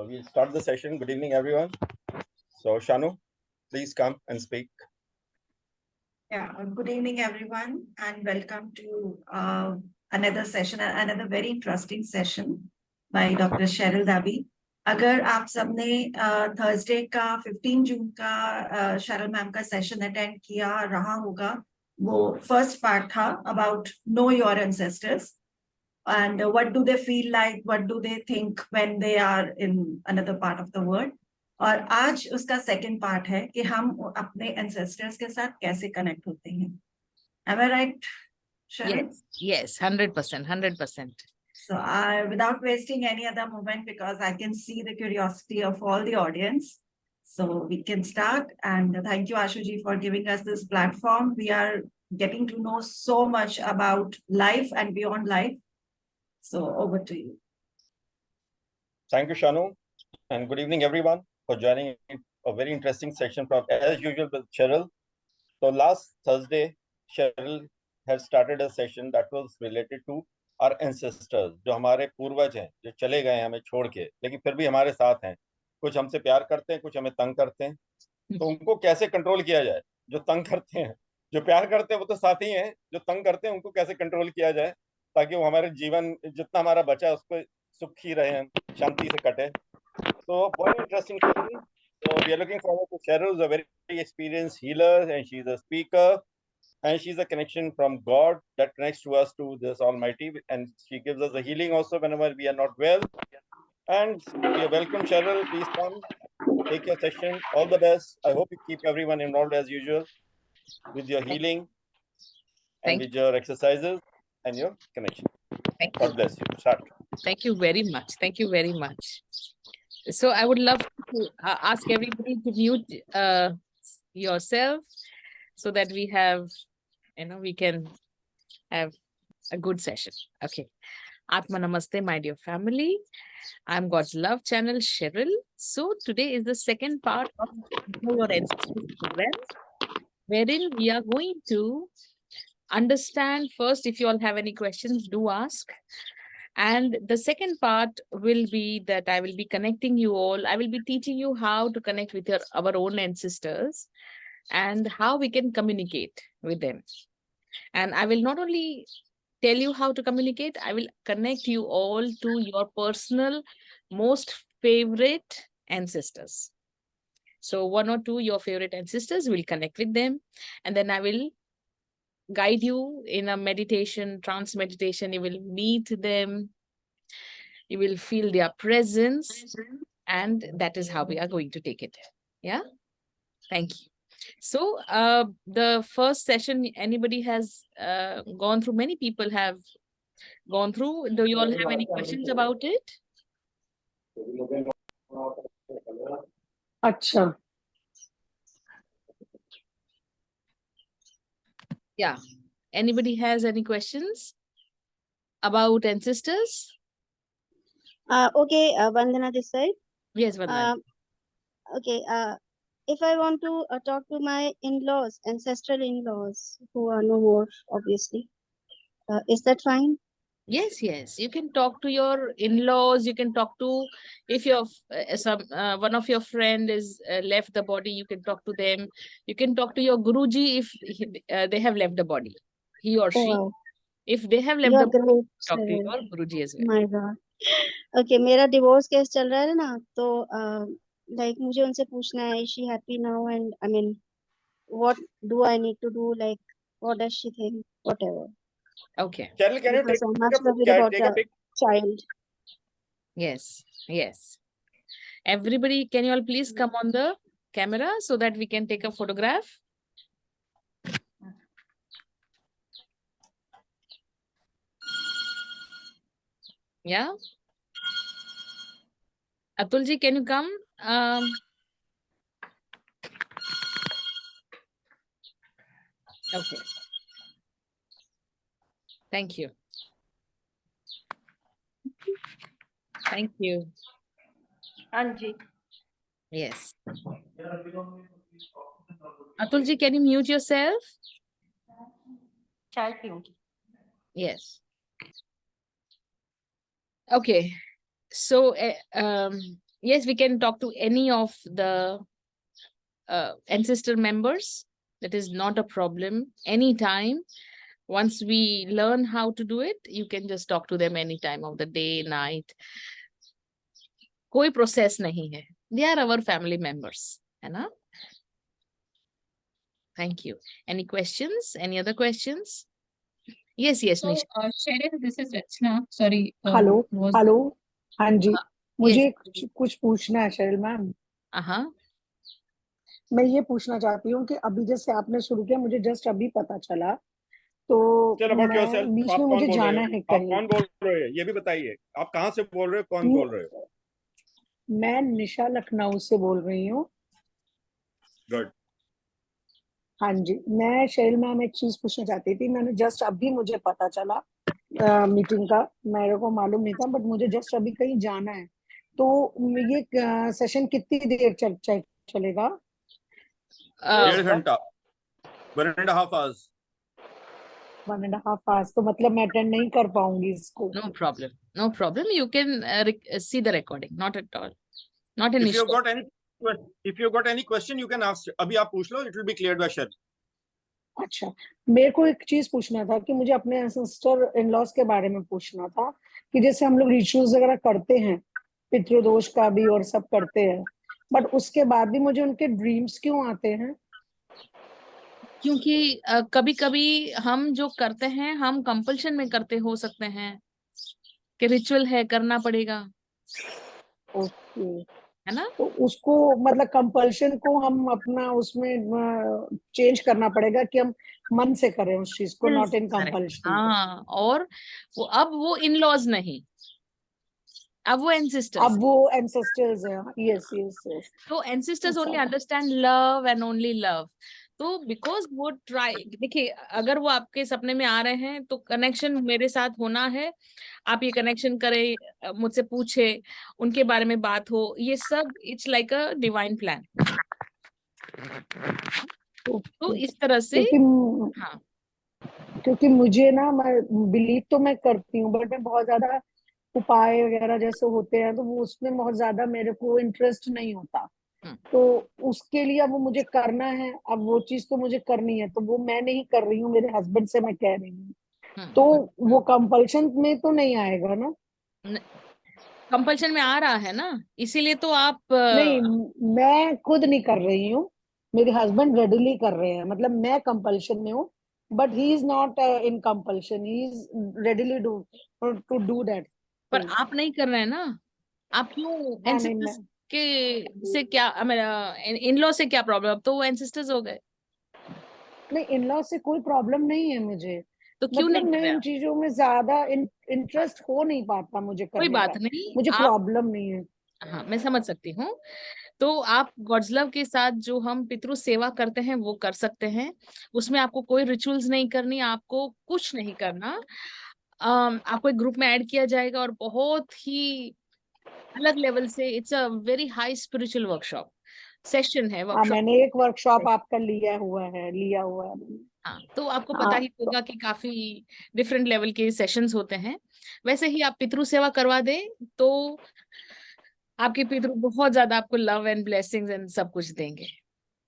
So we'll start the session. Good evening, everyone. So Shanu, please come and speak. Yeah, good evening, everyone, and welcome to another session, another very interesting session by Dr. Cheryl Dabi. अगर आप सबने Thursday का 15 जून का Cheryl ma'am का session attend किया रहा होगा, वो फर्स्ट पार्ट था about know your ancestors and what do they feel like, what do they think when they are in another part of the world. और आज उसका सेकंड पार्ट है कि हम अपने एंसेस्टर्स के साथ कैसे कनेक्ट होते हैं. Am I right, Sharon? Yes, 100%, 100%. So without wasting any other moment, because I can see the curiosity of all the audience, so we can start. And thank you, Ashuji, for giving us this platform. We are getting to know so much about life and beyond life. So over to you. Thank you, Shanu, and good evening, everyone, for joining a very interesting session from, as usual, with Cheryl. So last Thursday, Cheryl had started a session that was related to our ancestors, जो हमारे पूर्वज हैं, जो चले गए हैं हमें छोड़ के, लेकिन फिर भी हमारे साथ हैं. कुछ हमसे प्यार करते हैं, कुछ हमें तंग करते हैं. तो उनको कैसे कंट्रोल किया जाए? जो तंग करते हैं, जो प्यार करते हैं वो तो साथी हैं, जो तंग करते हैं उनको कैसे कंट्रोल किया जाए ताकि वो हमारे जीवन जितना हमारा बचा है उसको सुखी रहे, शांति से कटे. So very interesting session. So we are looking forward to Cheryl, who's a very experienced healer, and she's a speaker, and she's a connection from God that connects to us to this Almighty, and she gives us a healing also whenever we are not well. And we are welcome, Cheryl. Please come, take your session. All the best. I hope you keep everyone involved as usual with your healing and with your exercises and your connection. God bless you. Start. Thank you very much. Thank you very much. So I would love to ask everybody to mute yourself so that we have, we can have a good session. Okay. Atma Namaste, my dear family. I'm God's Love Channel, Cheryl. So today is the second part of your ancestry program, wherein we are going to understand first. If you all have any questions, do ask. And the second part will be that I will be connecting you all. I will be teaching you how to connect with our own ancestors and how we can communicate with them. And I will not only tell you how to communicate, I will connect you all to your personal, most favorite ancestors. So one or two, your favorite ancestors, will connect with them. And then I will guide you in a meditation, trance meditation. You will meet them. You will feel their presence. And that is how we are going to take it. Yeah. Thank you. So the first session, anybody has gone through, many people have gone through. Do you all have any questions about it? Acha. Yeah. Anybody has any questions about ancestors? Okay, Vandana this side. Yes, Vandana. Okay, if I want to talk to my in-laws, ancestral in-laws, who are no more, obviously, is that fine? Yes, yes. You can talk to your in-laws. You can talk to, if your one of your friend is left the body, you can talk to them. You can talk to your Guruji if they have left the body, he or she. Wow. If they have left You the are body, great. talk to Cheryl. your Guruji as well. My God. Okay, मेरा divorce case चल रहा है ना, तो like मुझे उनसे पूछना है, is she happy now? And I mean, what do I need to do? Like, what does she think? Whatever. Okay. Cheryl, can you Because I'm much worried take about a the child. Yes, yes. Everybody, can you all please come on the camera so that we can take a photograph? Yeah. Atulji, can you come? Okay. Thank you. Thank you. Anji. Yes. Atulji, can you mute yourself? Yes. Okay. So yes, we can talk to any of the ancestor members. That is not a problem. Anytime. Once we learn how to do it, you can just talk to them any time of the day, night. कोई process नहीं है. They are our family members, है ना? Thank you. Any questions? Any other questions? Yes, yes, So, Nisha. Cheryl, this is Rachna. Sorry. Hello was hello हाँ जी हाँ, मुझे yes. कुछ पूछना है शेरिल मैम। Uh-huh. मैं ये पूछना चाहती हूँ कि अभी जैसे आपने शुरू किया मुझे जस्ट अभी पता चला, तो Tell about मैं yourself. बीच आप में कौन मुझे बोल रहे जाना हो? है आप कहीं। कौन बोल रहे हो ये भी बताइए। आप कहाँ से बोल रहे हो, कौन बोल रहे हो? मैं निशा लखनऊ से बोल रही हूँ। गुड। हाँ जी, मैं शेरिल मैम एक चीज पूछना चाहती थी। मैंने जस्ट अभी मुझे पता चला मीटिंग का, मेरे को मालूम नहीं था, बट मुझे जस्ट अभी कहीं जाना है। तो ये सेशन कितनी देर चलेगा? 1.5 घंटा, 1.5 hours. 1.5 hours। तो मतलब मैं अटेंड नहीं कर पाऊंगी इसको। No problem. No problem. You can see the recording. Not at all. Not an If issue. you've got any question, you can ask. अभी आप पूछ लो, it will be cleared by Cheryl. अच्छा, मेरे को एक चीज पूछना था कि मुझे अपने सिस्टर इन लॉज के बारे में पूछना था कि जैसे हम लोग रिचुअल्स वगैरह करते हैं, पितृदोष का भी और सब करते हैं, बट उसके बाद भी मुझे उनके ड्रीम्स क्यों आते हैं? क्योंकि कभी कभी हम जो करते हैं हम कंपल्शन में करते हो सकते हैं कि रिचुअल है करना पड़ेगा, ओके, है ना? तो उसको मतलब कंपल्शन को हम अपना उसमें चेंज करना पड़ेगा कि हम मन से करें उस चीज को, नॉट इन Correct. कंपल्शन। हाँ, और अब वो इन लॉज नहीं, अब वो एंसेस्टर्स। अब वो एंसेस्टर्स हैं। Yes yes yes. तो एंसेस्टर्स ओनली अच्छा। Understand love and only love. तो बिकॉज वो ट्राई, देखिए अगर वो आपके सपने में आ रहे हैं तो कनेक्शन मेरे साथ होना है, आप ये कनेक्शन करें, मुझसे पूछे, उनके बारे में बात हो, ये सब it's like a divine plan. तो इस तरह से क्योंकि हाँ, क्योंकि मुझे ना, मैं बिलीव तो मैं करती हूँ, बट मैं बहुत ज्यादा उपाय वगैरह जैसे होते हैं तो वो उसमें बहुत ज्यादा मेरे को इंटरेस्ट नहीं होता। तो उसके लिए अब वो मुझे करना है, अब वो चीज तो मुझे करनी है, तो वो मैं नहीं कर रही हूँ, मेरे हस्बैंड से मैं कह रही हूँ। तो वो कंपल्शन में तो नहीं आएगा ना? कंपल्शन में आ रहा है ना, इसीलिए तो आप नहीं, मैं खुद नहीं कर रही हूँ, मेरे हस्बैंड रेडिली कर रहे हैं। मतलब मैं कंपल्शन में हूँ, but he is not in compulsion, he is readily to do that. पर आप नहीं कर रहे हैं ना, आप क्यों? हाँ, नहीं, एंसेस्टर्स के से क्या मेरा इन लॉ से क्या प्रॉब्लम? अब तो वो एंसेस्टर्स हो गए, नहीं, इन लॉ से कोई प्रॉब्लम नहीं है मुझे, तो क्यों मतलब नहीं कर मैं रहे इन आप? चीजों में ज्यादा इंटरेस्ट हो नहीं पाता मुझे कोई करने बात का, नहीं, मुझे आप प्रॉब्लम नहीं है। हाँ मैं समझ सकती हूँ। तो आप गॉड्स लव के साथ जो हम पितृ सेवा करते हैं वो कर सकते हैं, उसमें आपको कोई रिचुअल्स नहीं करनी, आपको कुछ नहीं करना। आपको एक ग्रुप में ऐड किया जाएगा और बहुत ही अलग लेवल से, it's a very high spiritual workshop session है, हाँ, वर्कशॉप। मैंने एक वर्कशॉप आपका लिया हुआ है मैंने। हाँ, तो आपको पता हाँ, ही होगा कि काफी डिफरेंट लेवल के सेशंस होते हैं। वैसे ही आप पितृ सेवा करवा दें तो आपके पितृ बहुत ज्यादा आपको लव एंड ब्लेसिंग्स एंड सब कुछ देंगे।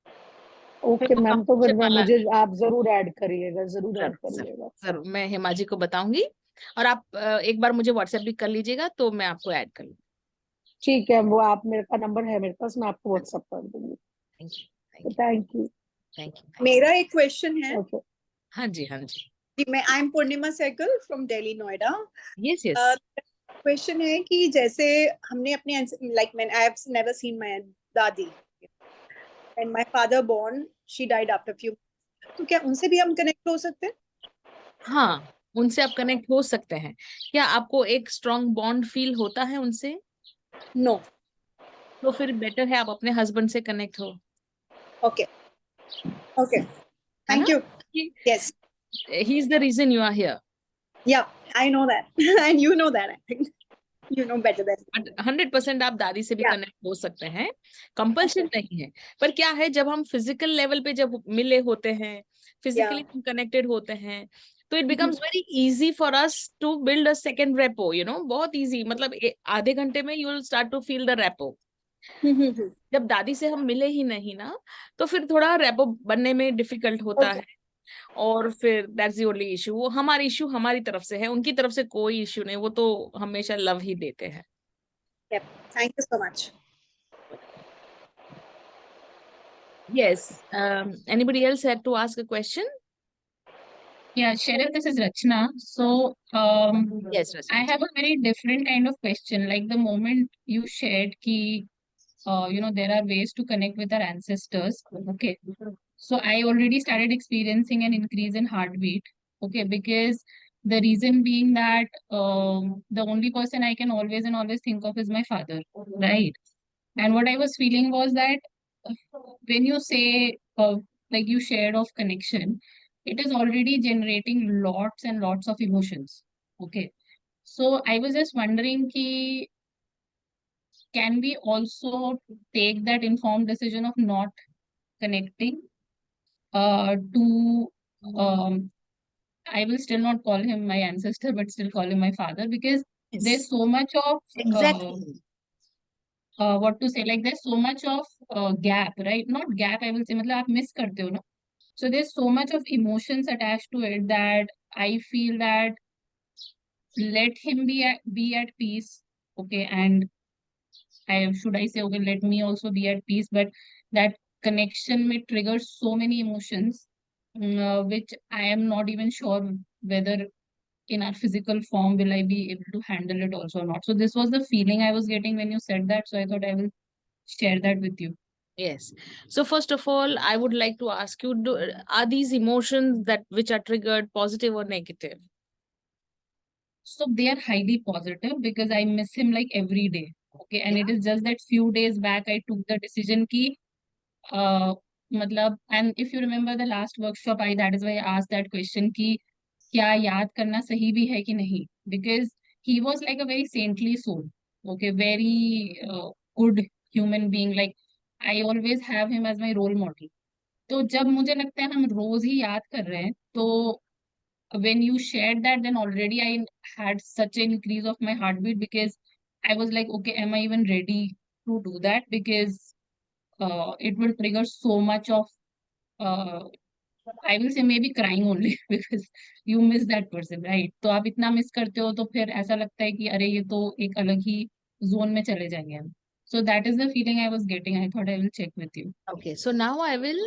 फिर ओके वो मैम, तो कंपल्शन फिर मैं वाला मुझे आप जरूर ऐड करिएगा, जरूर ऐड जरूर करिएगा। जरूर मैं हेमा जी को बताऊंगी, और आप एक बार मुझे व्हाट्सएप भी कर लीजिएगा तो मैं आपको ऐड कर लूंगी। ठीक है, वो आप, मेरे का नंबर है मेरे पास, मैं आपको व्हाट्सएप कर दूंगी। Thank you thank you. Thank you. मेरा एक क्वेश्चन है ओके, हाँ जी, हाँ जी। कि मैं I am Purnima Sehgal from Delhi Noida. Yes yes. Question है कि जैसे हमने अपने like man I have never seen my dadi and my father born she died after few, तो क्या उनसे भी हम कनेक्ट हो सकते हैं? हाँ, उनसे आप कनेक्ट हो सकते हैं। क्या आपको एक स्ट्रॉन्ग बॉन्ड फील होता है उनसे? नो। तो फिर बेटर है आप अपने हस्बैंड से कनेक्ट हो। ओके ओके, है थैंक ना? You. Yes, he is the reason you are here. Yeah I know that and you know that, I think you know better then. But 100% आप दादी से भी Yeah. कनेक्ट हो सकते हैं, कंपल्शन नहीं है। पर क्या है, जब हम फिजिकल लेवल पे जब मिले होते हैं, फिजिकली हम कनेक्टेड होते हैं, तो it becomes very easy for us to build a second repo, you know, बहुत इजी, मतलब आधे घंटे में you will start to feel the repo. जब दादी से हम मिले ही नहीं ना, तो फिर थोड़ा रेपो बनने में डिफिकल्ट होता है, और फिर दैट्स द ओनली इशू। वो हमारी इशू हमारी तरफ से है, उनकी तरफ से कोई इशू नहीं, वो तो हमेशा लव ही देते हैं। Yep. Thank you so much. Yes. Anybody else had to ask a question? Yeah, Cheryl, this is Rachna. So, Yes, I Rachna. have a very different kind of question. Like the moment you shared ki, there are ways to connect with our ancestors. Okay. So I already started experiencing an increase in heartbeat. Okay, because the reason being that the only person I can always and always think of is my father, right? And what I was feeling was that when you say, like you shared of connection, it is already generating lots and lots of emotions. Okay. So I was just wondering ki, can we also take that informed decision of not connecting to I will still not call him my ancestor, but still call him my father, because there's so much of Exactly. what to say, like there's so much of gap, right? Not gap, I will say, matlab aap miss karte ho na. So there's so much of emotions attached to it that I feel that let him be at peace, okay, and should I say, okay, let me also be at peace, but that connection may trigger so many emotions, which I am not even sure whether in our physical form will I be able to handle it also or not. So this was the feeling I was getting when you said that. So I thought I will share that with you. Yes. So first of all, I would like to ask you, are these emotions that which are triggered positive or negative? So they are highly positive because I miss him like every day. Okay. And it is just that few days back I took the decision ki and if you remember the last workshop, that is why I asked that question ki क्या याद करना सही भी है कि नहीं, because he was like a very saintly soul, okay, very good human being, like I always have him as my role model. तो जब मुझे लगता है हम रोज ही याद कर रहे हैं, तो when you shared that, then already I had such an increase of my heartbeat, because I was like, okay, am I even ready to do that, because it will trigger so much of I will say maybe crying only because you miss that person, right? तो आप इतना miss करते हो तो फिर ऐसा लगता है कि अरे ये तो एक अलग ही जोन में चले जाएंगे हम. So that is the feeling I was getting. I thought I will check with you. Okay, so now I will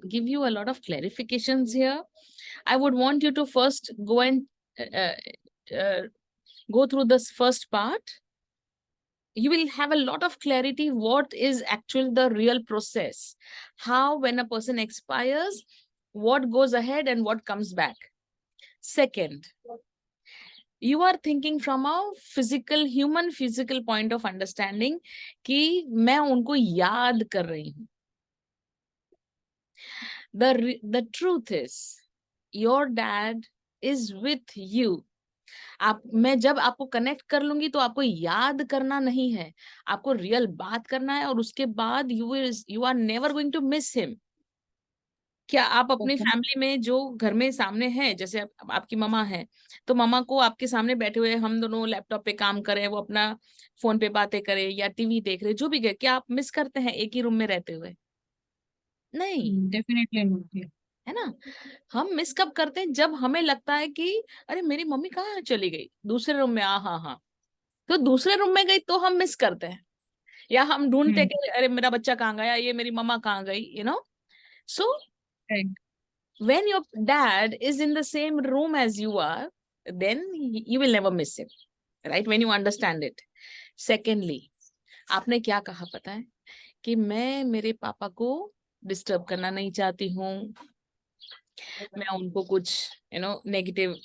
give you a lot of clarifications here. I would want you to first go and go through this first part. You will have a lot of clarity what is actually the real process. How when a person expires, what goes ahead and what comes back. Second, you are thinking from a human physical point of understanding कि मैं उनको याद कर रही हूँ. The truth is, your dad is with you. मैं जब आपको कनेक्ट कर लूंगी तो आपको याद करना नहीं है, आपको रियल बात करना है, और उसके बाद you are never going to miss him. क्या आप अपनी फैमिली में जो घर में सामने है, जैसे आपकी ममा है, तो ममा को आपके सामने बैठे हुए हम दोनों लैपटॉप पे काम करें, वो अपना फोन पे बातें करें या टीवी देख रहे, जो भी गए, क्या आप मिस करते हैं एक ही रूम में रहते हुए? नहीं, Definitely not. है ना? हम मिस कब करते हैं? जब हमें लगता है कि अरे मेरी मम्मी कहाँ चली गई, दूसरे रूम में, हाँ, तो दूसरे रूम में गई तो हम मिस करते हैं, या हम ढूंढते कि अरे मेरा बच्चा कहाँ गया, ये मेरी मम्मा कहाँ गई, you know. So when your dad is in the same room as you are, then you will never miss him, right? When you understand it. Secondly, आपने क्या कहा पता है कि मैं मेरे पापा को डिस्टर्ब करना नहीं चाहती हूँ, मैं उनको कुछ नेगेटिव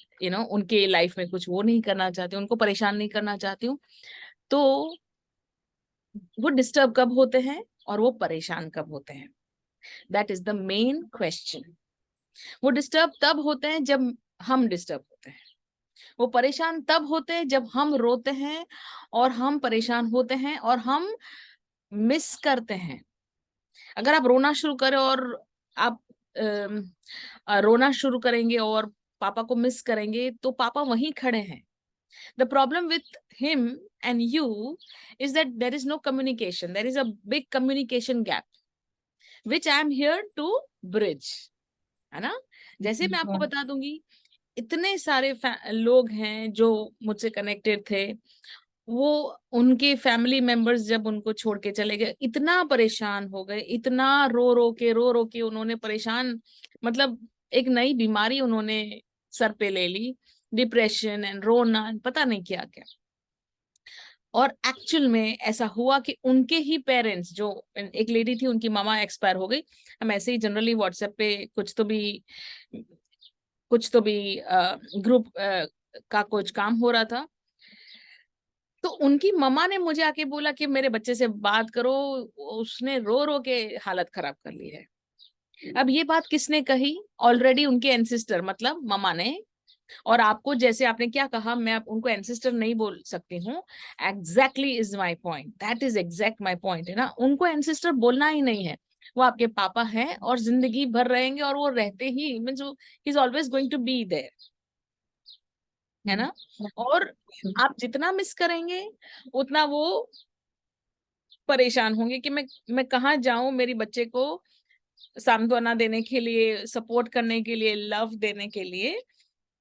उनके लाइफ में कुछ वो नहीं करना चाहती, उनको परेशान नहीं करना चाहती हूँ. तो वो डिस्टर्ब कब होते हैं और वो परेशान कब होते हैं? That is the main question. वो डिस्टर्ब तब होते हैं जब हम डिस्टर्ब होते हैं, वो परेशान तब होते हैं जब हम रोते हैं और हम परेशान होते हैं और हम मिस करते हैं. अगर आप रोना शुरू करें और आप रोना शुरू करेंगे और पापा को मिस करेंगे, तो पापा वहीं खड़े हैं. The problem with him and you is that there is no communication. There is a big communication gap, which I am here to bridge. है ना? जैसे मैं आपको बता दूंगी, इतने सारे लोग हैं जो मुझसे कनेक्टेड थे, वो उनके फैमिली मेंबर्स जब उनको छोड़ के चले गए, इतना परेशान हो गए, इतना रो रो के उन्होंने परेशान, मतलब एक नई बीमारी उन्होंने सर पे ले ली, डिप्रेशन एंड रोना, पता नहीं क्या क्या. और एक्चुअल में ऐसा हुआ कि उनके ही पेरेंट्स, जो एक लेडी थी, उनकी मामा एक्सपायर हो गई. हम ऐसे ही जनरली व्हाट्सएप पे कुछ तो भी ग्रुप का कुछ काम हो रहा था, तो उनकी मम्मा ने मुझे आके बोला कि मेरे बच्चे से बात करो, उसने रो रो के हालत खराब कर ली है. अब ये बात किसने कही? ऑलरेडी उनके एंसिस्टर, मतलब मम्मा ने. और आपको, जैसे आपने क्या कहा, मैं उनको एंसिस्टर नहीं बोल सकती हूँ. Exactly is my point, that is exact my point, है ना. उनको एंसिस्टर बोलना ही नहीं है, वो आपके पापा हैं और जिंदगी भर रहेंगे, और वो रहते ही, means he is always going to be there, है ना. और आप जितना मिस करेंगे उतना वो परेशान होंगे कि मैं कहाँ जाऊं मेरी बच्चे को सांत्वना देने के लिए, सपोर्ट करने के लिए, लव देने के लिए,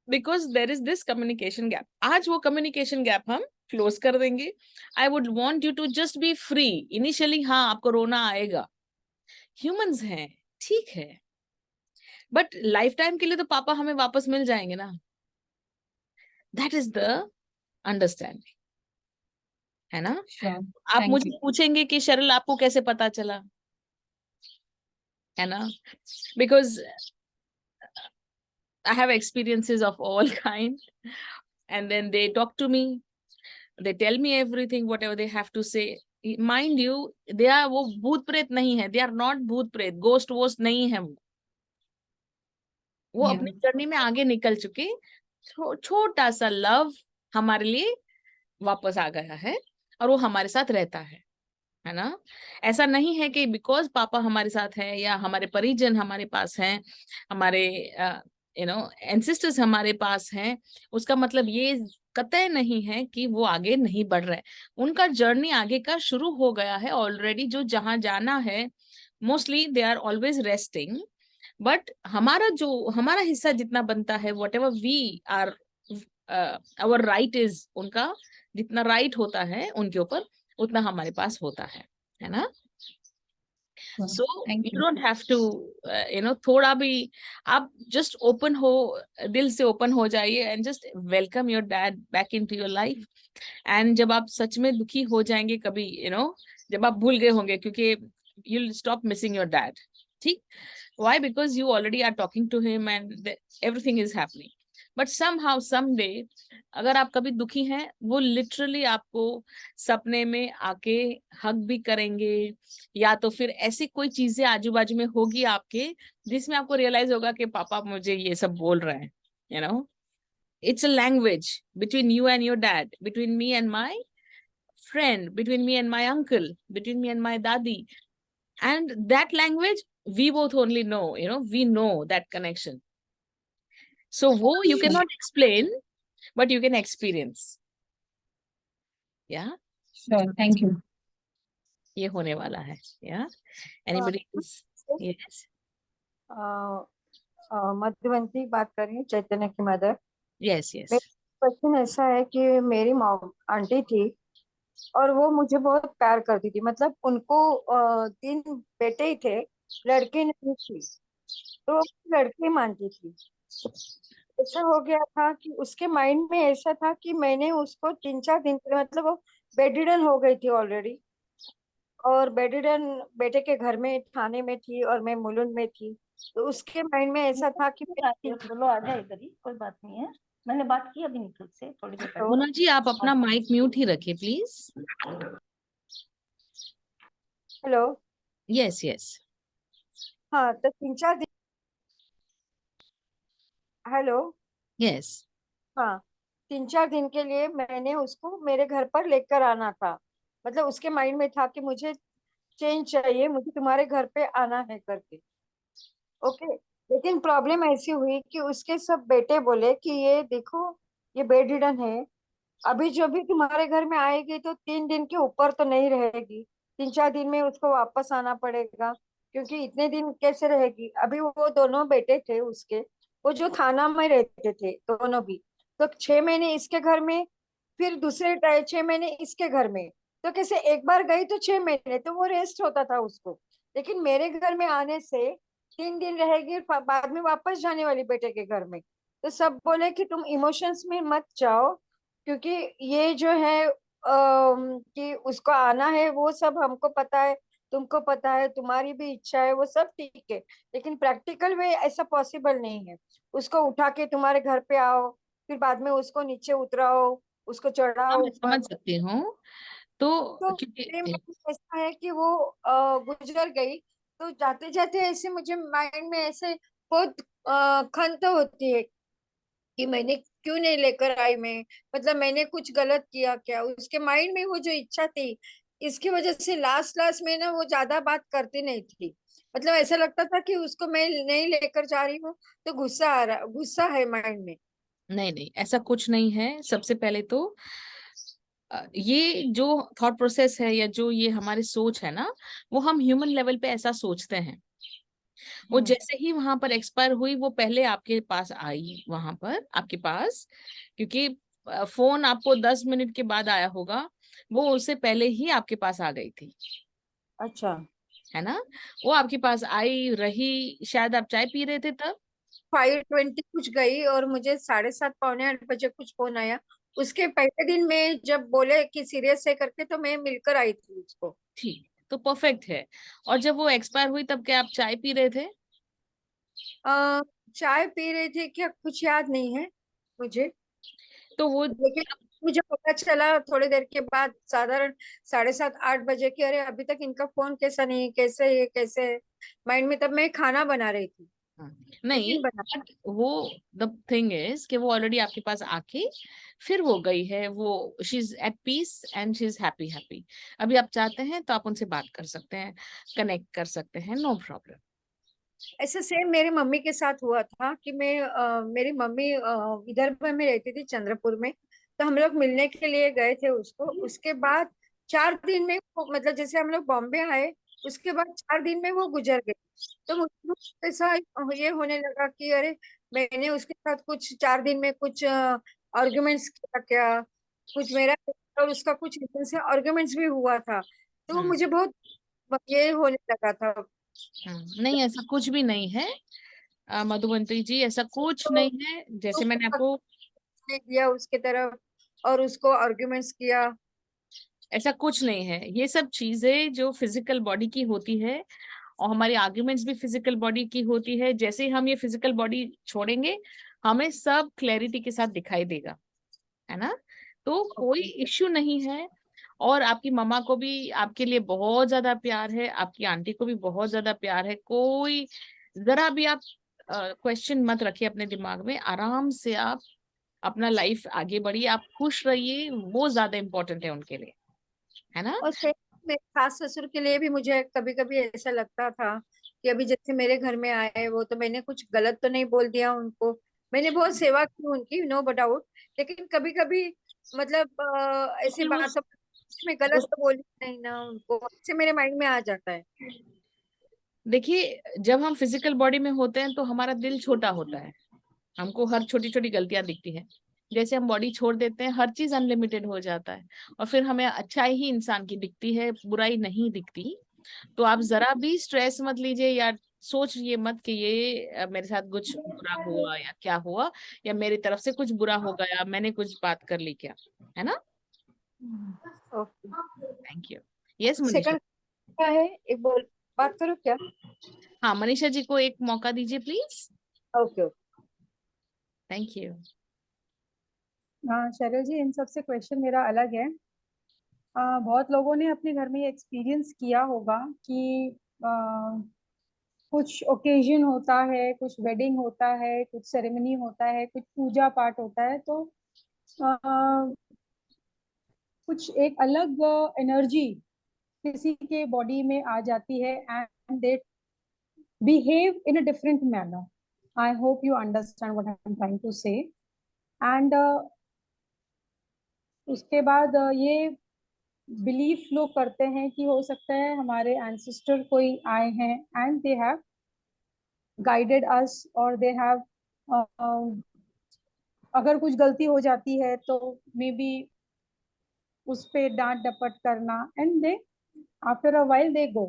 because there is this communication gap. आज वो कम्युनिकेशन गैप हम क्लोज कर देंगे. I would want you to just be free. Initially हाँ, आपको रोना आएगा, ह्यूमंस हैं, ठीक है, बट लाइफ टाइम के लिए तो पापा हमें वापस मिल जाएंगे ना. दैट इज द अंडरस्टैंडिंग, है ना. आप मुझे पूछेंगे कि शरल आपको कैसे पता चला, है ना, because I have experiences of all kind, and then they talk to me, they tell me everything, whatever they have to say. Mind you, they are, वो भूत प्रेत नहीं है, they are not भूत प्रेत, गोस्ट वोस्ट नहीं है. वो अपनी जर्नी में आगे निकल चुके. छोटा सा लव हमारे लिए वापस आ गया है, और वो हमारे साथ रहता है ना. ऐसा नहीं है कि बिकॉज पापा हमारे साथ है, या हमारे परिजन हमारे पास हैं, हमारे एंसेस्टर्स हमारे पास हैं, उसका मतलब ये कतई नहीं है कि वो आगे नहीं बढ़ रहे. उनका जर्नी आगे का शुरू हो गया है ऑलरेडी. जो जहां जाना है, mostly they are always resting, but हमारा हिस्सा जितना बनता है, whatever we are, our right is, उनका जितना राइट होता है उनके ऊपर, उतना हमारे पास होता है ना. So you don't have to थोड़ा भी आप जस्ट ओपन हो, दिल से ओपन हो जाइए, and just welcome your dad back into your life. And जब आप सच में दुखी हो जाएंगे कभी, जब आप भूल गए होंगे, क्योंकि you will stop missing your dad. ठीक. Why? Because you already are talking to him and everything is happening. But somehow, someday, अगर आप कभी दुखी हैं, वो लिटरली आपको सपने में आके हग भी करेंगे, या तो फिर ऐसी कोई चीजें आजू बाजू में होगी आपके, जिसमें आपको रियलाइज होगा कि पापा मुझे ये सब बोल रहे हैं. It's a language between you and your dad, between me and my friend, between me and my uncle, between me and my dadi. And that language, we both only know, we know that connection. So wo you cannot explain, but you can experience. Yeah. Sure. Thank you. ये होने वाला है. Yeah. Anybody else? Yes. Madhuvanti बात कर रही हूँ, चैतन्य की mother. Yes, yes. Question ऐसा है कि मेरी आंटी थी और वो मुझे बहुत प्यार करती थी. मतलब उनको 3 बेटे ही थे, लड़की नहीं थी, तो लड़की मानती थी. ऐसा हो गया था कि उसके माइंड में ऐसा था कि मैंने उसको 3-4 दिन के लिए, मतलब वो बेडरिडन हो गई थी ऑलरेडी, और बेडरिडन बेटे के घर में थाने में थी और मैं मुलुंड में थी. तो उसके माइंड में ऐसा था कि बोलो आ जाए इधर ही, कोई बात नहीं है. मैंने बात की अभी निखिल से थोड़ी देर पहले. मोना जी, आप अपना माइक म्यूट ही रखिए प्लीज. हेलो. Yes yes. हाँ, तो 3-4 दिन. हेलो. यस. हाँ, 3-4 दिन के लिए मैंने उसको मेरे घर पर लेकर आना था. मतलब उसके माइंड में था कि मुझे चेंज चाहिए, मुझे तुम्हारे घर पे आना है करके. ओके. लेकिन प्रॉब्लम ऐसी हुई कि उसके सब बेटे बोले कि ये देखो, ये बेड रिडन है, अभी जो भी तुम्हारे घर में आएगी तो 3 दिन के ऊपर तो नहीं रहेगी, 3-4 दिन में उसको वापस आना पड़ेगा, क्योंकि इतने दिन कैसे रहेगी। अभी वो दोनों बेटे थे उसके, वो जो थाना में रहते थे दोनों भी, तो 6 महीने इसके घर में, फिर दूसरे 6 महीने इसके घर में। तो कैसे एक बार गई तो 6 महीने तो वो रेस्ट होता था उसको, लेकिन मेरे घर में आने से 3 दिन रहेगी और बाद में वापस जाने वाली बेटे के घर में। तो सब बोले कि तुम इमोशंस में मत जाओ, क्योंकि ये जो है कि उसको आना है वो सब हमको पता है, तुमको पता है, तुम्हारी भी इच्छा है, वो सब ठीक है, लेकिन प्रैक्टिकल वे ऐसा पॉसिबल नहीं है। उसको उठा के तुम्हारे घर पे आओ, फिर बाद में उसको नीचे उतराओ, उसको हाँ, चढ़ाओ मैं ऊपर। समझ सकती हूँ। तो तो क्योंकि मेरे में ऐसा है कि वो गुजर गई, तो जाते जाते ऐसे मुझे माइंड में ऐसे बहुत खंत होती है कि मैंने क्यों नहीं लेकर आई मैं, मतलब मैंने कुछ गलत किया क्या। उसके माइंड में वो जो इच्छा थी, इसकी वजह से लास्ट लास्ट में ना वो ज्यादा बात करती नहीं थी। मतलब ऐसा लगता था कि उसको मैं नहीं लेकर जा रही हूँ तो गुस्सा आ रहा, गुस्सा है माइंड में। नहीं नहीं, ऐसा कुछ नहीं है। सबसे पहले तो ये जो थॉट प्रोसेस है या जो ये हमारी सोच है ना, वो हम ह्यूमन लेवल पे ऐसा सोचते हैं। वो जैसे ही वहां पर एक्सपायर हुई, वो पहले आपके पास आई वहां पर आपके पास, क्योंकि फोन आपको 10 मिनट के बाद आया होगा, वो उससे पहले ही आपके पास आ गई थी, अच्छा। है ना। वो आपके पास आई रही, शायद आप चाय पी रहे थे तब। 5:20 कुछ गई और मुझे 7:30 7:45 कुछ फोन आया। उसके पहले दिन में जब बोले कि सीरियस है करके, तो मैं मिलकर आई थी उसको। ठीक, तो परफेक्ट है। और जब वो एक्सपायर हुई तब क्या आप चाय पी रहे थे? आ, चाय पी रहे थे क्या कुछ याद नहीं है मुझे, तो वो लेकिन मुझे पता चला थोड़ी देर के बाद, साधारण 7:30 8 बजे की, अरे अभी तक इनका फोन कैसा नहीं है, कैसे है कैसे है माइंड में। तब मैं खाना बना रही थी, नहीं, टिफिन बना। बट वो द थिंग इज कि वो ऑलरेडी आपके पास आके फिर वो गई है, वो she is at peace and she is happy happy. अभी आप चाहते हैं तो आप उनसे बात कर सकते हैं, कनेक्ट कर सकते हैं, नो प्रॉब्लम। ऐसा सेम मेरी मम्मी के साथ हुआ था कि मैं मेरी मम्मी विदर्भ में रहती थी, चंद्रपुर में। तो हम लोग मिलने के लिए गए थे उसको। उसके बाद 4 दिन में मतलब जैसे हम लोग बॉम्बे आए, उसके बाद 4 दिन में वो गुजर गई। तो मुझे ऐसा ये होने लगा कि अरे, मैंने उसके साथ कुछ 4 दिन में कुछ आर्ग्यूमेंट्स किया क्या, कुछ मेरा और उसका कुछ से आर्ग्यूमेंट्स भी हुआ था। तो वो मुझे बहुत ये होने लगा था। नहीं, ऐसा कुछ भी नहीं है मधुवंती जी, ऐसा कुछ तो नहीं है। जैसे मैंने आपको ने दिया उसके तरफ और उसको आर्ग्यूमेंट्स किया। ऐसा कुछ नहीं है। ये सब चीजें जो फिजिकल बॉडी की होती है, और हमारी आर्ग्यूमेंट्स भी फिजिकल बॉडी की होती है, जैसे ही हम ये फिजिकल बॉडी छोड़ेंगे, हमें सब क्लैरिटी के साथ दिखाई देगा, है ना। तो कोई इश्यू नहीं है। और आपकी मम्मा को भी आपके लिए बहुत ज्यादा प्यार है, आपकी आंटी को भी बहुत ज्यादा प्यार है। कोई जरा भी आप क्वेश्चन मत रखिए अपने दिमाग में, आराम से आप अपना लाइफ आगे बढ़िए, आप खुश रहिए, वो ज्यादा इम्पोर्टेंट है उनके लिए, है ना। और सेम मेरे सास ससुर के लिए भी मुझे कभी कभी ऐसा लगता था कि अभी जैसे मेरे घर में आए वो, तो मैंने कुछ गलत तो नहीं बोल दिया उनको। मैंने बहुत सेवा की उनकी, नो डाउट, लेकिन कभी कभी मतलब ऐसी फिर बात में गलत तो बोली नहीं ना उनको, ऐसे मेरे माइंड में आ जाता है। देखिए, जब हम फिजिकल बॉडी में होते हैं तो हमारा दिल छोटा होता है, हमको हर छोटी छोटी गलतियां दिखती है। जैसे हम बॉडी छोड़ देते हैं, हर चीज अनलिमिटेड हो जाता है, और फिर हमें अच्छाई ही इंसान की दिखती है, बुराई नहीं दिखती। तो आप जरा भी स्ट्रेस मत लीजिए, या सोचिए मत कि ये मेरे साथ कुछ बुरा हुआ या क्या हुआ, या मेरी तरफ से कुछ बुरा हो गया, मैंने कुछ बात कर ली क्या, है ना। Okay. Thank you. Yes Manisha. Second क्या है, एक बोल बात करो क्या। हाँ, मनीषा जी को एक मौका दीजिए please. Okay okay. Thank you. हाँ शैलजा जी, इन सबसे क्वेश्चन मेरा अलग है। बहुत लोगों ने अपने घर में ये एक्सपीरियंस किया होगा कि कुछ ओकेजन होता है, कुछ वेडिंग होता है, कुछ सेरेमनी होता है, कुछ पूजा पाठ होता है, तो आ, कुछ एक अलग एनर्जी किसी के बॉडी में आ जाती है and they behave in a different manner. I hope you understand what I'm trying to say. And उसके बाद ये बिलीफ लोग करते हैं कि हो सकता है हमारे एंसेस्टर कोई आए हैं एंड दे हैव गाइडेड अस, और दे हैव अगर कुछ गलती हो जाती है तो मे बी उस पे डांट डपट करना, and they after a while they go.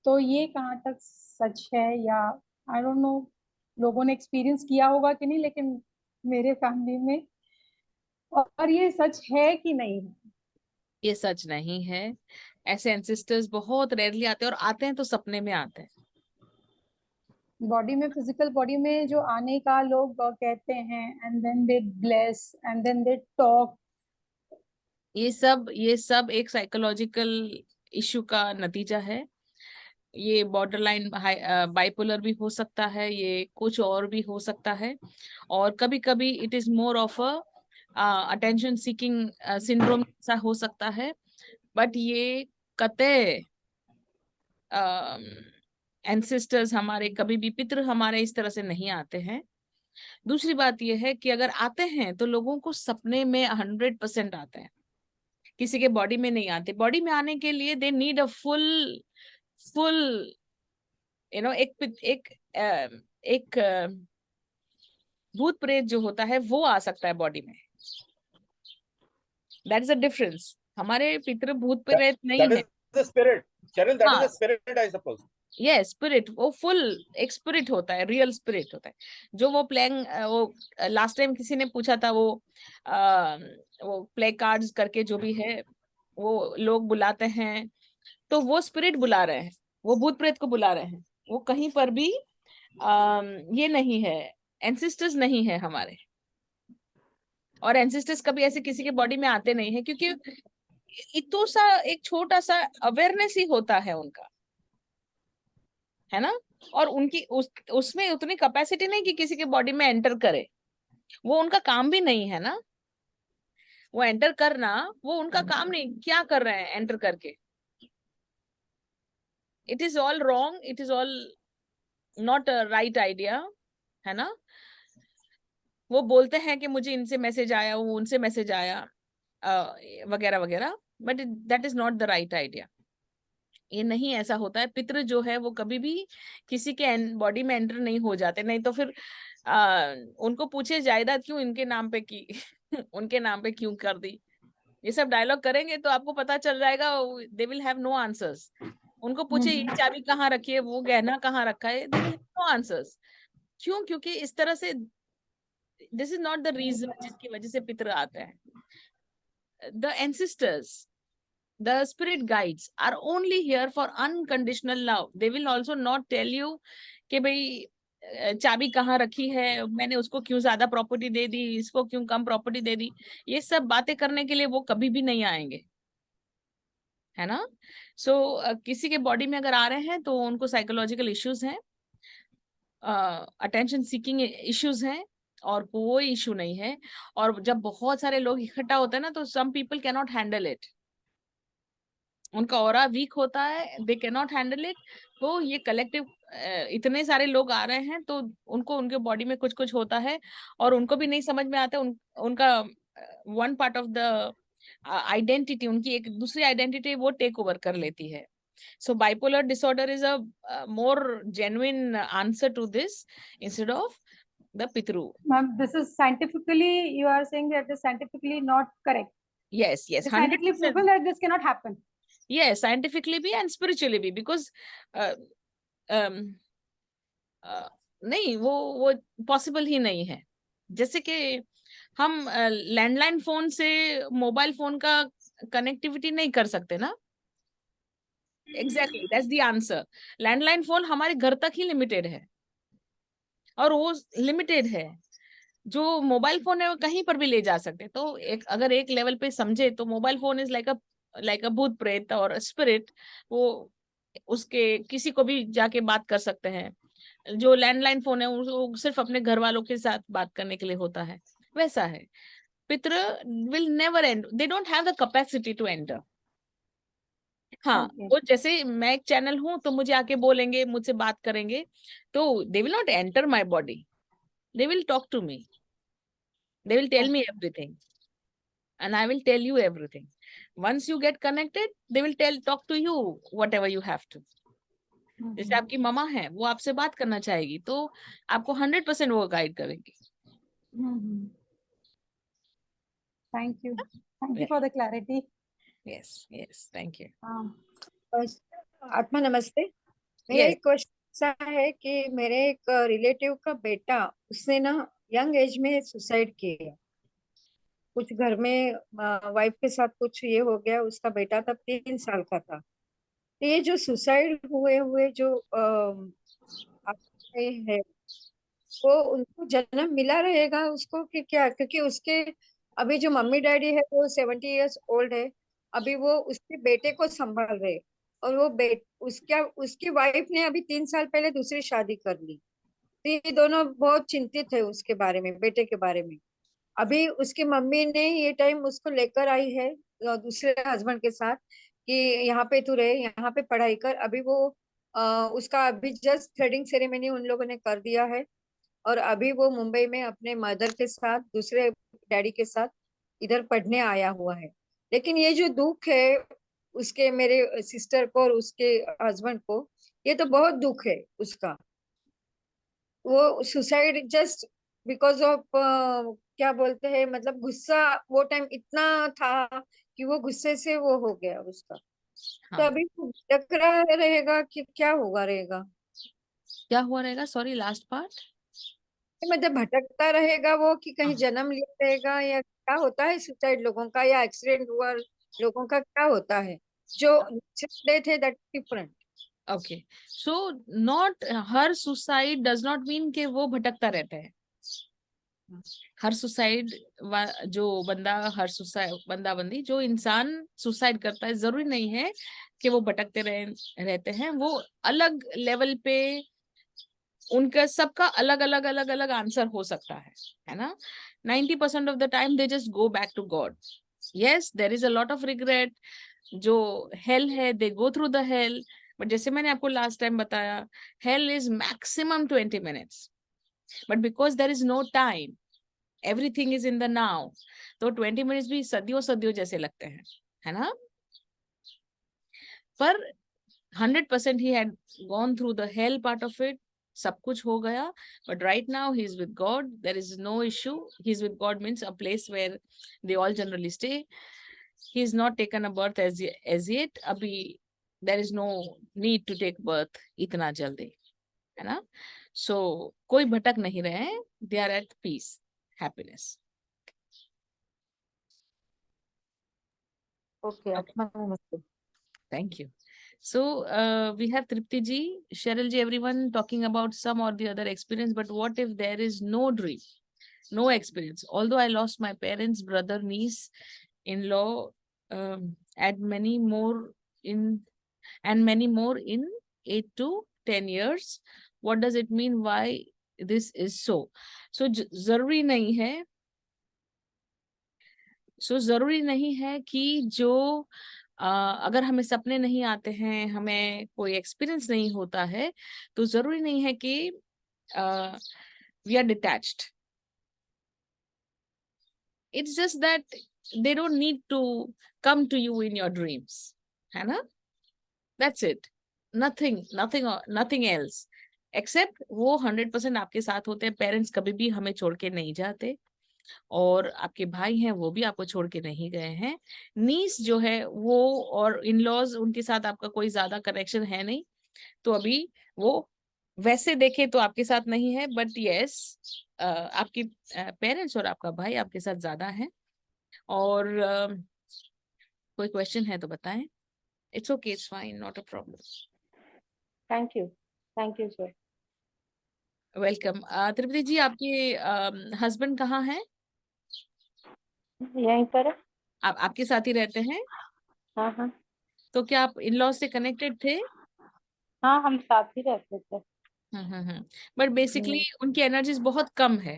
तो ये कहाँ तक सच है, या आई डोंट नो लोगों ने एक्सपीरियंस किया होगा कि नहीं, लेकिन मेरे फैमिली में, और ये सच है कि नहीं है? ये सच नहीं है। ऐसे एंसेस्टर्स बहुत रेयरली आते हैं, और आते हैं तो सपने में आते हैं। बॉडी में, फिजिकल बॉडी में जो आने का लोग कहते हैं, and then they bless and then they talk, ये सब एक साइकोलॉजिकल इशू का नतीजा है। ये बॉर्डरलाइन बाइपोलर भी हो सकता है, ये कुछ और भी हो सकता है, और कभी कभी it is more of a attention seeking syndrome सा हो सकता है। बट ये कतई एंसेस्टर्स हमारे, कभी भी पितृ हमारे इस तरह से नहीं आते हैं। दूसरी बात यह है कि अगर आते हैं तो लोगों को सपने में 100% आते हैं, किसी के बॉडी में नहीं आते। बॉडी में आने के लिए दे नीड अ फुल एक भूत प्रेत जो होता है वो आ सकता है बॉडी में। That is a difference. हमारे पितृ भूत प्रेत नहीं है। that is the spirit, I suppose. Yes, spirit, वो फुल एक स्पिरिट होता है, रियल स्पिरिट होता है। जो वो प्लेइंग, वो लास्ट टाइम किसी ने पूछा था, वो प्ले कार्ड्स करके जो भी है वो लोग बुलाते हैं, तो वो स्पिरिट बुला रहे हैं, वो भूत प्रेत को बुला रहे हैं। वो कहीं पर भी ये नहीं है, एंसेस्टर्स नहीं है हमारे। और एंसेस्टर्स कभी ऐसे किसी के बॉडी में आते नहीं है, क्योंकि इतो सा एक छोटा सा अवेयरनेस ही होता है उनका, है ना। और उनकी उसमें उतनी कैपेसिटी नहीं कि किसी के बॉडी में एंटर करे। वो उनका काम भी नहीं है ना, वो एंटर करना वो उनका काम नहीं। क्या कर रहे हैं एंटर करके? It is all wrong, it is all not a right idea, है ना। वो बोलते हैं कि मुझे इनसे मैसेज आया, वो उनसे मैसेज आया, वगैरह वगैरह, but that is not the right idea. ये नहीं ऐसा होता है। पितृ जो है वो कभी भी किसी के बॉडी में एंटर नहीं हो जाते। नहीं तो फिर उनको पूछे जायदाद क्यों इनके नाम पे की उनके नाम पे क्यों कर दी। ये सब डायलॉग करेंगे तो आपको पता चल जाएगा, they will have no answers. उनको पूछे ये चाबी कहाँ रखी है, वो गहना कहाँ रखा है, they will have no answers. क्यों? क्योंकि इस तरह से this is not the reason जिसकी वजह से पितृ आते हैं। The ancestors, the spirit guides are only here for unconditional love. They will also not tell you कि भाई चाबी कहाँ रखी है, मैंने उसको क्यों ज्यादा प्रॉपर्टी दे दी, इसको क्यों कम प्रॉपर्टी दे दी। ये सब बातें करने के लिए वो कभी भी नहीं आएंगे, है ना। सो किसी के बॉडी में अगर आ रहे हैं तो उनको साइकोलॉजिकल इश्यूज हैं, अटेंशन सीकिंग इश्यूज हैं, और कोई इशू नहीं है। और जब बहुत सारे लोग इकट्ठा होते हैं ना, तो some people can not handle it, उनका ऑरा वीक होता है, they can not handle it. तो ये कलेक्टिव इतने सारे लोग आ रहे हैं तो उनको उनके बॉडी में कुछ कुछ होता है, और उनको भी नहीं समझ में आता। उनका one part of the identity, उनकी एक दूसरी आइडेंटिटी वो टेक ओवर कर लेती है। So bipolar disorder is a more genuine answer to this instead of the pitru. Ma'am, this is scientifically, you are saying that is scientifically not correct. Yes, It's scientifically 100%. proven that this cannot happen. Yes, scientifically भी and spiritually भी, because नहीं, वो possible ही नहीं है। जैसे कि हम landline phone से मोबाइल फोन का कनेक्टिविटी नहीं कर सकते ना। Exactly, that's the answer. Landline phone हमारे घर तक ही लिमिटेड है, और वो लिमिटेड है। जो मोबाइल फोन है वो कहीं पर भी ले जा सकते। तो अगर एक लेवल पे समझे तो मोबाइल फोन इज लाइक अ भूत प्रेत और स्पिरिट। वो उसके किसी को भी जाके बात कर सकते हैं। जो लैंडलाइन फोन है वो सिर्फ अपने घर वालों के साथ बात करने के लिए होता है, वैसा है। पितृ will never end, they don't have the capacity to enter. हाँ, Okay. वो जैसे मैं एक चैनल हूँ तो मुझे आके बोलेंगे, मुझसे बात करेंगे, तो they will not enter my body, they will talk to me, they will tell me everything and I will tell you everything. Once you get connected, they will talk to you whatever you have to. जैसे आपकी mama है, वो आपसे बात करना चाहेगी तो आपको 100% वो गाइड करेंगी. Thank you. Thank you for the clarity. Yes, thank you. आत्मा नमस्ते. मेरा Yes. एक क्वेश्चन ऐसा है कि मेरे एक रिलेटिव का बेटा, उसने ना यंग एज में सुसाइड किया. कुछ घर में वाइफ के साथ कुछ ये हो गया, उसका बेटा तब 3 साल का था. तो ये जो सुसाइड हुए हुए जो है, वो उनको जन्म मिला रहेगा उसको कि क्या? क्योंकि उसके अभी जो मम्मी डैडी है वो 70 इयर्स ओल्ड है. अभी वो उसके बेटे को संभाल रहे, और वो उसकी वाइफ ने अभी 3 साल पहले दूसरी शादी कर ली. तो ये दोनों बहुत चिंतित है उसके बारे में, बेटे के बारे में. अभी उसकी मम्मी ने ये टाइम उसको लेकर आई है दूसरे हस्बैंड के साथ कि यहाँ पे तू रहे, यहाँ पे पढ़ाई कर. अभी वो उसका अभी जस्ट थ्रेडिंग सेरेमनी उन लोगों ने कर दिया है, और अभी वो मुंबई में अपने मदर के साथ, दूसरे डैडी के साथ इधर पढ़ने आया हुआ है. लेकिन ये जो दुख है उसके, मेरे सिस्टर को और उसके हस्बैंड को, ये तो बहुत दुख है उसका. वो सुसाइड जस्ट बिकॉज ऑफ क्या बोलते हैं, मतलब गुस्सा वो टाइम इतना था कि वो गुस्से से वो हो गया उसका. तो हाँ. अभी वो भटक रहा रहेगा कि क्या होगा रहेगा? क्या हुआ रहेगा? Sorry, last part. मतलब भटकता रहेगा वो कि कहीं हाँ. जन्म लिया रहेगा, या क्या होता है सुसाइड लोगों का, या एक्सीडेंट हुआ लोगों का, क्या होता है? जो डेथ है that different. Okay, so not her suicide does not mean कि वो भटकता रहता है. हर सुसाइड, जो बंदा बंदी जो इंसान सुसाइड करता है, जरूरी नहीं है कि वो भटकते रहते हैं. वो अलग लेवल पे उनका सबका अलग अलग अलग अलग आंसर हो सकता है ना. 90% of the time they just go back to God. Yes, there is a lot of regret. जो हेल है, they go through the hell. But जैसे मैंने आपको लास्ट टाइम बताया, hell is maximum 20 minutes. But because there is no time, everything is in the now, तो 20 minutes भी सदियों सदियों जैसे लगते हैं, है ना. पर 100% he had gone through the hell part of it. सब कुछ हो गया, but right now he is with God. There is no issue. He is with God means a place where they all generally stay. He has not taken a birth as yet. अभी there is no need to take birth इतना जल्दी, है ना. So कोई भटक नहीं रहे हैं. They are at peace, happiness. Okay, आत्मा नमस्ते. Thank you. So we have Tripti ji, Cheryl ji, everyone talking about some or the other experience. But what if there is no dream, no experience? Although I lost my parents, brother, niece, in-law, and many more in 8 to 10 years. What does it mean? Why this is so? So जरूरी नहीं है. जरूरी नहीं है कि जो अगर हमें सपने नहीं आते हैं, हमें कोई एक्सपीरियंस नहीं होता है, तो जरूरी नहीं है कि we are detached. It's just that they don't need to come to you in your dreams, है ना. That's it. Nothing else except वो 100% आपके साथ होते हैं. पेरेंट्स कभी भी हमें छोड़ के नहीं जाते, और आपके भाई हैं वो भी आपको छोड़ के नहीं गए हैं. नीस जो है वो, और इन लॉज, उनके साथ आपका कोई ज्यादा कनेक्शन है नहीं, तो अभी वो वैसे देखे तो आपके साथ नहीं है. बट यस, आपके पेरेंट्स और आपका भाई आपके साथ ज्यादा है. और कोई क्वेश्चन है तो बताएं. It's okay, it's fine, not a problem. Thank you sir. Welcome. Tripati ji, आपके हस्बैंड कहाँ हैं? यहीं पर है. आपके साथ ही रहते हैं? हाँ. तो क्या आप इन लॉज से कनेक्टेड थे? हाँ, हम साथ ही रहते थे. बट बेसिकली उनकी एनर्जीज बहुत कम है,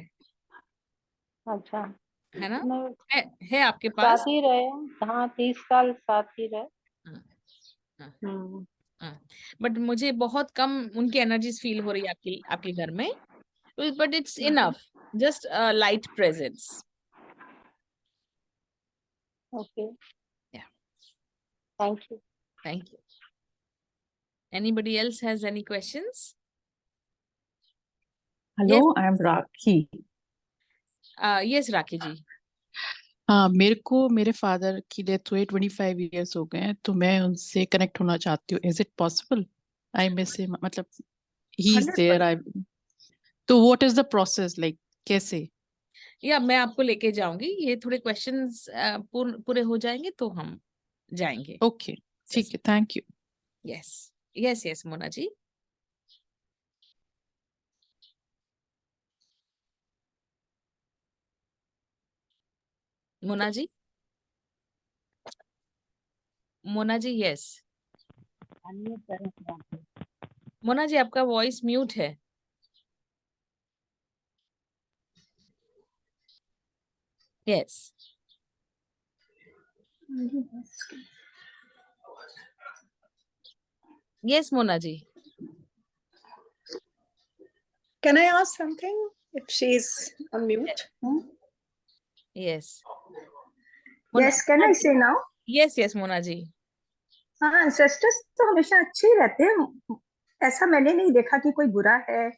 अच्छा. है ना. मैं है आपके पास? साथ ही रहे. हाँ, 30 साल साथ ही रहे. बट मुझे बहुत कम उनकी एनर्जीज फील हो रही है आपके घर में, but it's enough, just light presence. Okay. Yeah. Thank you. Thank you. Anybody else has any questions? Hello, Yes. I am Rakhi. Yes, Rakhi जी. हाँ, मेरे को मेरे फादर की डेथ हुए 25 इयर्स हो गए हैं, तो मैं उनसे कनेक्ट होना चाहती हूँ. Is it possible? I miss him, मतलब ही इज देयर. आई तो what is the process, like कैसे? या मैं आपको लेके जाऊंगी, ये थोड़े क्वेश्चंस पूरे हो जाएंगे तो हम जाएंगे. ओके, ठीक है, thank you. Yes yes yes Mona ji. Mona ji, Mona ji, yes. Mona ji, आपका वॉइस म्यूट है. Yes. Yes Mona ji. Can I ask something if she's on mute? Yes. Yes, can I say now? Yes yes Mona ji. हाँ, ancestors तो हमेशा अच्छे ही रहते हैं. ऐसा मैंने नहीं देखा कि कोई बुरा है.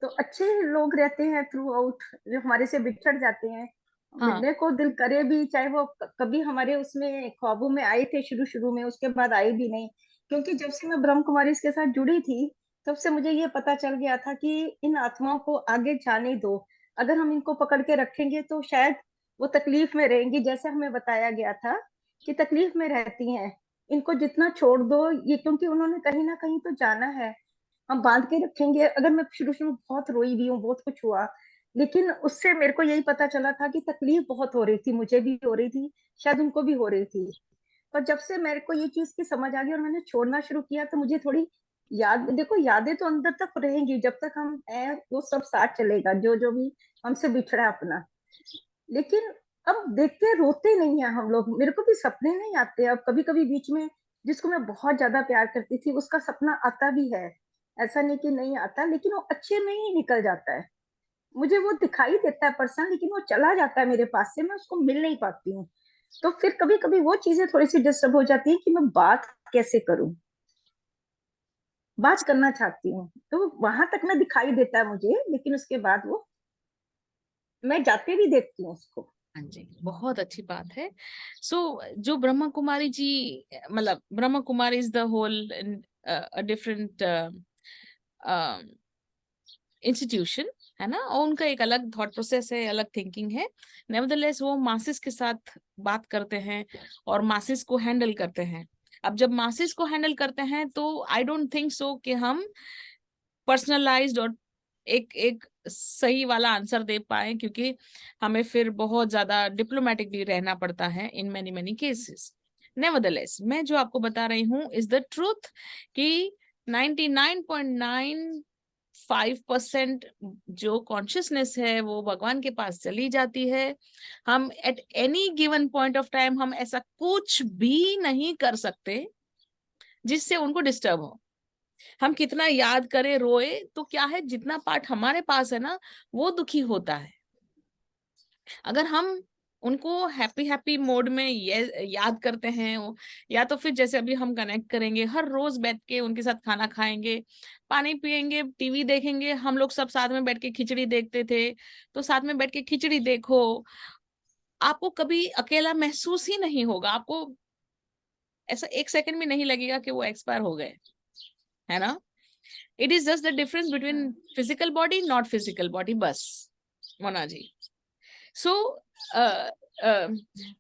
तो अच्छे लोग रहते हैं थ्रू आउट, जो हमारे से बिछड़ जाते हैं. मिलने को दिल करे भी, चाहे वो कभी हमारे उसमें ख्वाबों में आए थे शुरू शुरू में, उसके बाद आए भी नहीं. क्योंकि जब से मैं ब्रह्म कुमारी के साथ जुड़ी थी, तब से मुझे ये पता चल गया था कि इन आत्माओं को आगे जाने दो. अगर हम इनको पकड़ के रखेंगे तो शायद वो तकलीफ में रहेंगी, जैसे हमें बताया गया था कि तकलीफ में रहती हैं. इनको जितना छोड़ दो ये, क्योंकि उन्होंने कहीं ना कहीं तो जाना है. हम बांध के रखेंगे. अगर मैं शुरू शुरू बहुत रोई भी हूँ, बहुत कुछ हुआ, लेकिन उससे मेरे को यही पता चला था कि तकलीफ बहुत हो रही थी, मुझे भी हो रही थी, शायद उनको भी हो रही थी. पर जब से मेरे को ये चीज की समझ आ गई और मैंने छोड़ना शुरू किया, तो मुझे थोड़ी याद, देखो यादें तो अंदर तक रहेंगी जब तक हम हैं, वो सब साथ चलेगा, जो जो भी हमसे बिछड़ा अपना. लेकिन अब देखते रोते नहीं है हम लोग. मेरे को भी सपने नहीं आते अब. कभी कभी बीच में जिसको मैं बहुत ज्यादा प्यार करती थी उसका सपना आता भी है, ऐसा नहीं कि नहीं आता, लेकिन वो अच्छे में ही निकल जाता है. मुझे वो दिखाई देता है पर्सन, लेकिन वो चला जाता है मेरे पास से, मैं उसको मिल नहीं पाती हूँ. तो फिर कभी कभी वो चीजें थोड़ी सी डिस्टर्ब हो जाती है कि मैं बात कैसे करूं. बात करना चाहती हूँ तो वहां तक में दिखाई देता है मुझे, लेकिन उसके बाद वो मैं जाते भी देखती हूँ उसको. हाँ जी, बहुत अच्छी बात है. सो जो ब्रह्मा कुमारी जी, मतलब Brahma Kumari is the whole different institution है ना, और उनका एक अलग थॉट प्रोसेस है, अलग थिंकिंग है. नेवरदलेस वो मासेस के साथ बात करते हैं और मासेस को हैंडल करते हैं. अब जब मासेस को हैंडल करते हैं तो आई डोंट थिंक सो कि हम पर्सनलाइज्ड और एक सही वाला आंसर दे पाए, क्योंकि हमें फिर बहुत ज्यादा डिप्लोमेटिकली रहना पड़ता है in many many cases. Nevertheless मैं जो आपको बता रही हूँ इज द ट्रूथ कि 99.95% जो कॉन्शियसनेस है वो भगवान के पास चली जाती है. हम at any given point of time हम ऐसा कुछ भी नहीं कर सकते जिससे उनको डिस्टर्ब हो. हम कितना याद करें, रोए, तो क्या है, जितना पार्ट हमारे पास है ना वो दुखी होता है. अगर हम उनको हैप्पी हैप्पी मोड में ये याद करते हैं, या तो फिर जैसे अभी हम कनेक्ट करेंगे, हर रोज बैठ के उनके साथ खाना खाएंगे, पानी पिएंगे, टीवी देखेंगे. हम लोग सब साथ में बैठ के खिचड़ी देखते थे, तो साथ में बैठ के खिचड़ी देखो. आपको कभी अकेला महसूस ही नहीं होगा. आपको ऐसा एक सेकंड भी नहीं लगेगा कि वो एक्सपायर हो गए, है ना. It is just the difference between physical body, not physical body, बस मोना जी. सो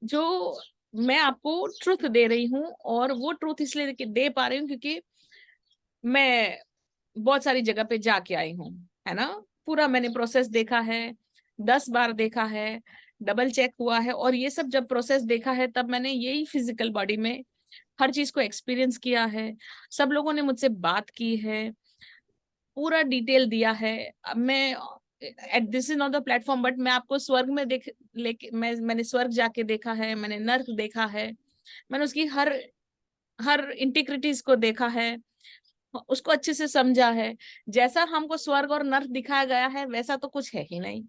जो मैं आपको ट्रुथ दे रही हूँ, और वो ट्रुथ इसलिए दे पा रही हूँ क्योंकि मैं बहुत सारी जगह पे जाके आई हूँ, है ना. पूरा मैंने प्रोसेस देखा है, 10 बार देखा है, डबल चेक हुआ है. और ये सब जब प्रोसेस देखा है तब मैंने यही फिजिकल बॉडी में हर चीज को एक्सपीरियंस किया है. सब लोगों ने मुझसे बात की है, पूरा डिटेल दिया है. मैं this is not the platform, but मैं आपको स्वर्ग में मैंने स्वर्ग जाके देखा है, मैंने नर्क देखा है, मैंने उसकी हर हर इंटीग्रिटीज को देखा है, उसको अच्छे से समझा है। जैसा हमको स्वर्ग और नर्क दिखाया गया है वैसा तो कुछ है ही नहीं,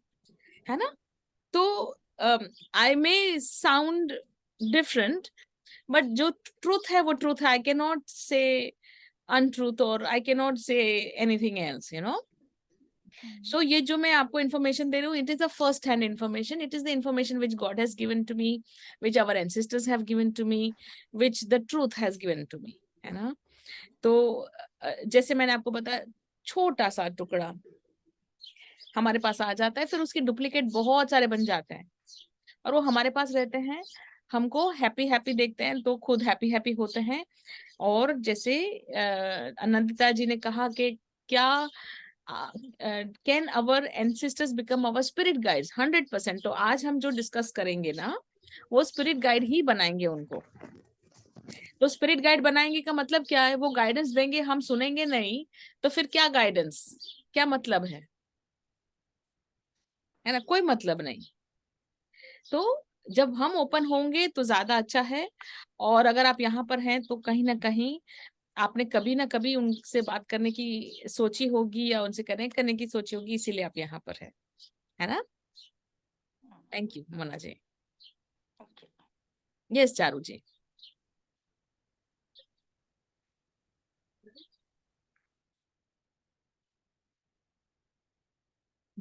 है ना। तो I may sound different, but जो ट्रूथ है वो ट्रूथ है। I can not say untruth और I can not say anything else, you know. So ये जो मैं आपको इन्फॉर्मेशन दे रही हूँ, it is a first hand information, it is the information which God has given to me, which our ancestors have given to me, which the truth has given to me, है ना। तो जैसे मैंने आपको बताया, छोटा सा टुकड़ा हमारे पास आ जाता है, फिर उसके डुप्लीकेट बहुत सारे बन जाते हैं और वो हमारे पास रहते हैं, हमको हैप्पी हैप्पी देखते हैं तो खुद हैप्पी हैप्पी होते हैं। और जैसे अनंतिता जी ने कहा कि क्या can our ancestors become our spirit guides, 100%। तो आज हम जो डिस्कस करेंगे ना, वो स्पिरिट गाइड ही बनाएंगे उनको। तो स्पिरिट गाइड बनाएंगे का मतलब क्या है? वो गाइडेंस देंगे, हम सुनेंगे नहीं, तो फिर क्या गाइडेंस, क्या मतलब है ना? कोई मतलब नहीं। तो जब हम ओपन होंगे तो ज्यादा अच्छा है। और अगर आप यहाँ पर हैं तो कहीं ना कहीं आपने कभी ना कभी उनसे बात करने की सोची होगी या उनसे कनेक्ट करने की सोची होगी, इसीलिए आप यहाँ पर है ना। Thank you Mona ji. Yes Charu ji.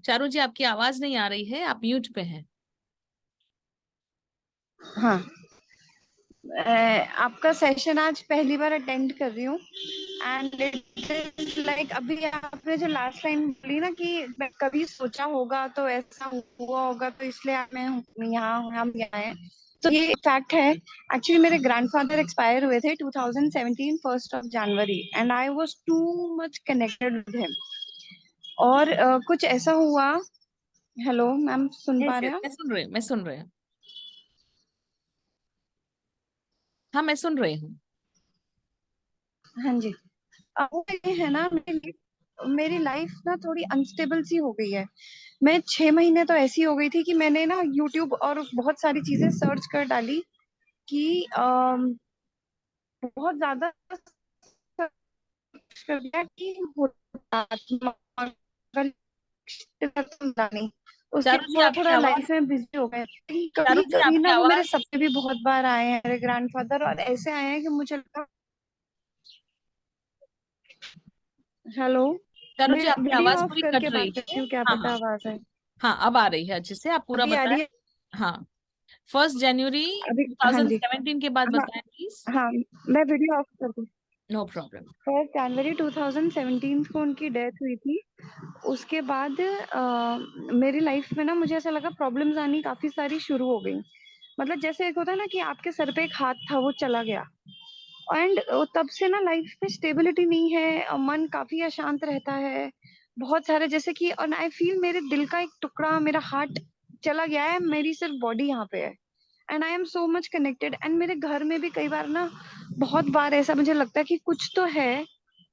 Charu ji आपकी आवाज नहीं आ रही है, आप म्यूट पे हैं। हाँ, आपका सेशन आज पहली बार अटेंड कर रही हूँ एंड इट इज लाइक अभी आपने जो लास्ट टाइम बोली ना कि मैं कभी सोचा होगा तो ऐसा हुआ होगा, तो इसलिए मैं यहाँ हम यहाँ हैं। तो ये फैक्ट है। एक्चुअली मेरे ग्रैंडफादर एक्सपायर हुए थे 2017 1st of January and I was too much connected with him. और कुछ ऐसा हुआ। हेलो मैम, सुन पा रहे हैं? मैं सुन रही हूँ। हाँ मैं सुन रही हूँ। हाँ जी। वो ये है ना, मेरी लाइफ ना थोड़ी अनस्टेबल सी हो गई है। मैं 6 महीने तो ऐसी हो गई थी कि मैंने ना यूट्यूब और बहुत सारी चीजें सर्च कर डाली कि बहुत ज्यादा सर्च कर दिया कि नहीं, उसके चारू जी थोड़ा आपकी थोड़ा आवाज, लाइफ में बिजी हो गए। चारू कभी जी कभी आपकी ना वो मेरे आवाज, सपने भी बहुत बार आए हैं, मेरे ग्रैंडफादर, और ऐसे आए हैं कि मुझे लगा। हेलो, चारू मैं जी आपकी वीडियो आवाज ऑफ पूरी करके कट रही बात करती है। हूँ, क्या हाँ पता हाँ आवाज है। हाँ, अब आ रही है अच्छे से, आप पूरा अभी आ बताएं। रही है? हाँ, 1 जनवरी अभी हाँ जी। 2017 के बाद हाँ बताएं प्लीज। हाँ, मैं वीडियो ऑफ कर दूँ। No problem. 1 जनवरी 2017 को उनकी डेथ हुई थी। उसके बाद मेरी लाइफ में ना मुझे ऐसा लगा प्रॉब्लम्स आनी काफी सारी शुरू हो गई। मतलब जैसे एक होता है ना कि आपके सर पे एक हाथ था, वो चला गया। एंड तब से ना लाइफ में स्टेबिलिटी नहीं है, मन काफी अशांत रहता है। बहुत सारे जैसे कि, और आई फील मेरे दिल का एक टुकड़ा, मेरा हार्ट चला गया है, मेरी सिर्फ बॉडी यहाँ पे है। And I am so much connected. And मेरे घर में भी कई बार ना, बहुत बार ऐसा मुझे लगता है कि कुछ तो है,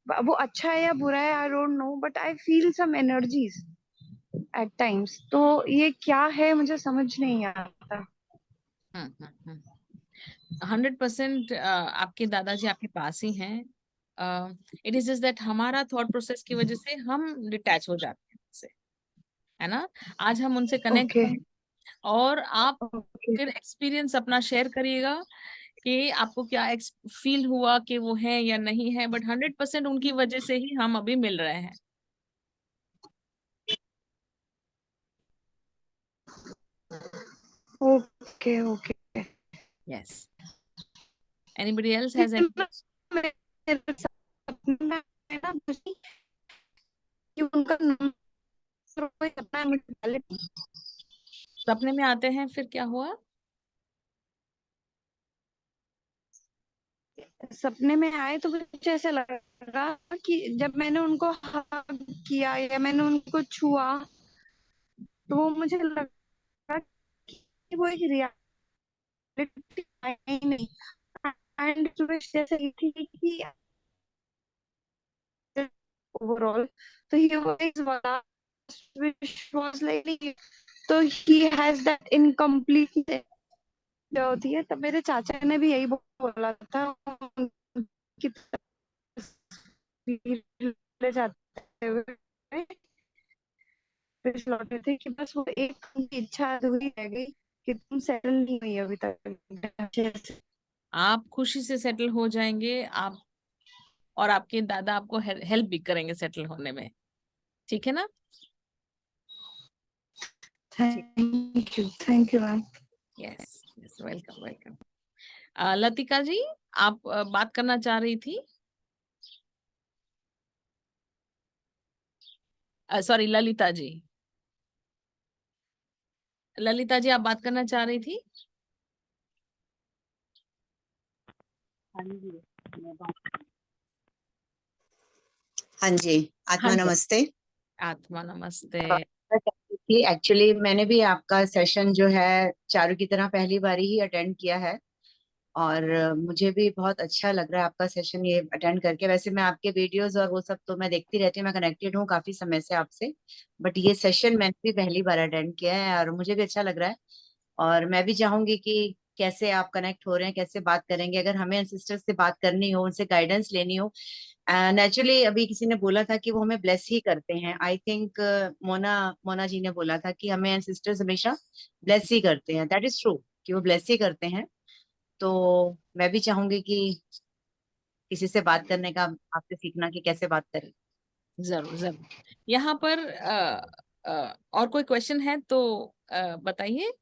वो अच्छा है या बुरा है, I don't know, but I feel some energies at times. तो ये क्या है मुझे समझ नहीं आता। 100% आपके दादाजी आपके पास ही हैं। इट इज जस्ट दैट हमारा थॉट प्रोसेस की वजह से हम डिटैच हो जाते हैं उनसे, है ना। आज हम उनसे कनेक्ट ओके हैं और आप ओके। फिर एक्सपीरियंस अपना शेयर करिएगा कि आपको क्या फील हुआ कि वो है या नहीं है। बट 100% उनकी वजह से ही हम अभी मिल रहे हैं। Okay okay. Yes, anybody else has any? उनका नंबर करना है मुझे पहले। सपने में आते हैं, फिर क्या हुआ? सपने में आए तो मुझे ऐसा लगा कि जब मैंने उनको हग किया या मैंने उनको छुआ, तो वो मुझे लगा कि वो एक रियलिटी नहीं। एंड जैसे ही थी कि ओवरऑल, तो he was which was like, तो he has that incomplete जो होती है। तब मेरे चाचा ने भी यही बोला था की तस्वीर ले जाते हुए फिर लौटे थे कि बस वो एक उनकी इच्छा अधूरी रह गई कि तुम सेटल नहीं हुई अभी तक अच्छे से। आप खुशी से सेटल हो जाएंगे, आप और आपके दादा आपको हेल्प भी करेंगे सेटल होने में, ठीक है ना? Thank you ma'am. Yes yes, welcome welcome. Latika ji, आप बात करना चाह रही थी? सॉरी, ललिता जी, ललिता जी आप बात करना चाह रही थी? हाँ जी, आत्मा हाँ जी, नमस्ते। आत्मा नमस्ते। एक्चुअली मैंने भी आपका सेशन जो है चारू की तरह पहली बार ही अटेंड किया है और मुझे भी बहुत अच्छा लग रहा है आपका सेशन ये अटेंड करके। वैसे मैं आपके वीडियोस और वो सब तो मैं देखती रहती हूँ, मैं कनेक्टेड हूँ काफी समय से आपसे, बट ये सेशन मैंने भी पहली बार अटेंड किया है और मुझे भी अच्छा लग रहा है। और मैं भी चाहूंगी कि कैसे आप कनेक्ट हो रहे हैं, कैसे बात करेंगे, अगर हमें सिस्टर्स से बात करनी हो, उनसे गाइडेंस लेनी हो। नेचुरली अभी किसी ने बोला था कि वो हमें ब्लेस ही करते हैं, आई थिंक मोना मोना जी ने बोला था कि हमें सिस्टर्स हमेशा ब्लेस ही करते हैं। दैट इज ट्रू कि वो ब्लेस ही करते हैं। तो मैं भी चाहूंगी कि किसी से बात करने का आपसे सीखना कि कैसे बात करें। जरूर जरूर। यहाँ पर और कोई क्वेश्चन है तो बताइए,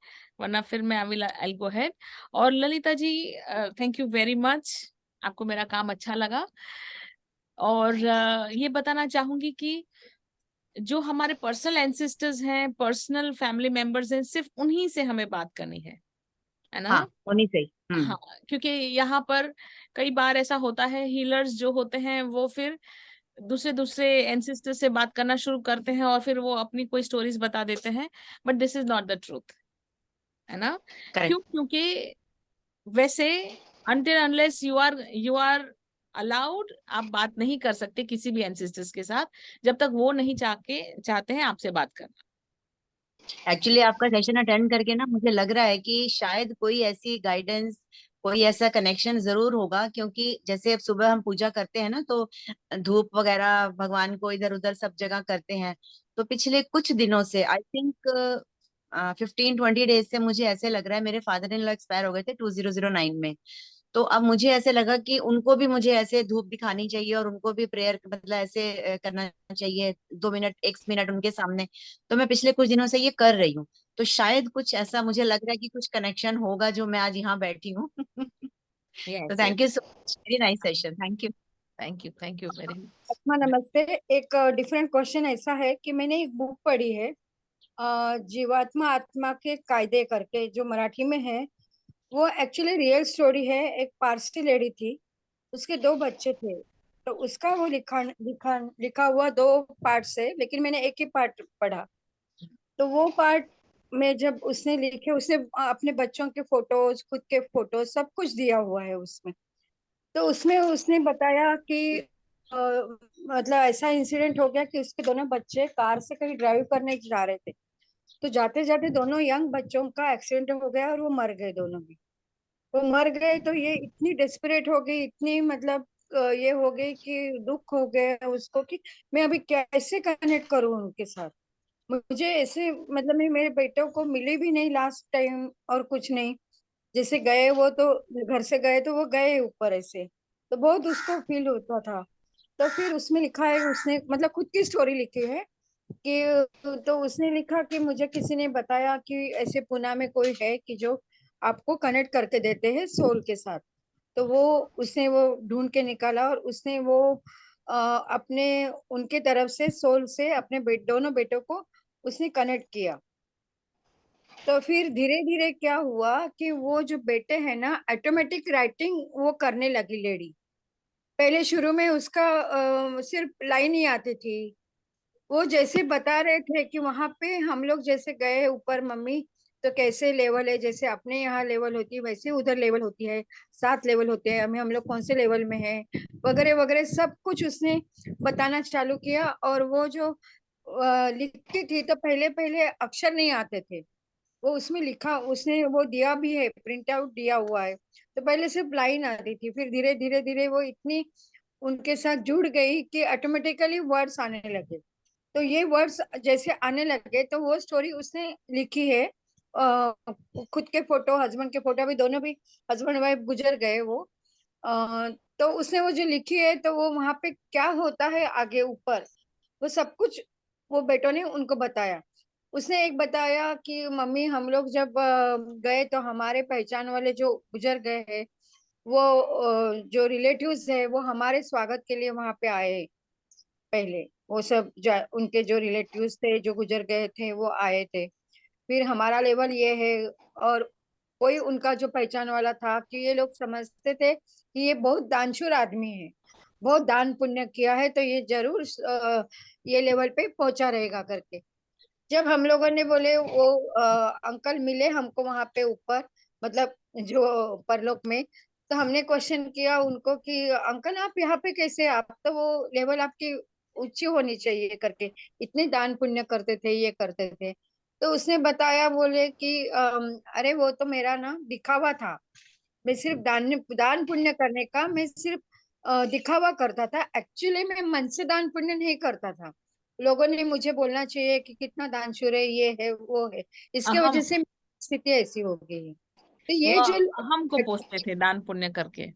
वरना फिर मैं आई गो हेड। और Lalita ji, thank you very much, आपको मेरा काम अच्छा लगा। और ये बताना चाहूंगी कि जो हमारे पर्सनल एंसेस्टर्स हैं, पर्सनल फैमिली मेंबर्स हैं, सिर्फ उन्हीं से हमें बात करनी है ना? हाँ, उन्हीं से ही। हाँ, क्योंकि यहाँ पर कई बार ऐसा होता है, हीलर्स जो होते हैं वो फिर दूसरे दूसरे एंसेस्टर से बात करना शुरू करते हैं और फिर वो अपनी कोई स्टोरीज बता देते हैं, but this is not the truth, है ना? करेक्ट। क्योंकि वैसे until unless you are allowed, आप बात नहीं कर सकते किसी भी एंसेस्टर्स के साथ जब तक वो नहीं चाहते हैं आपसे बात करना। एक्चुअली आपका सेशन अटेंड करके ना मुझे लग रहा है कि शायद कोई ऐसी गाइडेंस, कोई ऐसा कनेक्शन जरूर होगा, क्योंकि जैसे अब सुबह हम पूजा करते हैं ना तो धूप वगैरह भगवान को इधर उधर सब जगह करते हैं। तो पिछले कुछ दिनों से आई थिंक 15-20 डेज से मुझे ऐसे लग रहा है, मेरे फादर इन लॉ एक्सपायर हो गए थे 2009 में। तो अब मुझे ऐसे लगा कि उनको भी मुझे ऐसे धूप दिखानी चाहिए और उनको भी प्रेयर मतलब ऐसे करना चाहिए 2 मिनट 1 मिनट उनके सामने। तो मैं पिछले कुछ दिनों से ये कर रही हूँ। तो शायद कुछ ऐसा मुझे लग रहा है कि कुछ कनेक्शन होगा जो मैं आज यहाँ बैठी हूँ। तो yes thank you yes, so much, very nice session, thank you. Thank you very much. आत्मा नमस्ते। एक डिफरेंट क्वेश्चन ऐसा है कि मैंने एक बुक पढ़ी है, जीवात्मा आत्मा के कायदे करके, जो मराठी में है। वो एक्चुअली रियल स्टोरी है। एक पारसी लेडी थी, उसके 2 बच्चे थे। तो उसका वो लिखा हुआ 2 पार्ट से, लेकिन मैंने एक ही पार्ट पढ़ा। तो वो पार्ट में जब उसने लिखे, उसने अपने बच्चों के फोटोज, खुद के फोटोज, सब कुछ दिया हुआ है उसमें। तो उसमें उसने बताया कि मतलब ऐसा इंसिडेंट हो गया कि उसके दोनों बच्चे कार से कहीं ड्राइव करने जा रहे थे। तो जाते जाते दोनों यंग बच्चों का एक्सीडेंट हो गया और वो मर गए दोनों भी। वो मर गए तो ये इतनी डेस्परेट हो गई, इतनी मतलब ये हो गई कि दुख हो गया उसको कि मैं अभी कैसे कनेक्ट करूं उनके साथ। मुझे ऐसे मतलब मैं मेरे बेटों को मिली भी नहीं लास्ट टाइम और कुछ नहीं। जैसे गए वो तो घर से गए तो वो गए ऊपर ऐसे। तो बहुत उसको फील होता था। तो फिर उसमें लिखा है, उसने मतलब खुद की स्टोरी लिखी है कि तो उसने लिखा कि मुझे किसी ने बताया कि ऐसे पुणे में कोई है कि जो आपको कनेक्ट करके देते हैं सोल के साथ। तो वो उसने वो ढूंढ के निकाला और उसने वो अपने उनके तरफ से सोल से अपने दोनों बेटों को उसने कनेक्ट किया। तो फिर धीरे धीरे क्या हुआ कि वो जो बेटे हैं ना, ऑटोमेटिक राइटिंग वो करने लगी लेडी। पहले शुरू में उसका सिर्फ लाइन ही आती थी। वो जैसे बता रहे थे कि वहां पे हम लोग जैसे गए ऊपर मम्मी, तो कैसे लेवल है, जैसे अपने यहाँ लेवल होती है वैसे उधर लेवल होती है। 7 लेवल होते हैं, हमें हम लोग कौन से लेवल में है वगैरह वगैरह सब कुछ उसने बताना चालू किया। और वो जो लिखती थी तो पहले पहले अक्षर नहीं आते थे। वो उसमें लिखा, उसने वो दिया भी है, प्रिंट आउट दिया हुआ है। तो पहले सिर्फ लाइन आती थी, फिर धीरे धीरे धीरे वो इतनी उनके साथ जुड़ गई कि ऑटोमेटिकली वर्ड्स आने लगे। तो ये वर्ड्स जैसे आने लगे तो वो स्टोरी उसने लिखी है। खुद के फोटो, हस्बैंड के फोटो, अभी दोनों भी हस्बैंड वाइफ गुजर गए वो। तो उसने वो जो लिखी है, तो वो वहां पे क्या होता है आगे ऊपर, वो सब कुछ वो बेटों ने उनको बताया। उसने एक बताया कि मम्मी हम लोग जब गए तो हमारे पहचान वाले जो गुजर गए हैं, वो जो रिलेटिव्स है वो हमारे स्वागत के लिए वहां पे आए। पहले वो सब उनके जो रिलेटिव्स थे जो गुजर गए थे वो आए थे। फिर हमारा लेवल ये है, और कोई उनका जो पहचान वाला था कि ये लोग समझते थे कि ये बहुत दानशूर आदमी है, बहुत दान पुण्य किया है, तो ये जरूर ये लेवल पे पहुंचा रहेगा करके। जब हम लोगों ने बोले वो अंकल मिले हमको वहां पे ऊपर, मतलब जो परलोक में, तो हमने क्वेश्चन किया उनको कि अंकल आप यहाँ पे कैसे, आप तो वो लेवल आपकी ऊंची होनी चाहिए करके, इतने दान पुण्य करते थे, ये करते थे। तो उसने बताया, बोले कि अरे वो तो मेरा ना दिखावा था, मैं सिर्फ दान पुण्य करने का, मैं सिर्फ दिखावा करता था, एक्चुअली मैं मन से दान पुण्य नहीं करता था। लोगों ने मुझे बोलना चाहिए कि कितना दानशूर है, ये है वो है, इसके वजह हम से स्थिति ऐसी हो गई है। तो ये वो जो हमको पोसते थे दान पुण्य करके।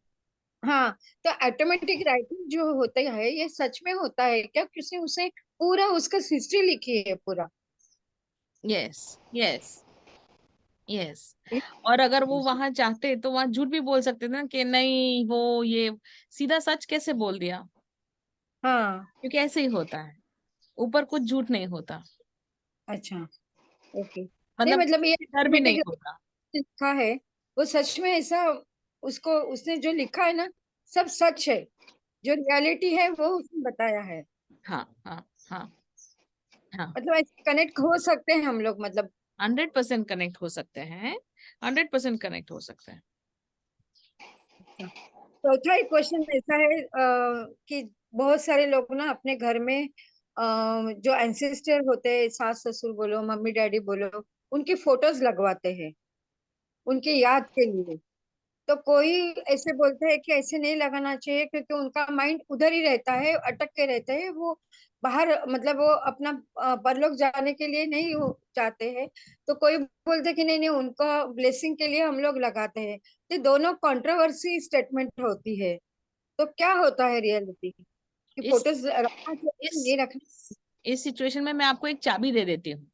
हाँ, तो ऑटोमेटिक राइटिंग जो होता है ये सच में होता है क्या? किसी उसे पूरा उसका हिस्ट्री लिखी है पूरा। Yes yes yes. और अगर वो वहां चाहते तो वहां झूठ भी बोल सकते थे ना कि नहीं वो ये, सीधा सच कैसे बोल दिया? हाँ, क्योंकि ऐसे ही होता है, ऊपर कुछ झूठ नहीं होता, अच्छा, ओके। नहीं मतलब मतलब ये डर भी नहीं ऑटोमेटिक होता। लिखा है, वो सच में ऐसा, उसको उसने जो लिखा है ना, सब सच है, जो रियलिटी है वो उसने बताया है। हाँ हाँ हाँ हाँ। मतलब ऐसे कनेक्ट हो सकते हैं हम लोग, मतलब 100% कनेक्ट हो सकते हैं, 100% कनेक्ट हो सकते हैं। चौथा एक क्वेश्चन ऐसा है कि बहुत सारे लोग ना अपने घर में जो एंसेस्टर होते हैं, सास ससुर बोलो, मम्मी डैडी बोलो, उनकी फोटोज लगवाते हैं उनकी याद के लिए। तो कोई ऐसे बोलते हैं कि ऐसे नहीं लगाना चाहिए क्योंकि उनका माइंड उधर ही रहता है, अटक के रहते हैं, वो बाहर, मतलब वो अपना परलोक जाने के लिए नहीं चाहते हैं। तो कोई बोलते हैं कि नहीं नहीं, उनका ब्लेसिंग के लिए हम लोग लगाते हैं। तो दोनों कंट्रोवर्सी स्टेटमेंट होती है। तो क्या होता है रियलिटी, कि इस फोटोज रखना चाहिए, इस नहीं रखना? इस सिचुएशन में मैं आपको एक चाबी दे देती हूँ,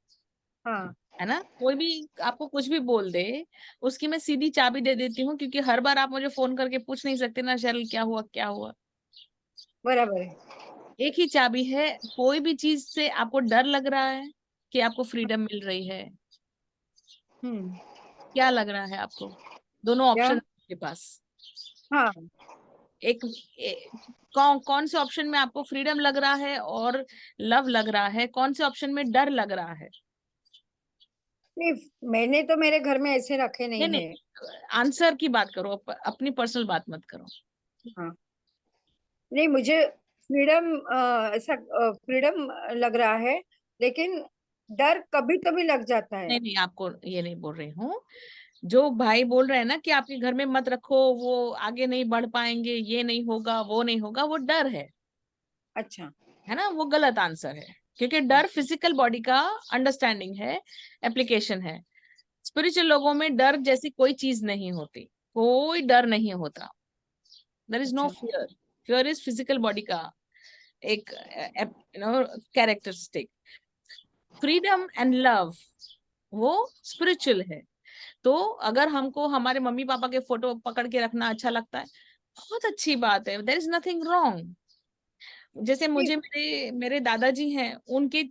हाँ, है ना? कोई भी आपको कुछ भी बोल दे, उसकी मैं सीधी चाबी दे देती हूँ, क्योंकि हर बार आप मुझे फोन करके पूछ नहीं सकते ना शर्ल क्या हुआ क्या हुआ। बराबर है। एक ही चाबी है, कोई भी चीज से आपको डर लग रहा है कि आपको फ्रीडम मिल रही है, क्या लग रहा है आपको? दोनों क्या? ऑप्शन आपके पास। हाँ, कौन से ऑप्शन में आपको फ्रीडम लग रहा है और लव लग रहा है, कौन से ऑप्शन में डर लग रहा है? नहीं, मैंने तो मेरे घर में ऐसे रखे नहीं नहीं है। नहीं, आंसर की बात करो, अपनी पर्सनल बात मत करो। हाँ, नहीं मुझे फ्रीडम, ऐसा फ्रीडम लग रहा है, लेकिन डर कभी कभी लग जाता है। नहीं नहीं, आपको ये नहीं बोल रही हूँ। जो भाई बोल रहे हैं ना कि आपके घर में मत रखो, वो आगे नहीं बढ़ पाएंगे, ये नहीं होगा वो नहीं होगा, वो डर अच्छा, है ना? वो गलत आंसर है, क्योंकि डर फिजिकल बॉडी का अंडरस्टैंडिंग है, एप्लीकेशन है। स्पिरिचुअल लोगों में डर जैसी कोई चीज नहीं होती, कोई डर नहीं होता। देयर इज नो अच्छा, fear. Fear is physical body का एक कैरेक्टरिस्टिक। फ्रीडम एंड लव वो स्पिरिचुअल है। तो अगर हमको हमारे मम्मी पापा के फोटो पकड़ के रखना अच्छा लगता है, बहुत अच्छी बात है, देयर इज नथिंग रॉन्ग। जैसे मुझे मेरे मेरे दादाजी हैं, उनके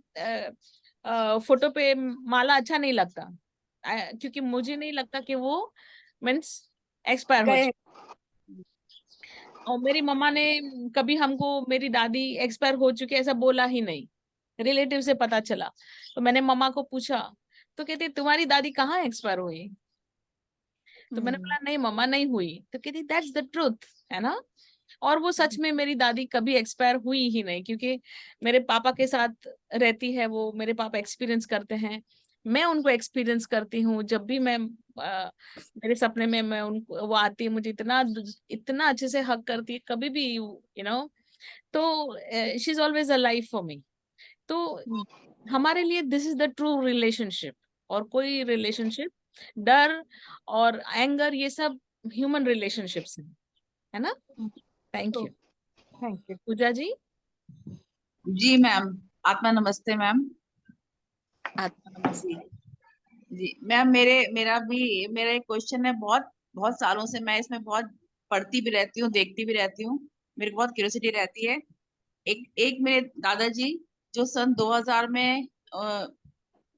फोटो पे माला अच्छा नहीं लगता, क्योंकि मुझे नहीं लगता कि वो मीन्स एक्सपायर हो गए। और मेरी मम्मा ने कभी हमको मेरी दादी एक्सपायर हो चुकी है ऐसा बोला ही नहीं, रिलेटिव से पता चला। तो मैंने मम्मा को पूछा, तो कहती तुम्हारी दादी कहाँ एक्सपायर हुई? तो मैंने बोला नहीं मम्मा नहीं हुई। तो कहती दैट्स द ट्रूथ, है ना? और वो सच में मेरी दादी कभी एक्सपायर हुई ही नहीं, क्योंकि मेरे पापा के साथ रहती है वो, मेरे पापा एक्सपीरियंस करते हैं। मैं उनको एक्सपीरियंस करती हूँ। जब भी मैं मेरे सपने में मैं उनको, वो आती है, मुझे इतना अच्छे से हक करती है, कभी भी यू नो, तो she is always alive for me. तो हमारे लिए this is the true relationship. और कोई रिलेशनशिप, डर और एंगर, ये सब ह्यूमन रिलेशनशिप्स हैं, है ना? Thank you. Thank you. Pooja ji. जी मैम, आत्मा नमस्ते मैम। आत्मा नमस्ते। जी मैम, मेरा एक क्वेश्चन है। बहुत बहुत सालों से मैं इसमें बहुत पढ़ती भी रहती हूँ, देखती भी रहती हूँ, मेरे को बहुत क्यूरियोसिटी रहती है। एक मेरे दादाजी जो सन 2000 में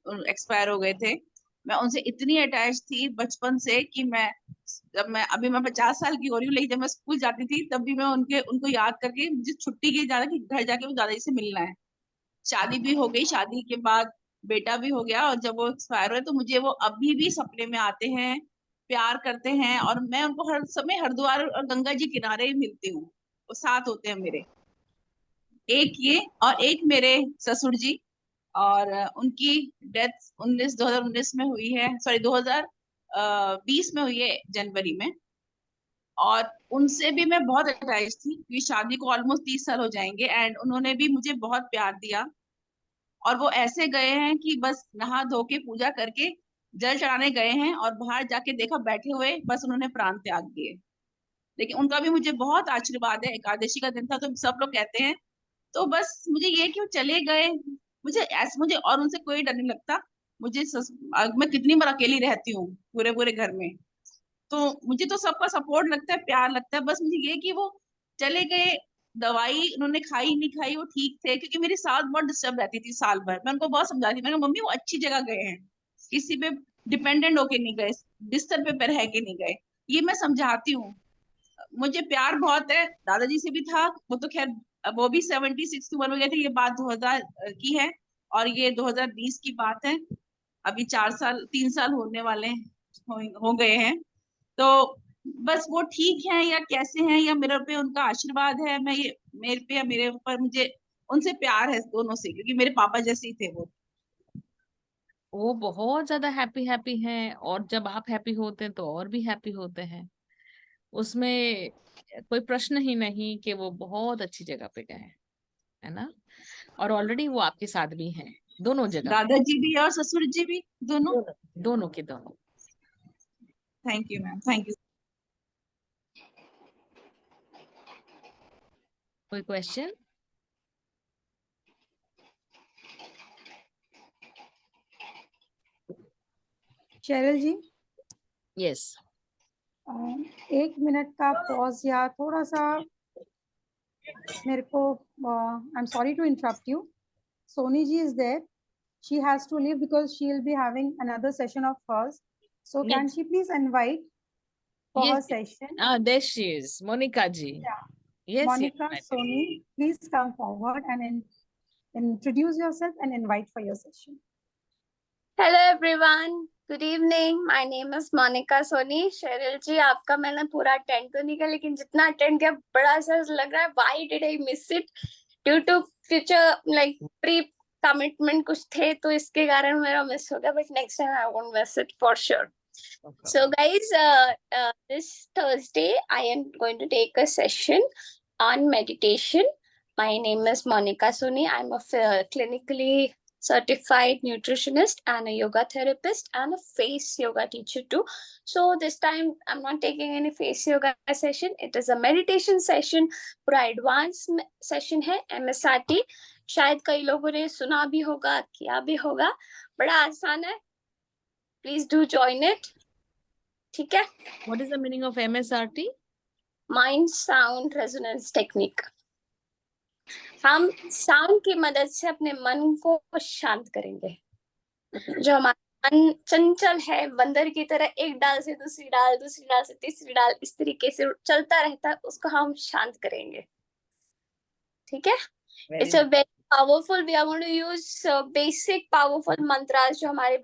एक्सपायर हो गए थे, मैं उनसे इतनी अटैच थी बचपन से कि अभी मैं 50 साल की हो रही हूँ, लेकिन जब मैं स्कूल जाती थी तब भी मैं उनको याद करके मुझे छुट्टी की ज्यादा कि घर जाके वो दादाजी से मिलना है। शादी भी हो गई, शादी के बाद बेटा भी हो गया, और जब वो एक्सपायर हुए तो मुझे वो अभी भी सपने में आते हैं, प्यार करते हैं, और मैं उनको हर समय हरिद्वार और गंगा जी किनारे ही मिलती हूँ, वो साथ होते हैं मेरे। एक ये, और एक मेरे ससुर जी, और उनकी डेथ 2019 में हुई है, सॉरी 2020 में हुई है, जनवरी में। और उनसे भी मैं बहुत अटैच थी क्योंकि शादी को ऑलमोस्ट 30 साल हो जाएंगे, एंड उन्होंने भी मुझे बहुत प्यार दिया। और वो ऐसे गए हैं कि बस नहा धो के पूजा करके जल चढ़ाने गए हैं, और बाहर जाके देखा बैठे हुए, बस उन्होंने प्राण त्याग दिए। लेकिन उनका भी मुझे बहुत आशीर्वाद है। एकादशी का दिन था तो सब लोग कहते हैं, तो बस मुझे ये क्यों चले गए, मुझे और उनसे कोई डर नहीं लगता। मैं कितनी बार अकेली रहती हूँ पूरे पूरे घर में, तो मुझे तो सबका सपोर्ट लगता है, प्यार लगता है। बस मुझे ये कि वो चले गए, दवाई उन्होंने खाई नहीं खाई, वो ठीक थे, क्योंकि मेरी सास बहुत डिस्टर्ब रहती थी साल भर। मैं उनको बहुत समझाती थी, मैंने कहा मम्मी वो अच्छी जगह गए हैं, किसी पे डिपेंडेंट होके नहीं गए, बिस्तर पे रह के नहीं गए, ये मैं समझाती हूँ। मुझे प्यार बहुत है, दादाजी से भी था, वो तो खैर वो भी 76 की उम्र में गए थे, ये बात 2000 की है, और ये 2020 की बात है। अभी 3 साल होने वाले हो गए हैं। तो बस वो ठीक है या कैसे हैं, या मेरे पे उनका आशीर्वाद है, मैं ये मेरे पे या मेरे ऊपर, मुझे उनसे प्यार है दोनों से, क्योंकि मेरे पापा जैसे ही थे वो बहुत ज्यादा हैप्पी हैप्पी हैं, और जब आप हैप्पी होते हैं तो और भी हैप्पी होते हैं। उसमें कोई प्रश्न ही नहीं कि वो बहुत अच्छी जगह पे गए हैं, है ना? और ऑलरेडी वो आपके साथ भी हैं, दोनों जगह। दादाजी भी और ससुर जी भी, दोनों दोनों के दोनों। Thank you ma'am, thank you. कोई question? Sheryl ji. Yes. 1 minute का पॉज या थोड़ा सा मेरे को, I am sorry to interrupt you. Soni ji is there. She has to leave because she will be having another session of hers. So can Yes. she please invite for her Yes. session? There she is, Monica ji. Yeah. Yes, Monica, yes. Soni, please come forward and introduce yourself and invite for your session. Hello everyone. Good evening. My name is Monica Soni. Sheryl ji, आपका मैंने पूरा attend तो नहीं किया, लेकिन जितना attend किया बड़ा सा लग रहा है why did I miss it due to future like pre commitment कुछ थे, तो इसके कारण मेरा मिस हो गया, but next time I won't miss it for sure. Okay. So guys, this Thursday I am going to take a session on meditation. My name is Monica Soni. I'm a clinically certified nutritionist and a yoga therapist and a face yoga teacher too. So this time I'm not taking any face yoga session. It is a meditation session. पूरा advanced session है, MSRT. शायद कई लोगों ने सुना भी होगा, किया भी होगा, बड़ा आसान है. Please do join it. ठीक है? What is the meaning of MSRT? Mind Sound Resonance Technique. हम साउंड की मदद से अपने मन को शांत करेंगे. जो हमारा मन चंचल है, बंदर की तरह एक डाल से दूसरी डाल, दूसरी डाल से तीसरी डाल, इस तरीके से चलता रहता है, उसको हम शांत करेंगे. ठीक है? It's a very powerful. We are going to use basic powerful mantras जो हमारे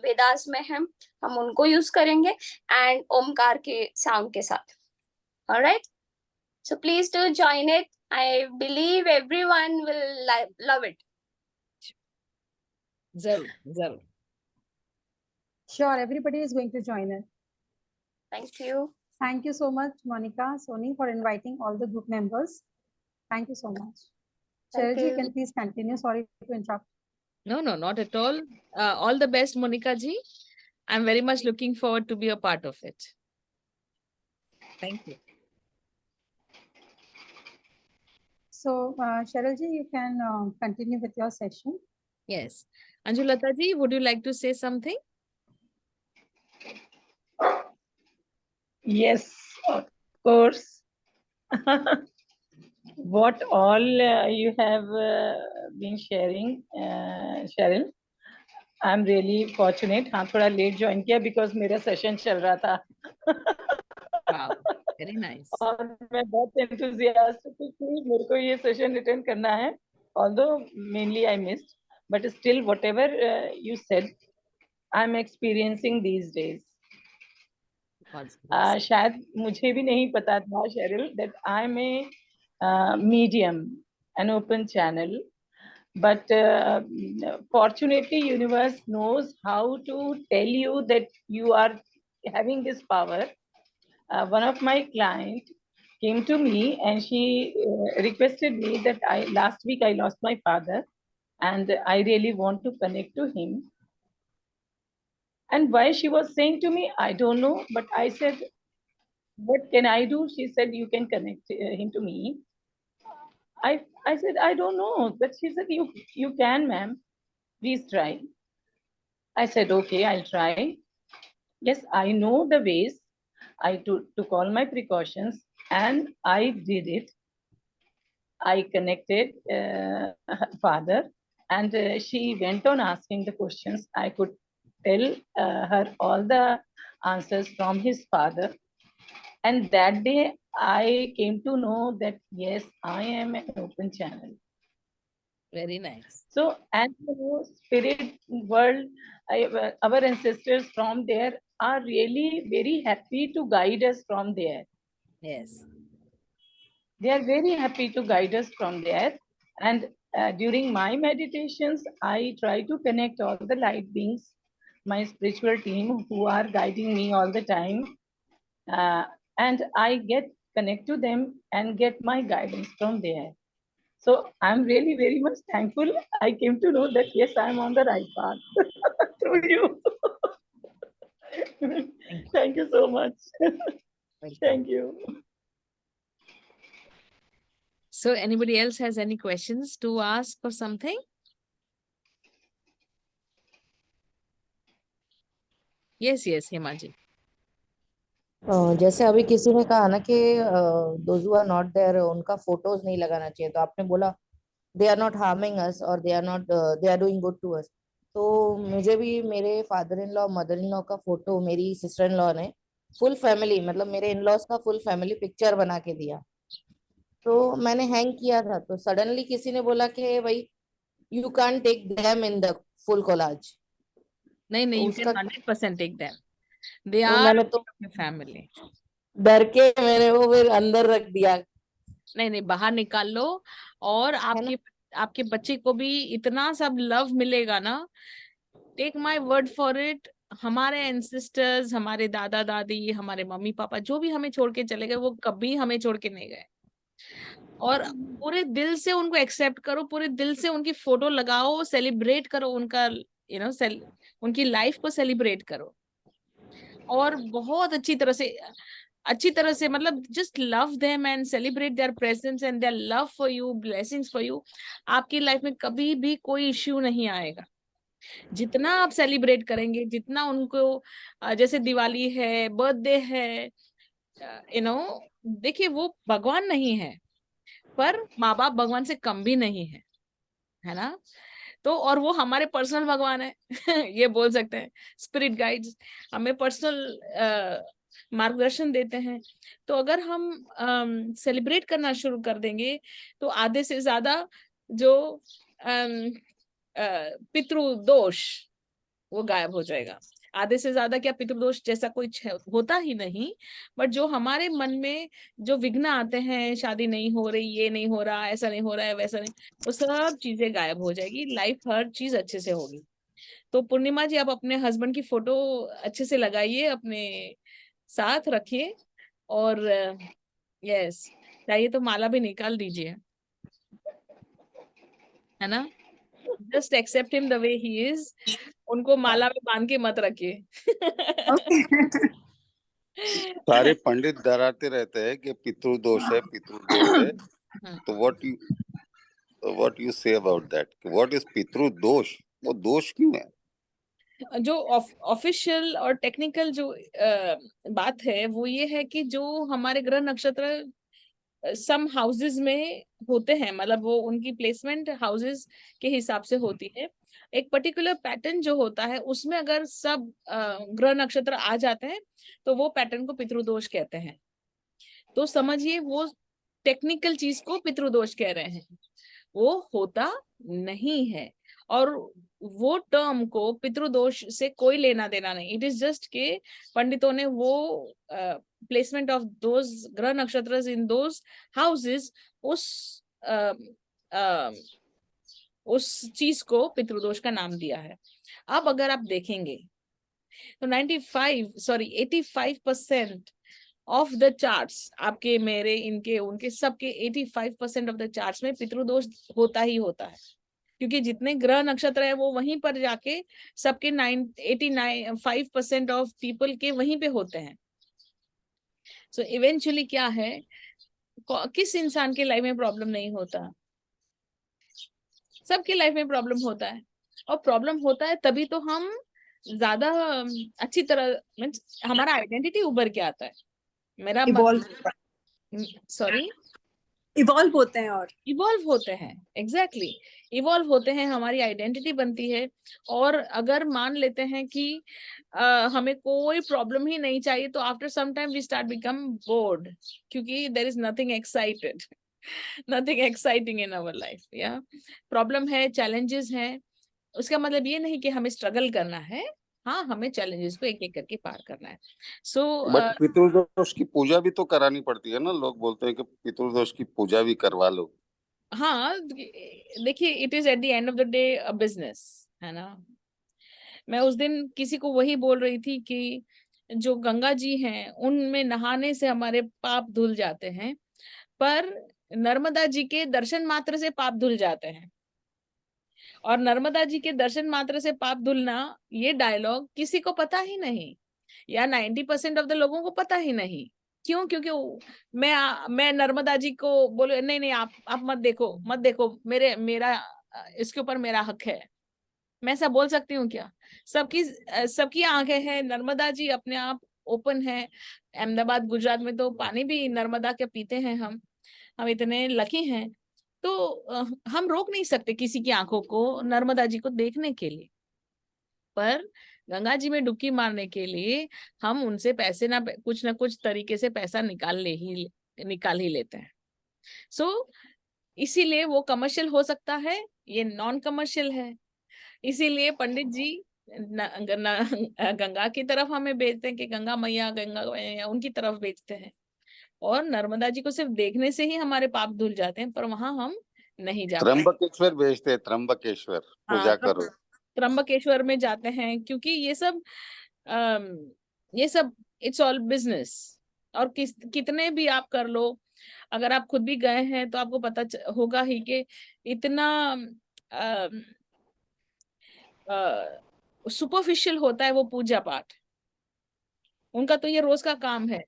वेदास में हैं, हम उनको यूज करेंगे, and ओमकार के साउंड के साथ. All right? So please do join it. I believe everyone will love it. जरूर जरूर. Sure, everybody is going to join us. Thank you. Thank you so much, Monica, Soni, for inviting all the group members. Thank you so much. Thank Cheryl ji, you you. can please continue. Sorry to interrupt. No, not at all. All the best, Monica ji. I'm very much looking forward to be a part of it. Thank you. So, Cheryl ji, you can continue with your session. Yes. Anjulata ji, would you like to say something? Yes, of course. What all you have been sharing, Cheryl. I'm really fortunate. हाँ थोड़ा late join किया because मेरा session चल रहा था. Wow, very nice. और मैं बहुत enthusiastic थी. मेरे को ये session attend करना है. Although mainly I missed, but still whatever you said, I'm experiencing these days. शायद मुझे भी नहीं पता था, Cheryl, that I'm a medium, an open channel. But fortunately, universe knows how to tell you that you are having this power. One of my clients came to me and she requested me that last week I lost my father and I really want to connect to him. And why she was saying to me, I don't know, but I said, what can I do? She said, you can connect him to me. I said, I don't know. But she said, you can, ma'am. Please try. I said, okay, I'll try. Yes, I know the ways. I took all my precautions and I did it. I connected her father and she went on asking the questions. I could tell her all the answers from his father. And that day I came to know that, yes, I am an open channel. Very nice. So, and you know, spirit world, our ancestors from there are really very happy to guide us from there. Yes. They are very happy to guide us from there. And during my meditations, I try to connect all the light beings, my spiritual team who are guiding me all the time. And I connect to them and get my guidance from there. So I'm really very much thankful. I came to know that yes, I'm on the right path through you. Thank you so much. Thank you. So anybody else has any questions to ask or something? Yes, Hema ji. जैसे अभी किसी ने कहा ना कि those who are not there उनका photos नहीं लगाना चाहिए, तो आपने बोला they are not harming us or they are not they are doing good to us. तो मुझे भी मेरे father in law mother in law का फोटो मेरी सिस्टर इन लॉ ने फुल फैमिली मतलब मेरे इन लॉज का फुल फैमिली पिक्चर बना के दिया, तो मैंने हैंग किया था, तो सडनली किसी ने बोला कि भाई you can take them in the full collage. नहीं, you can 100% take them. They तो are मैंने तो family. डर के मैंने वो फिर अंदर रख दिया. नहीं, बाहर निकाल लो और आपके बच्चे को भी इतना सब लव मिलेगा ना. Take my word for it. हमारे एंसेस्टर्स, हमारे दादा दादी, हमारे मम्मी पापा जो भी हमें छोड़ के चले गए वो कभी हमें छोड़ के नहीं गए. और पूरे दिल से उनको एक्सेप्ट करो, पूरे दिल से उनकी फोटो लगाओ, सेलिब्रेट करो उनका उनकी लाइफ को सेलिब्रेट करो और बहुत अच्छी तरह से मतलब just love them and celebrate their presence and their love for you, blessings for you. आपकी लाइफ में कभी भी कोई इश्यू नहीं आएगा. जितना आप सेलिब्रेट करेंगे, जितना उनको जैसे दिवाली है, बर्थडे है, देखिए वो भगवान नहीं है पर माँ बाप भगवान से कम भी नहीं है ना. तो और वो हमारे पर्सनल भगवान है ये बोल सकते हैं. स्पिरिट गाइड्स हमें पर्सनल मार्गदर्शन देते हैं. तो अगर हम सेलिब्रेट करना शुरू कर देंगे तो आधे से ज्यादा जो पितृदोष वो गायब हो जाएगा. आधे से ज्यादा क्या पितृदोष जैसा कोई होता ही नहीं, बट जो हमारे मन में जो विघ्न आते हैं, शादी नहीं हो रही, ये नहीं हो रहा, ऐसा नहीं हो रहा है, वैसा नहीं, वो सब चीजें गायब हो जाएगी. लाइफ हर चीज अच्छे से होगी. तो पूर्णिमा जी, आप अपने हस्बैंड की फोटो अच्छे से लगाइए, अपने साथ रखिए, और यस, चाहिए तो माला भी निकाल दीजिए, है ना। Just accept him the way he is, उनको माला में बांध के मत रखिए। सारे पंडित डराते रहते हैं कि पितृदोष है, पितृदोष है। तो what you say about that? What is pitridosh? वो दोष क्यों है? जो ऑफिशियल और टेक्निकल जो बात है वो ये है कि जो हमारे ग्रह नक्षत्र सम हाउसेस में होते हैं, मतलब वो उनकी प्लेसमेंट हाउसेस के हिसाब से होती है, एक पर्टिकुलर पैटर्न जो होता है उसमें अगर सब ग्रह नक्षत्र आ जाते हैं तो वो पैटर्न को पितृदोष कहते हैं। तो समझिए वो टेक्निकल चीज को पितृदोष कह रहे हैं, वो होता नहीं है। और वो टर्म को पितृदोष से कोई लेना देना नहीं, इट इज जस्ट के पंडितों ने वो प्लेसमेंट ऑफ दोज ग्रह नक्षत्र इन दोज हाउसेस उस चीज को पितृदोष का नाम दिया है। अब अगर आप देखेंगे तो 85% ऑफ द चार्ट्स, आपके मेरे इनके उनके सबके 85% ऑफ द चार्ट्स में पितृदोष होता ही होता है, क्योंकि जितने ग्रह नक्षत्र है वो वहीं पर जाके सबके 85% ऑफ पीपल के वहीं पे होते हैं। सो इवेंचुअली क्या है, किस इंसान के लाइफ में प्रॉब्लम नहीं होता? सबके लाइफ में प्रॉब्लम होता है, और प्रॉब्लम होता है तभी तो हम ज्यादा अच्छी तरह मीन्स हमारा आइडेंटिटी उभर के आता है। मेरा सॉरी इवॉल्व होते हैं, और इवॉल्व होते हैं, एग्जैक्टली इवॉल्व होते हैं, हमारी आइडेंटिटी बनती है। और अगर मान लेते हैं कि हमें कोई प्रॉब्लम ही नहीं चाहिए, तो after some time we start become bored, क्योंकि there is nothing excited, nothing exciting in our life. या प्रॉब्लम है, चैलेंजेस हैं, उसका मतलब ये नहीं कि हमें स्ट्रगल करना है, हाँ हमें चैलेंजेस को एक एक करके पार करना है। सो बट पितृदोष की पूजा भी तो करानी पड़ती है ना, लोग बोलते हैं कि पितृदोष की पूजा भी करवा लो। हाँ देखिए, it is at the end of the day a business, है ना। मैं उस दिन किसी को वही बोल रही थी कि जो गंगा जी हैं उनमें नहाने से हमारे पाप धुल जाते हैं, पर नर्मदा जी के दर्शन मात्र से पाप धुल जाते हैं। और नर्मदा जी के दर्शन मात्र से पाप धुलना, ये डायलॉग किसी को पता ही नहीं, या 90% ऑफ द लोगों को पता ही नहीं। क्यों? क्योंकि मैं नर्मदा जी को बोले नहीं नहीं, आप मत देखो, मेरा इसके ऊपर मेरा हक है, मैं ऐसा बोल सकती हूँ क्या? सबकी आंखें हैं, नर्मदा जी अपने आप ओपन है। अहमदाबाद गुजरात में तो पानी भी नर्मदा के पीते हैं हम इतने लकी हैं। तो हम रोक नहीं सकते किसी की आंखों को नर्मदा जी को देखने के लिए, पर गंगा जी में डुबकी मारने के लिए हम उनसे पैसे ना कुछ तरीके से पैसा निकाल ही लेते हैं। सो इसीलिए वो कमर्शियल हो सकता है, ये नॉन कमर्शियल है। इसीलिए पंडित जी गंगा की तरफ हमें भेजते हैं कि गंगा मैया उनकी तरफ भेजते हैं, और नर्मदा जी को सिर्फ देखने से ही हमारे पाप धुल जाते हैं, पर वहां हम नहीं जा पाते। त्र्यंबकेश्वर भेजते हैं, त्र्यंबकेश्वर पूजा करो, त्र्यंबकेश्वर में जाते हैं, क्योंकि ये सब इट्स ऑल बिजनेस। और कितने भी आप कर लो, अगर आप खुद भी गए हैं तो आपको पता होगा ही कि इतना सुपरफिशियल होता है वो पूजा पाठ, उनका तो ये रोज का काम है।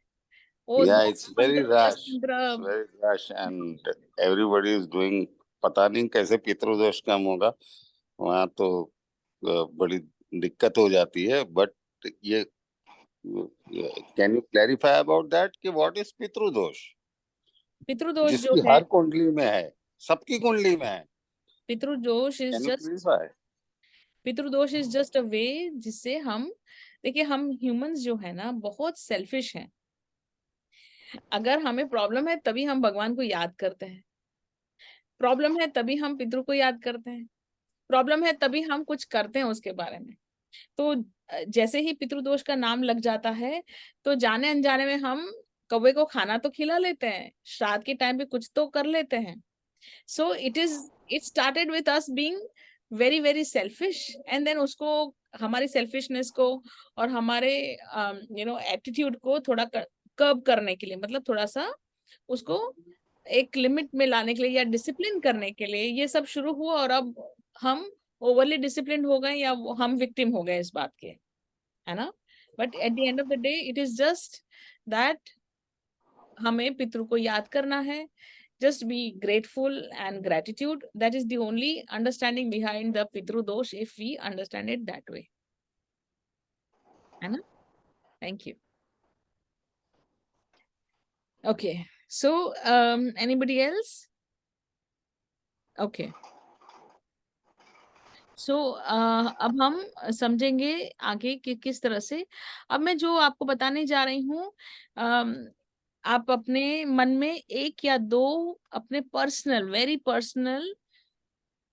it's very rush and everybody is doing, पता नहीं कैसे पितृदोष कम होगा, वहाँ तो बड़ी दिक्कत हो जाती है। बट ये can you clarify about that कि व्हाट इज पितृदोष? पितृदोष जो जिसकी है, हर कुंडली में है, सबकी कुंडली में है। पितृदोष इज जस्ट अ वे जिससे हम, देखिए हम ह्यूमंस जो है ना बहुत सेल्फिश हैं। अगर हमें प्रॉब्लम है तभी हम भगवान को याद करते हैं, प्रॉब्लम है तभी हम पितृ को याद करते हैं, प्रॉब्लम है तभी हम कुछ करते हैं उसके बारे में। तो जैसे ही पितृदोष का नाम लग जाता है तो जाने अनजाने में हम कौवे को खाना तो खिला लेते हैं, श्राद्ध के टाइम पे कुछ तो कर लेते हैं। So it started with us being very very selfish, and then उसको हमारी सेल्फिशनेस को और हमारे एटीट्यूड को थोड़ा कर्ब करने के लिए, मतलब थोड़ा सा उसको एक लिमिट में लाने के लिए या डिसिप्लिन करने के लिए ये सब शुरू हुआ, और अब हम ओवरली डिसिप्लिन हो गए या हम विक्टिम हो गए इस बात के, है ना। But at the end of the day it is just that हमें पितृ को याद करना है. Just be grateful and gratitude. That is the only understanding behind the Pitru Dosh if we understand it that way. Anna? Thank you. Okay. So, anybody else? Okay. So, अब हम समझेंगे आगे कि किस तरह से. अब मैं जो आपको बताने जा रही हूँ, आप अपने मन में एक या दो अपने पर्सनल, वेरी पर्सनल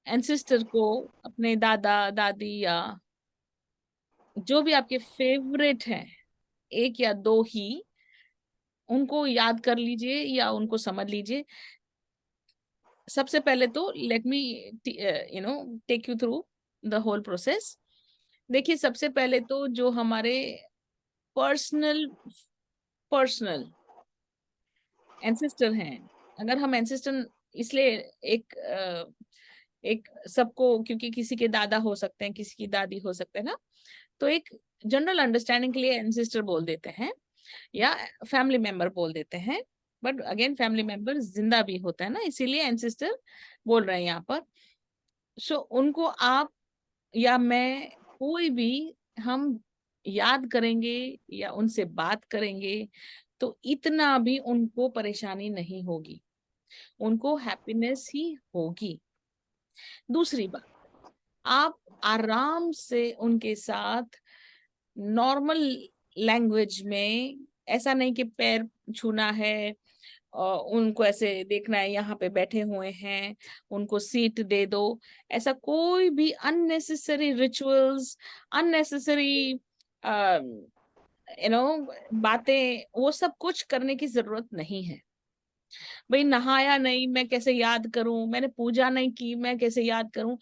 एंसेस्टर को, अपने दादा दादी या जो भी आपके फेवरेट हैं, एक या दो ही उनको याद कर लीजिए या उनको समझ लीजिए. सबसे पहले तो let me take you through the whole process. देखिए, सबसे पहले तो जो हमारे पर्सनल एंसेस्टर हैं, अगर हम एंसेस्टर इसलिए एक सबको, क्योंकि किसी के दादा हो सकते हैं, किसी की दादी हो सकते हैं ना, तो एक जनरल अंडरस्टैंडिंग के लिए एंसेस्टर बोल देते हैं या फैमिली मेंबर बोल देते हैं. बट अगेन फैमिली मेंबर जिंदा भी होता है ना, इसीलिए एंसेस्टर बोल रहे हैं यहाँ पर. सो उनको आप या मैं, कोई भी हम याद करेंगे या उनसे बात करेंगे तो इतना भी उनको परेशानी नहीं होगी, उनको हैप्पीनेस ही होगी. दूसरी बात, आप आराम से उनके साथ नॉर्मल लैंग्वेज में, ऐसा नहीं कि पैर छूना है और उनको ऐसे देखना है यहाँ पे बैठे हुए हैं उनको सीट दे दो, ऐसा कोई भी अननेसेसरी रिचुअल्स, अननेसेसरी बातें, वो सब कुछ करने की जरूरत नहीं है. भाई नहाया नहीं, मैं कैसे याद करूं, मैंने पूजा नहीं की, मैं कैसे याद करूं,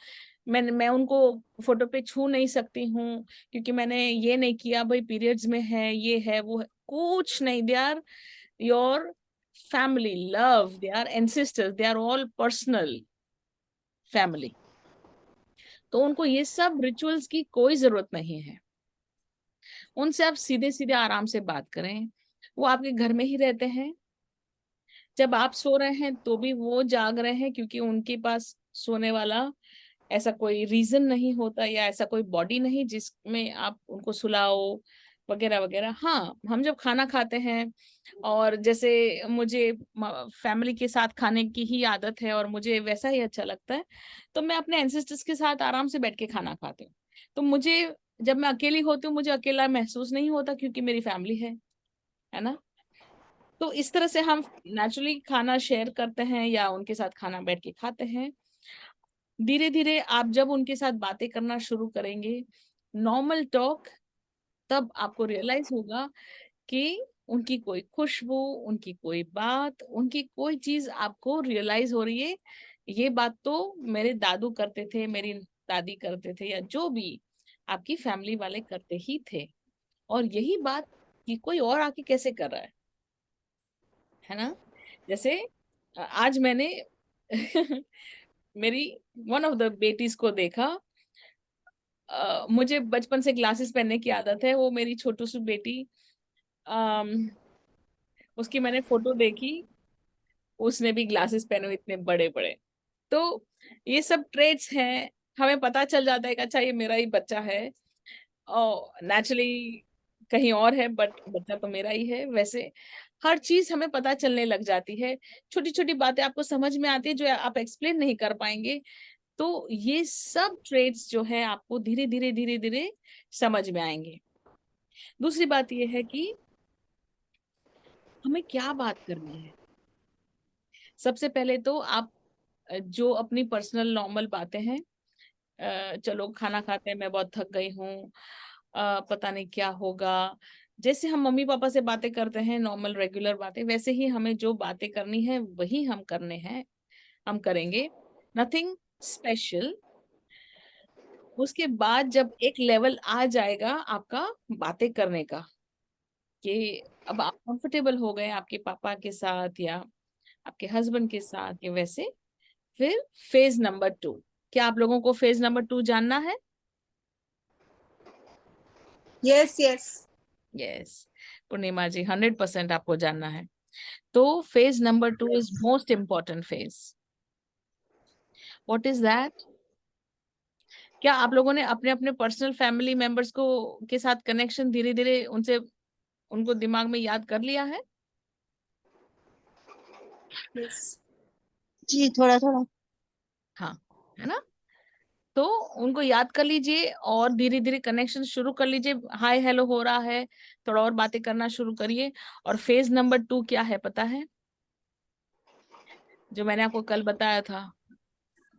मैं उनको फोटो पे छू नहीं सकती हूँ क्योंकि मैंने ये नहीं किया, भाई पीरियड्स में है, ये है, वो है, कुछ नहीं. They are your family, love, they are ancestors, they are all personal family. तो उनको ये सब रिचुअल्स की कोई जरूरत नहीं है. उनसे आप सीधे सीधे आराम से बात करें. वो आपके घर में ही रहते हैं, जब आप सो रहे हैं तो भी वो जाग रहे हैं, क्योंकि उनके पास सोने वाला ऐसा कोई रीजन नहीं होता या ऐसा कोई बॉडी नहीं जिसमें आप उनको सुलाओ वगैरह वगैरह. हाँ, हम जब खाना खाते हैं, और जैसे मुझे फैमिली के साथ खाने की ही आदत है और मुझे वैसा ही अच्छा लगता है, तो मैं अपने एंसेस्टर्स के साथ आराम से बैठ के खाना खाती हूँ. तो मुझे, जब मैं अकेली होती हूँ, मुझे अकेला महसूस नहीं होता क्योंकि मेरी फैमिली है ना. तो इस तरह से हम नेचुरली खाना शेयर करते हैं या उनके साथ खाना बैठ के खाते हैं. धीरे धीरे आप जब उनके साथ बातें करना शुरू करेंगे, नॉर्मल टॉक, तब आपको रियलाइज होगा कि उनकी कोई खुशबू, उनकी कोई बात, उनकी कोई चीज आपको रियलाइज हो रही है. ये बात तो मेरे दादू करते थे, मेरी दादी करते थे, या जो भी आपकी फैमिली वाले करते ही थे, और यही बात कि कोई और आके कैसे कर रहा है ना. जैसे आज मैंने मेरी वन ऑफ द बेटीज को देखा. मुझे बचपन से ग्लासेस पहनने की आदत है. वो मेरी छोटू सी बेटी, उसकी मैंने फोटो देखी, उसने भी ग्लासेस पहने हुए इतने बड़े बड़े. तो ये सब ट्रेट्स हैं, हमें पता चल जाता है कि अच्छा ये मेरा ही बच्चा है, और नेचुरली कहीं और है बट बच्चा तो मेरा ही है. वैसे हर चीज हमें पता चलने लग जाती है, छोटी छोटी बातें आपको समझ में आती है जो आप एक्सप्लेन नहीं कर पाएंगे. तो ये सब ट्रेड्स जो है आपको धीरे धीरे समझ में आएंगे. दूसरी बात ये है कि हमें क्या बात करनी है. सबसे पहले तो आप जो अपनी पर्सनल नॉर्मल बातें हैं, चलो खाना खाते हैं, मैं बहुत थक गई हूँ, पता नहीं क्या होगा, जैसे हम मम्मी पापा से बातें करते हैं नॉर्मल रेगुलर बातें, वैसे ही हमें जो बातें करनी है वही हम करने हैं, हम करेंगे. Nothing special. उसके बाद जब एक लेवल आ जाएगा आपका बातें करने का, कि अब आप कंफर्टेबल हो गए आपके पापा के साथ या आपके हस्बैंड के साथ या वैसे, फिर फेज नंबर 2। क्या आप लोगों को फेज नंबर 2 जानना है? यस यस यस, पूर्णिमा जी 100% आपको जानना है। तो phase number 2 is most important phase. What is that? क्या आप लोगों ने अपने अपने पर्सनल फैमिली मेंबर्स को के साथ कनेक्शन धीरे धीरे उनसे उनको दिमाग में याद कर लिया है? जी थोड़ा थोड़ा। हाँ, है ना? तो उनको याद कर लीजिए और धीरे धीरे कनेक्शन शुरू कर लीजिए। हाय हेलो हो रहा है, थोड़ा और बातें करना शुरू करिए। और फेज नंबर 2 क्या है पता है? जो मैंने आपको कल बताया था,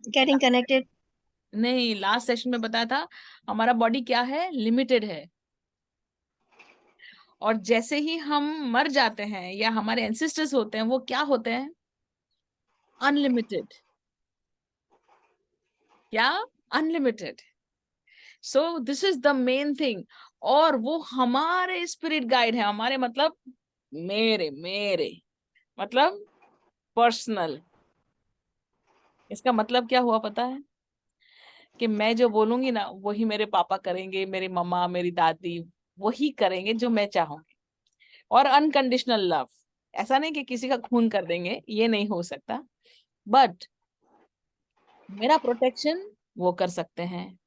गेटिंग कनेक्टेड। नहीं, लास्ट सेशन में बताया था, हमारा बॉडी क्या है, लिमिटेड है। और जैसे ही हम मर जाते हैं या हमारे एंसेस्टर्स होते हैं, वो क्या होते हैं, अनलिमिटेड। क्या? Unlimited. So this is the main thing. और वो हमारे स्पिरिट गाइड है, हमारे मतलब मेरे मेरे मतलब पर्सनल। इसका मतलब क्या हुआ पता है? कि मैं जो बोलूंगी ना वही मेरे पापा करेंगे, मेरी मम्मा, मेरी दादी वही करेंगे जो मैं चाहूंगी। और अनकंडीशनल लव, ऐसा नहीं कि किसी का खून कर देंगे, ये नहीं हो सकता, बट मेरा प्रोटेक्शन वो कर सकते हैं।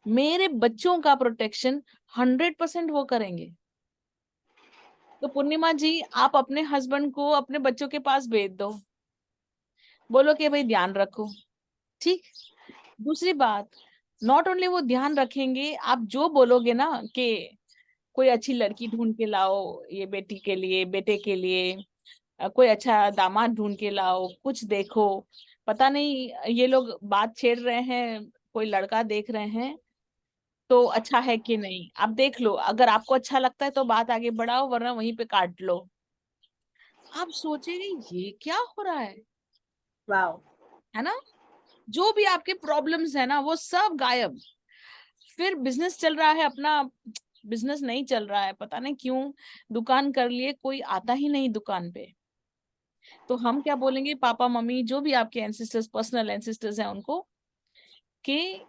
मेरे बच्चों का प्रोटेक्शन 100% वो करेंगे। तो पूर्णिमा जी, आप अपने हस्बैंड को अपने बच्चों के पास भेज दो, बोलो कि भाई ध्यान रखो, ठीक। दूसरी बात, नॉट ओनली वो ध्यान रखेंगे, आप जो बोलोगे ना कि कोई अच्छी लड़की ढूंढ के लाओ ये बेटी के लिए, बेटे के लिए, कोई अच्छा दामाद ढूंढ के लाओ, कुछ देखो, पता नहीं ये लोग बात छेड़ रहे हैं, कोई लड़का देख रहे हैं तो अच्छा है कि नहीं, आप देख लो, अगर आपको अच्छा लगता है तो बात आगे बढ़ाओ, वरना वहीं पे काट लो। आप सोचेंगे ये क्या हो रहा है, वाओ, है ना? जो भी आपके प्रॉब्लम्स है ना वो सब गायब। फिर बिजनेस चल रहा है अपना, बिजनेस नहीं चल रहा है, पता नहीं क्यों, दुकान कर लिए, कोई आता ही नहीं दुकान पे। तो हम क्या बोलेंगे, पापा मम्मी जो भी आपके एंसेस्टर्स, पर्सनल एंसेस्टर्स हैं, उनको कि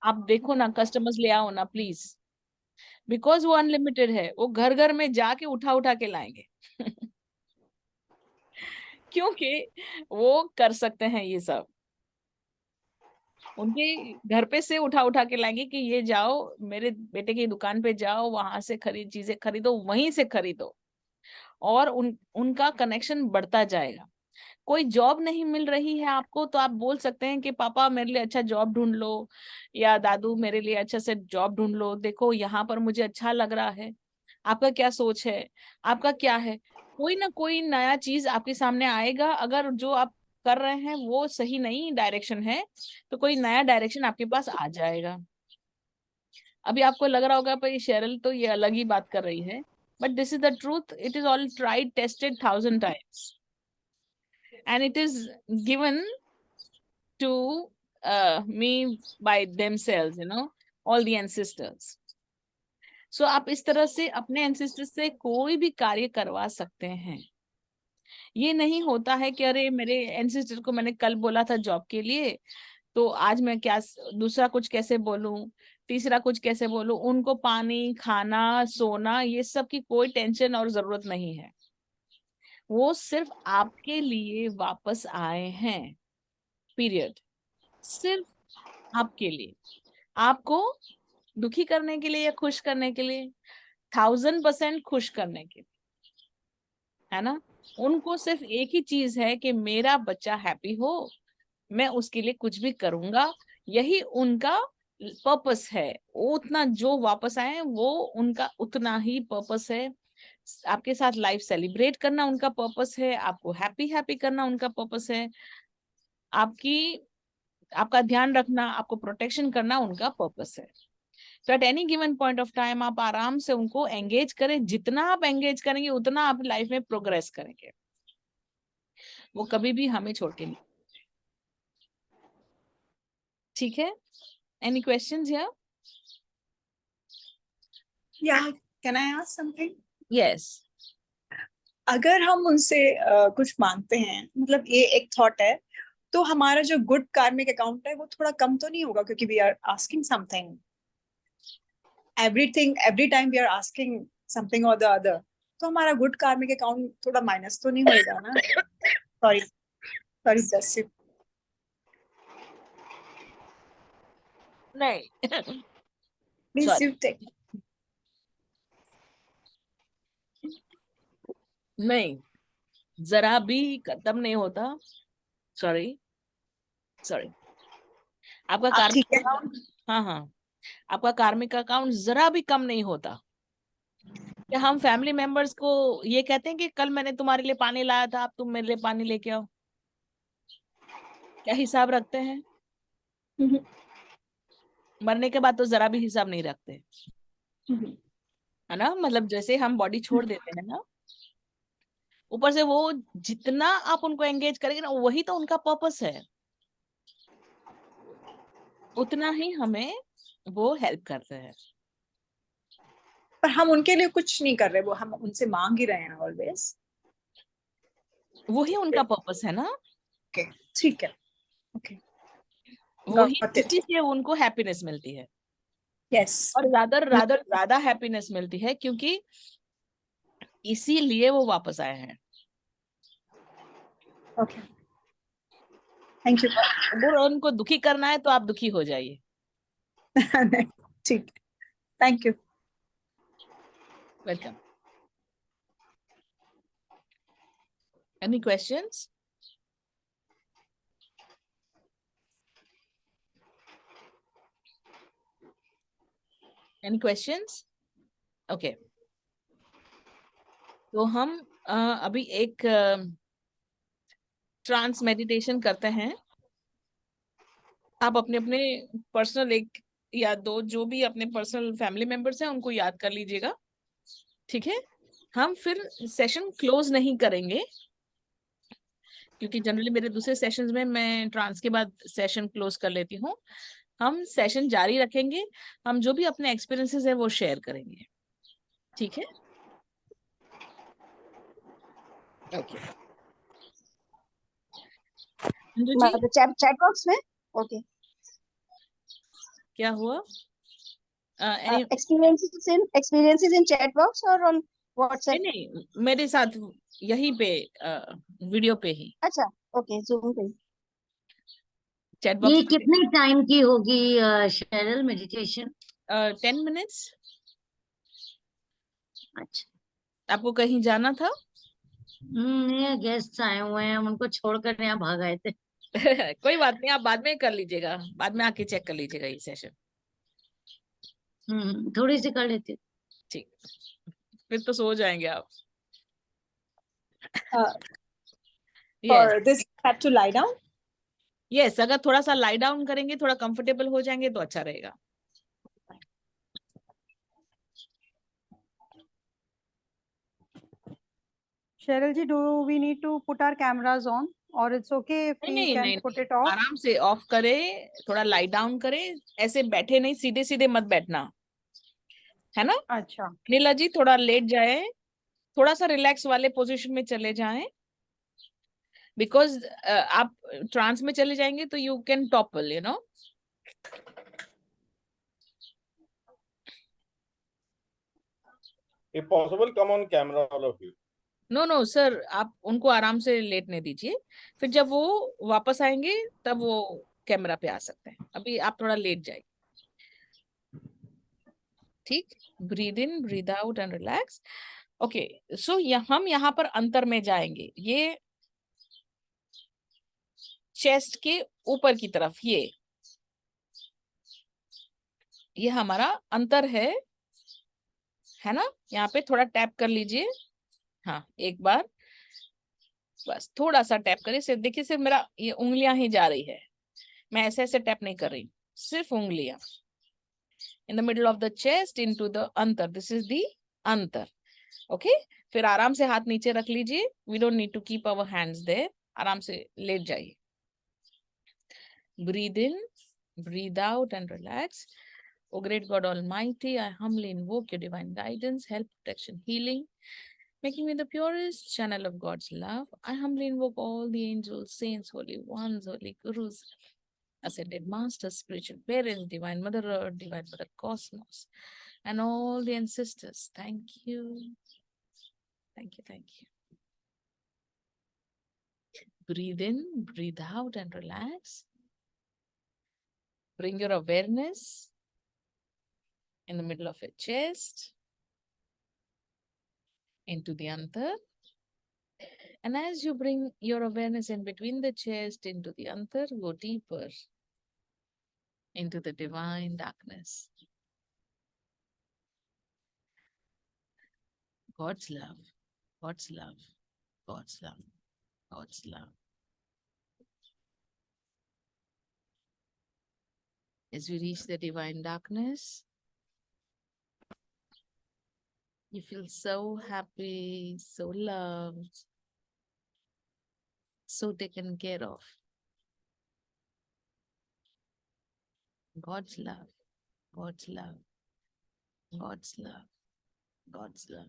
आप देखो ना, कस्टमर्स ले आओ ना प्लीज, बिकॉज वो अनलिमिटेड है, वो घर घर में जाके उठा उठा के लाएंगे क्योंकि वो कर सकते हैं ये सब, उनके घर पे से उठा उठा के लाएंगे कि ये जाओ मेरे बेटे की दुकान पे जाओ, वहां से चीजें खरीदो, वहीं से खरीदो। और उनका कनेक्शन बढ़ता जाएगा। कोई जॉब नहीं मिल रही है आपको तो आप बोल सकते हैं कि पापा मेरे लिए अच्छा जॉब ढूंढ लो, या दादू मेरे लिए अच्छा से जॉब ढूंढ लो, देखो यहाँ पर मुझे अच्छा लग रहा है। आपका क्या सोच है, आपका क्या है, कोई ना कोई नया चीज आपके सामने आएगा। अगर जो आप कर रहे हैं वो सही नहीं डायरेक्शन है, तो कोई नया डायरेक्शन आपके पास आ जाएगा। अभी आपको लग रहा होगा भाई शेरल तो ये अलग ही बात कर रही है, but this is the truth, it is all tried tested 1000 times and it is given to me by themselves, all the ancestors. So आप इस तरह से अपने ancestors से कोई भी कार्य करवा सकते हैं। ये नहीं होता है कि अरे मेरे ancestor को मैंने कल बोला था जॉब के लिए, तो आज मैं क्या दूसरा कुछ कैसे बोलूं, तीसरा कुछ कैसे बोलूं। उनको पानी, खाना, सोना, ये सब की कोई टेंशन और जरूरत नहीं है। वो सिर्फ आपके लिए वापस आए हैं, पीरियड। सिर्फ आपके लिए, आपको दुखी करने के लिए या खुश करने के लिए, 1000% खुश करने के लिए, है ना? उनको सिर्फ एक ही चीज है कि मेरा बच्चा हैप्पी हो, मैं उसके लिए कुछ भी करूंगा, यही उनका पर्पस है। उतना जो वापस आए वो उनका उतना ही पर्पस है। आपके साथ लाइफ सेलिब्रेट करना उनका पर्पस है, आपको हैप्पी हैप्पी करना उनका पर्पस है, आपका ध्यान रखना, आपको प्रोटेक्शन करना उनका पर्पस है। तो at any given point of time आप आराम से उनको एंगेज करें, जितना आप एंगेज करेंगे उतना आप लाइफ में प्रोग्रेस करेंगे। वो कभी भी हमें छोड़ के नहीं, ठीक है? Any questions here? Yeah, can I ask something? Yes. अगर हम उनसे कुछ मांगते हैं, मतलब ये एक थॉट है, तो हमारा जो गुड कार्मिक अकाउंट है वो थोड़ा कम तो नहीं होगा, क्योंकि we are asking something everything every time we are asking something और द अदर, तो हमारा गुड कार्मिक अकाउंट थोड़ा माइनस तो नहीं होएगा ना? सॉरी सॉरी जस्ट नहीं प्लीज Sorry. You take. नहीं, जरा भी खत्म नहीं होता। सॉरी आपका आप कार्मिक ठीक है? अकाउंट, हाँ, आपका कार्मिक अकाउंट जरा भी कम नहीं होता। क्या हम फैमिली मेंबर्स को ये कहते हैं कि कल मैंने तुम्हारे लिए पानी लाया था, अब तुम मेरे लिए पानी लेके आओ? क्या हिसाब रखते हैं? मरने के बाद तो जरा भी हिसाब नहीं रखते, है ना? मतलब जैसे हम बॉडी छोड़ देते हैं ना, ऊपर से वो जितना आप उनको एंगेज करेंगे ना, वही तो उनका पर्पस है, उतना ही हमें वो हेल्प करते हैं। पर हम उनके लिए कुछ नहीं कर रहे, वो हम उनसे मांग ही रहे हैं ऑलवेज। वही उनका पर्पस है ना। ओके, ठीक है। ओके, वही Got it. उसी से उनको हैप्पीनेस मिलती है। यस, और ज्यादा हैप्पीनेस मिलती है, क्योंकि इसीलिए वो वापस आए हैं। Okay, thank you. अगर उनको दुखी करना है तो आप दुखी हो जाइए। ठीक, thank you. Welcome. Any questions? Any questions? Okay. तो हम अभी एक ट्रांस मेडिटेशन करते हैं। आप अपने अपने पर्सनल एक या दो जो भी अपने पर्सनल फैमिली मेंबर्स हैं उनको याद कर लीजिएगा, ठीक है? हम फिर सेशन क्लोज नहीं करेंगे, क्योंकि जनरली मेरे दूसरे सेशंस में मैं ट्रांस के बाद सेशन क्लोज कर लेती हूँ। हम सेशन जारी रखेंगे, हम जो भी अपने एक्सपीरियंसेस है वो शेयर करेंगे, ठीक है? ओके जी, चैट बॉक्स में। ओके, क्या हुआ? experiences in chat box or on WhatsApp? नहीं, मेरे साथ यहीं पे वीडियो पे ही। अच्छा, ओके, जूम पे। चैट ये बॉक्स कितने टाइम की होगी शेरल मेडिटेशन? 10 मिनट्स। अच्छा, आपको कहीं जाना था? ये गेस्ट आए हुए हैं, हम उनको छोड़कर यहाँ भाग आए थे। कोई बात नहीं, आप बाद में कर लीजिएगा, बाद में आके चेक कर लीजिएगा ये सेशन। थोड़ी सी कर लेते। ठीक, फिर तो सो जाएंगे आप। For this, have to lie down. Yes, अगर थोड़ा सा लाई डाउन करेंगे, थोड़ा कंफर्टेबल हो जाएंगे तो अच्छा रहेगा। Cheryl ji, do we need to put our cameras on or it's okay if we can put it off? आराम से ऑफ करे, थोड़ा लाई डाउन करे, ऐसे बैठे नहीं, सीधे सीधे मत बैठना, है ना? अच्छा, नीला जी थोड़ा लेट जाए, थोड़ा सा रिलैक्स वाले पोजीशन में चले जाएं, बिकॉज आप ट्रांस में चले जाएंगे तो you can topple, you know. If possible, come on camera, all of you. No sir, आप उनको आराम से लेटने दीजिए, फिर जब वो वापस आएंगे तब वो कैमरा पे आ सकते हैं। अभी आप थोड़ा लेट जाइए, ठीक? Breathe in, breathe out and relax. Okay, so हम यहाँ पर अंतर में जाएंगे, ये चेस्ट के ऊपर की तरफ, ये हमारा अंतर है ना? यहाँ पे थोड़ा टैप कर लीजिए। हाँ, एक बार बस थोड़ा सा टैप करिए। सिर्फ देखिए, सिर्फ मेरा ये उंगलियां ही जा रही है, मैं ऐसे ऐसे टैप नहीं कर रही, सिर्फ उंगलियां। In the middle of the chest into the antar, this is the antar. Okay, फिर आराम से हाथ नीचे रख लीजिए। We don't need to keep our hands there. आराम से लेट जाइए। Breathe in, Breathe out and relax. O great God Almighty, I humbly invoke your divine guidance, help, protection, healing, making me the purest channel of God's love. I humbly invoke all the angels, saints, holy ones, holy gurus, ascended masters, spiritual parents, divine mother earth, divine mother cosmos, and all the ancestors. Thank you. Thank you. Thank you. Breathe in, breathe out, and relax. Bring your awareness in the middle of your chest into the antar. And as you bring your awareness in between the chest into the antar, go deeper into the divine darkness. God's love, God's love, God's love, God's love. As we reach the divine darkness, you feel so happy, so loved, so taken care of. God's love, God's love, God's love, God's love.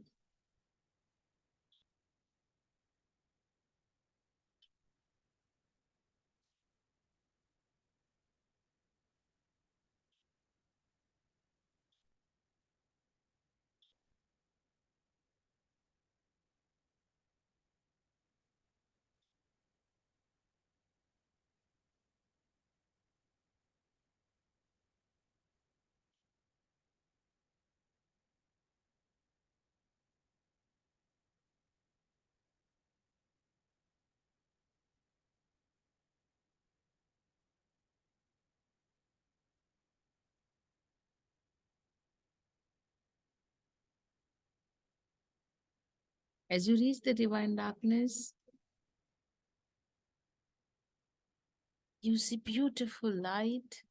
As you reach the divine darkness, you see beautiful light.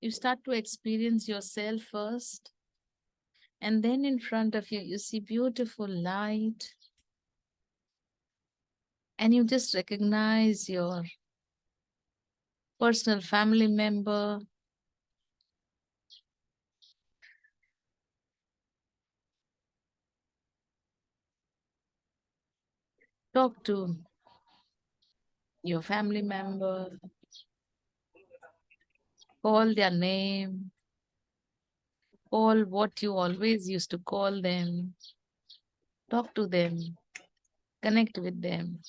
You start to experience yourself first. And then in front of you, you see beautiful light. And you just recognize your personal family member. Talk to your family member. Call their name. Call what you always used to call them. Talk to them. Connect with them.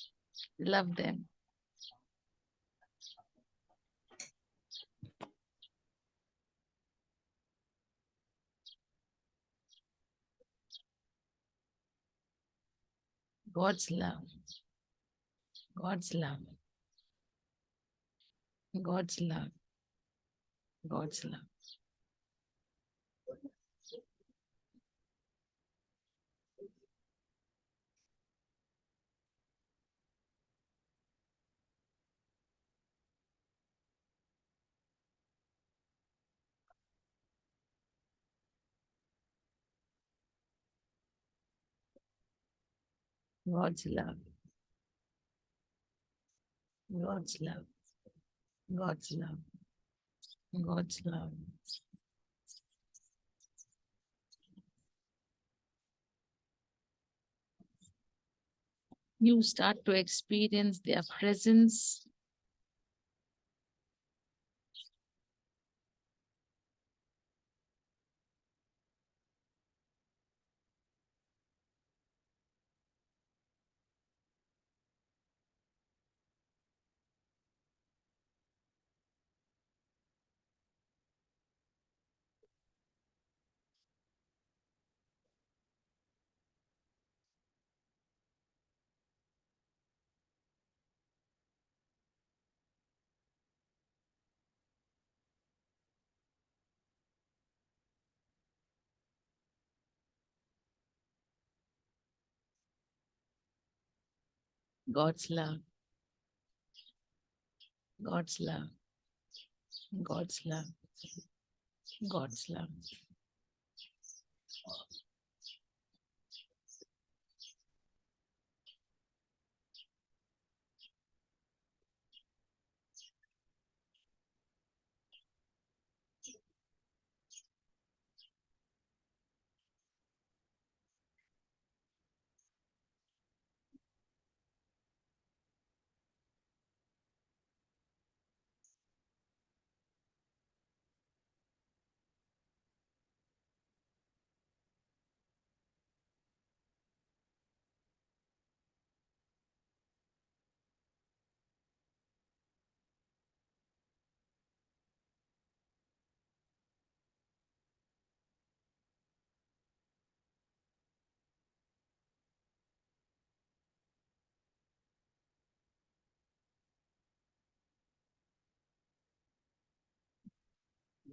Love them. God's love. God's love. God's love. God's love. God's love. God's love. God's love. God's love. You start to experience their presence. God's love. God's love. God's love. God's love.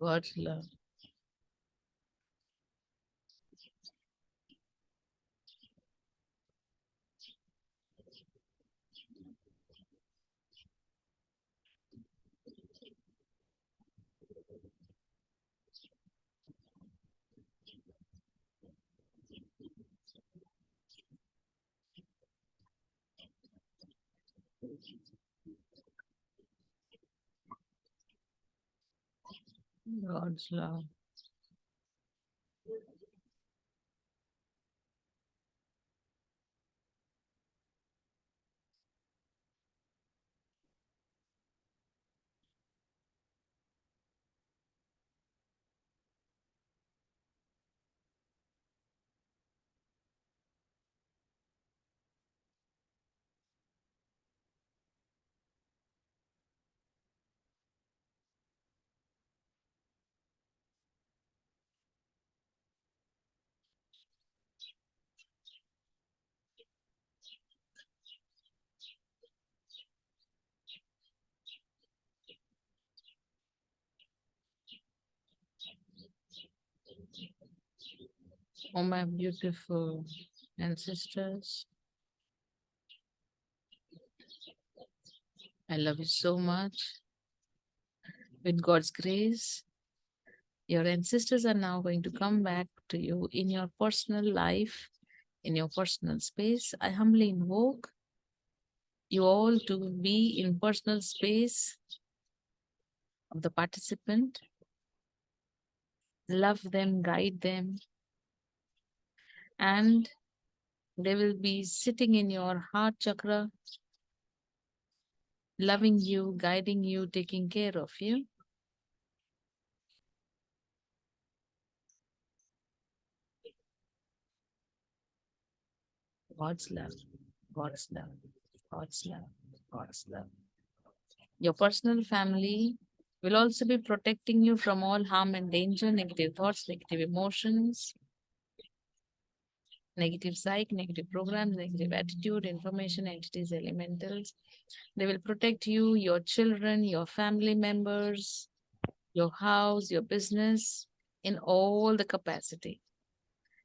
God's love. God's love. Oh, my beautiful ancestors, I love you so much. With God's grace, your ancestors are now going to come back to you in your personal life, in your personal space. I humbly invoke you all to be in personal space of the participant. Love them, guide them, and they will be sitting in your heart chakra, loving you, guiding you, taking care of you. God's love, God's love, God's love, God's love. Your personal family will also be protecting you from all harm and danger, negative thoughts, negative emotions, negative psych, negative programs, negative attitude, information, entities, elementals. They will protect you, your children, your family members, your house, your business in all the capacity.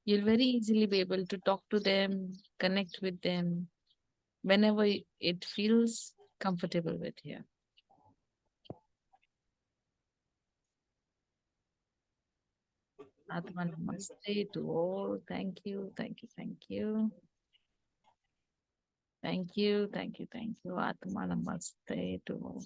You'll very easily be able to talk to them, connect with them whenever it feels comfortable with you. Atma Namaste to all. Thank you, thank you, thank you. Thank you, thank you, thank you. Atma Namaste to all.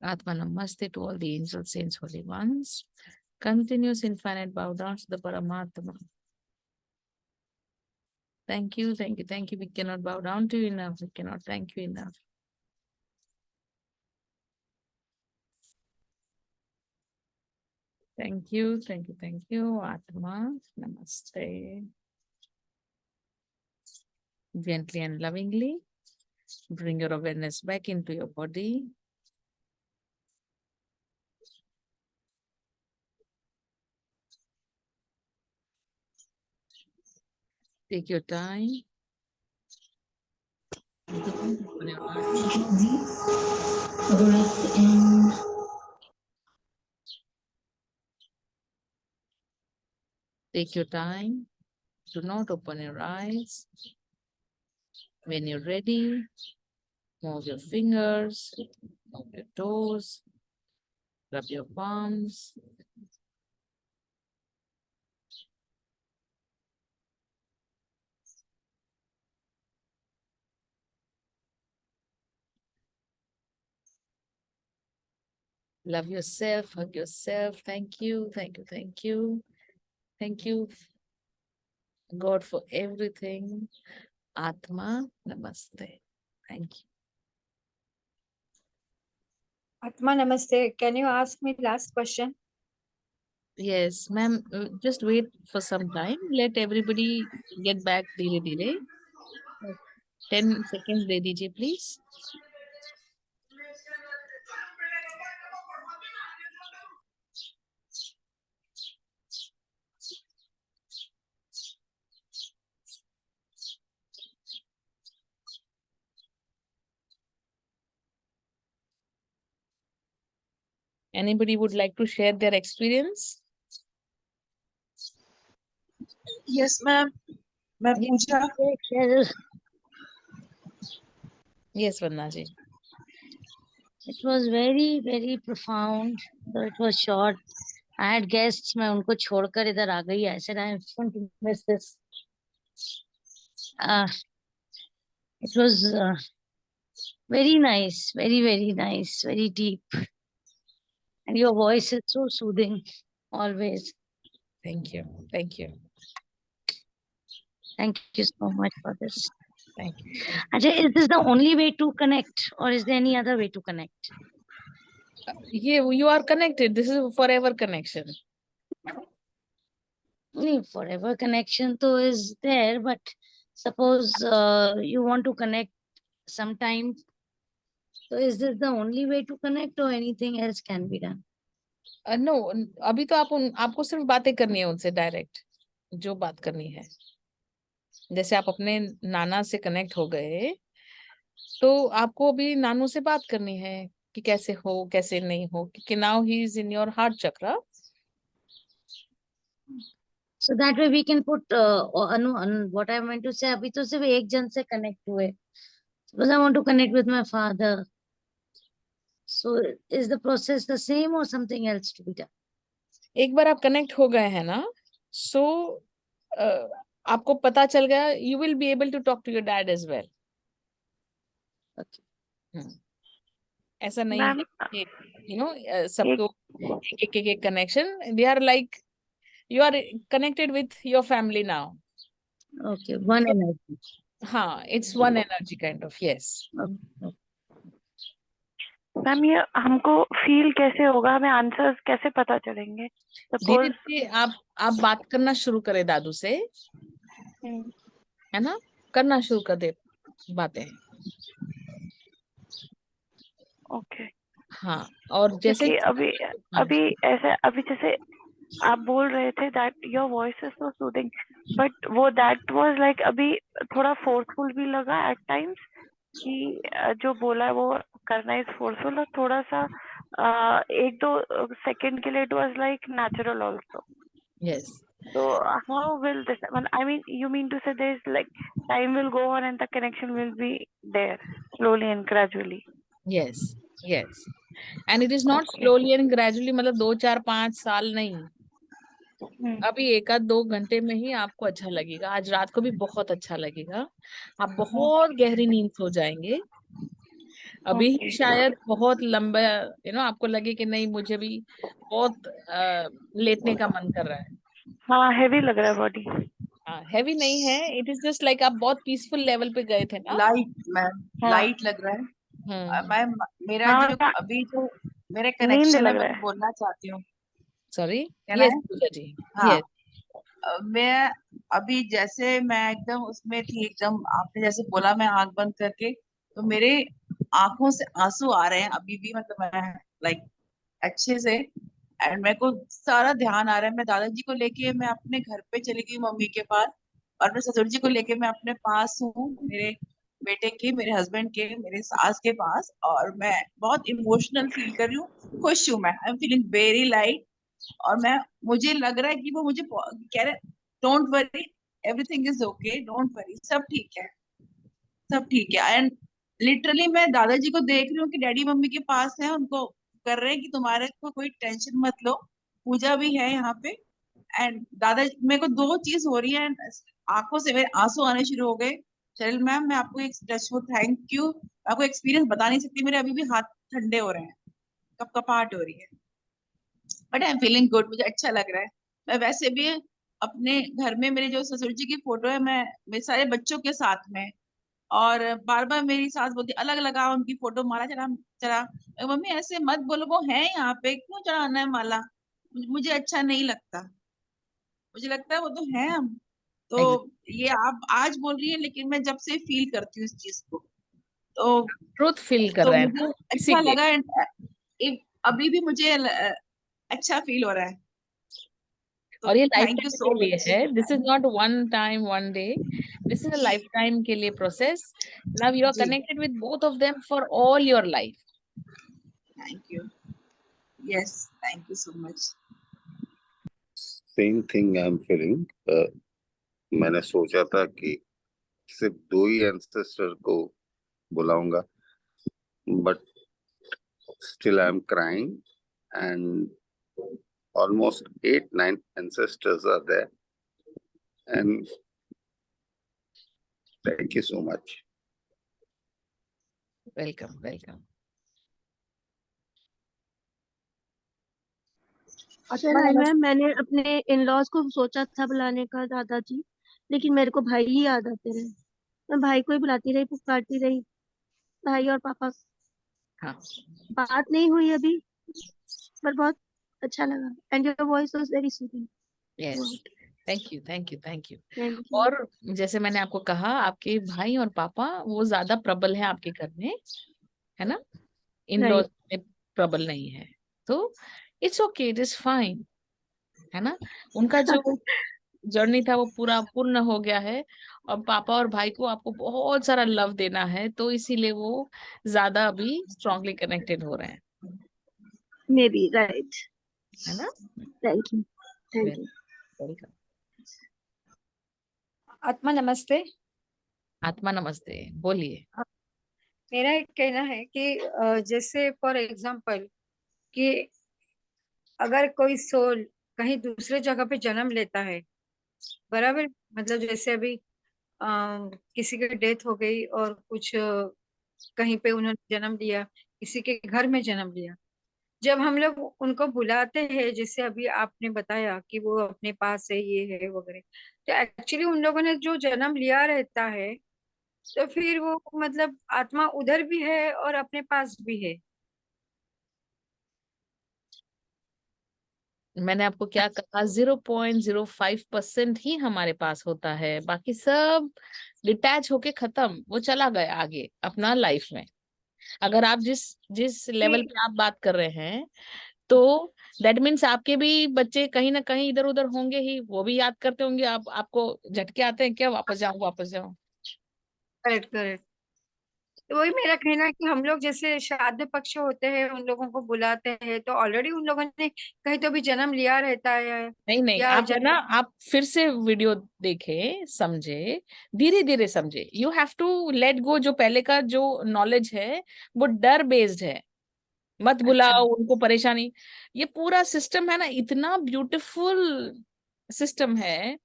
Atma Namaste to all the angels, saints, holy ones. Continuous infinite bow down to the Paramatma. Thank you, thank you, thank you. We cannot bow down to you enough. We cannot thank you enough. Thank you, thank you, thank you. Atma Namaste. Gently and lovingly bring your awareness back into your body. Take your time. Breath in. Take your time. Do not open your eyes. When you're ready, move your fingers, move your toes, rub your palms. Love yourself, hug yourself. Thank you, thank you, thank you. Thank you, God, for everything. Atma Namaste. Thank you. Atma Namaste. Can you ask me last question? Yes, ma'am. Just wait for some time. Let everybody get back. Dhire dhire. 10 seconds de dijiye, please. Anybody would like to share their experience? Yes, ma'am. मैं पूछा Yes, Vandana ji. It was very, very profound, though it was short. I had guests, मैं उनको छोड़कर इधर आ गई. I said I'm going to miss this. It was very nice, very, very nice, very deep. And your voice is so soothing, always. Thank you. Thank you. Thank you so much for this. Thank you. Ajay, is this the only way to connect, or is there any other way to connect? Yeah, you are connected. This is a forever connection. Forever connection though is there, but suppose you want to connect sometime. So is this the only way to connect, or anything else can be done? No, अभी तो आपको सिर्फ बातें करनी है उनसे direct, जो बात करनी है. जैसे आप अपने नाना से कनेक्ट हो गए, तो आपको अभी नानू से बात करनी है कि कैसे हो, कैसे नहीं हो, क्योंकि now he is in your heart chakra. So that way we can put what I meant to say, अभी तो सिर्फ एक जन से connect हुए. Suppose I want to connect with my father. So is the process the same or something else to be done? एक बार आप connect हो गए हैं ना, so आपको पता चल गया, you will be able to talk to your dad as well. Okay. ऐसा नहीं है कि सबको एक connection. They are like you are connected with your family now. Okay, one energy. हाँ, it's one energy kind of, yes. Okay. Ma'am, ये हमको feel कैसे होगा, हमें आंसर्स कैसे पता चलेंगे? धीरे धीरे आप बात करना शुरू करें दादू से, है ना, करना शुरू कर दे बातें. ओके. हाँ, और जैसे अभी ऐसे अभी जैसे आप बोल रहे थे that your voice is so soothing, but वो दैट वाज लाइक अभी थोड़ा फोर्सफुल भी लगा एट टाइम्स कि जो बोला है वो करना इज फोर्सफुल, और थोड़ा सा 1-2 सेकंड के लिए it was like natural also. Yes. So how will this, I mean, you mean to say there's like time will go on and the connection will be there slowly and gradually? Yes, yes. And it is not slowly and gradually, मतलब 2-4-5 साल नहीं. अभी 1-2 घंटे में ही आपको अच्छा लगेगा. आज रात को भी बहुत अच्छा लगेगा. आप बहुत गहरी नींद सो जाएंगे. अभी शायद बहुत लंबा आपको लगे कि नहीं, मुझे भी बहुत लेटने का मन कर रहा है. हाँ, हेवी लग रहा है बॉडी. हाँ, हेवी नहीं है. इट इज जस्ट लाइक आप बहुत पीसफुल लेवल पे गए थे ना. लाइट मैम, लाइट लग रहा है. मैम मेरा जो अभी जो मेरे कनेक्शन है, मैं बोलना चाहती हूँ. सॉरी. यस पूजा जी. हाँ, मैं अभी जैसे मैं एकदम उसमें थी, एकदम आपने जैसे बोला मैं आंख बंद करके, तो मेरे आंखों से आंसू आ रहे हैं अभी भी, मतलब मैं लाइक अच्छे से. एंड मेरे को सारा ध्यान आ रहा है. मैं दादाजी को लेके मैं अपने घर पे चली गई मम्मी के पास, और मैं ससुर जी को लेके मैं अपने पास हूँ, मेरे बेटे के, मेरे हस्बैंड के, मेरे सास के पास. और मैं बहुत इमोशनल फील कर रही हूँ, खुश हूँ मैं. I am feeling very light. और मुझे लग रहा है कि वो मुझे कह रहे don't worry, everything is okay, don't worry, सब ठीक है, सब ठीक है. एंड लिटरली मैं दादाजी को देख रही हूँ कि डैडी मम्मी के पास है, उनको कर रहे हैं कि तुम्हारे को कोई टेंशन मत लो, पूजा भी है यहाँ पे. एंड दादा मेरे को 2 चीज हो रही है, आंखों से मेरे आंसू आने शुरू हो गए. चल मैम, मैं आपको एक टच वो थैंक यू, आपको एक्सपीरियंस बता नहीं सकती, मेरे अभी भी हाथ ठंडे हो रहे हैं, कपकपाहट हो रही है. But I am feeling good, मुझे अच्छा लग रहा है. मैं वैसे भी अपने घर में मेरे जो ससुर जी की फोटो है, मैं मेरे सारे बच्चों के साथ में, और बार बार मेरी सास बोलती अलग लगा उनकी फोटो, माला चढ़ा. मम्मी ऐसे मत बोलो, वो है यहाँ पे, क्यों चढ़ाना है माला, मुझे अच्छा नहीं लगता. मुझे लगता है वो तो है हम. तो ये आप आज बोल रही है, लेकिन मैं जब से फील करती हूँ इस चीज को, तो ट्रूथ फील कर रहे हैं. मुझे अच्छा लगा. अभी भी मुझे अच्छा फील हो रहा है. और ये लाइफ टाइम के लिए है. This is not one time one day, this is a life time के लिए process. Now you are connected with both of them for all your life. Thank you. Yes, thank you so much. Same thing I am feeling. मैंने सोचा था कि सिर्फ 2 ही ancestor को बुलाऊंगा, but still I am crying and almost 8-9 ancestors are there, and thank you so much. Welcome welcome. अच्छा ma'am, मैंने अपने इन लॉज को सोचा था बुलाने का दादाजी, लेकिन मेरे को भाई ही याद आते रहे। मैं भाई को ही बुलाती रही, पुकारती रही, भाई और पापा। हाँ, बात नहीं हुई अभी, पर बहुत अच्छा लगा। And your voice was very soothing. Yes, thank you thank you thank you. Thank you. और जैसे मैंने आपको कहा, आपके भाई और पापा वो ज्यादा प्रबल है आपके घर में, है ना? इन लॉज में प्रबल नहीं है, तो it's okay, it is fine, है ना? उनका जो जर्नी था वो पूरा पूर्ण हो गया है, और पापा और भाई को आपको बहुत सारा लव देना है, तो इसीलिए वो ज्यादा अभी स्ट्रांगली कनेक्टेड हो रहे हैं, मे बी राइट, है ना? Thank you thank you. Welcome. आत्मा नमस्ते। आत्मा नमस्ते, बोलिए। मेरा एक कहना है कि जैसे फॉर एग्जांपल कि अगर कोई सोल कहीं दूसरे जगह पे जन्म लेता है, बराबर, मतलब जैसे अभी किसी की डेथ हो गई और कुछ कहीं पे उन्होंने जन्म लिया, किसी के घर में जन्म लिया, जब हम लोग उनको बुलाते हैं, जैसे अभी आपने बताया कि वो अपने पास है, ये है वगैरह, तो एक्चुअली उन लोगों ने जो जन्म लिया रहता है, तो फिर वो मतलब आत्मा उधर भी है और अपने पास भी है। मैंने आपको क्या कहा, 0.05% ही हमारे पास होता है, बाकी सब डिटैच होके खत्म, वो चला गया आगे अपना लाइफ में। अगर आप जिस जिस लेवल पे आप बात कर रहे हैं, तो दैट मीन्स आपके भी बच्चे कहीं ना कहीं इधर उधर होंगे ही, वो भी याद करते होंगे। आपको झटके आते हैं क्या, वापस जाऊं वापस जाऊं? Correct correct. तो वही मेरा कहना है कि हम लोग जैसे श्राद्ध पक्ष होते हैं, उन लोगों को बुलाते हैं, तो ऑलरेडी उन लोगों ने कहीं तो भी जन्म लिया रहता है, नहीं नहीं, या आप है ना, आप फिर से वीडियो देखे, समझे, धीरे धीरे समझे। You have to let go. जो पहले का जो नॉलेज है वो डर बेस्ड है, मत बुलाओ उनको, परेशानी। ये पूरा सिस्टम है ना, इतना ब्यूटीफुल सिस्टम है,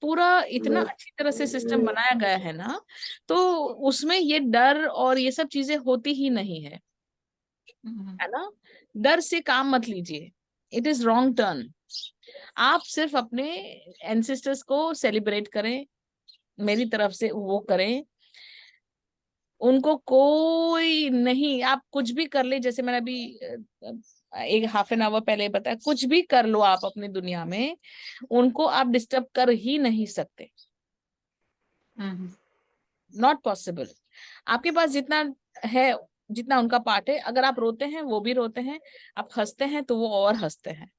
पूरा इतना अच्छी तरह से सिस्टम बनाया गया है ना, तो उसमें ये डर और ये सब चीजें होती ही नहीं है ना? डर से काम मत लीजिए, इट इज रॉन्ग टर्न। आप सिर्फ अपने एंसेस्टर्स को सेलिब्रेट करें, मेरी तरफ से वो करें, उनको कोई नहीं, आप कुछ भी कर ले, जैसे मैंने अभी एक हाफ एन आवर पहले बताया, कुछ भी कर लो आप अपनी दुनिया में, उनको आप डिस्टर्ब कर ही नहीं सकते, नॉट पॉसिबल। आपके पास जितना है, जितना उनका पार्ट है, अगर आप रोते हैं वो भी रोते हैं, आप हंसते हैं तो वो और हंसते हैं,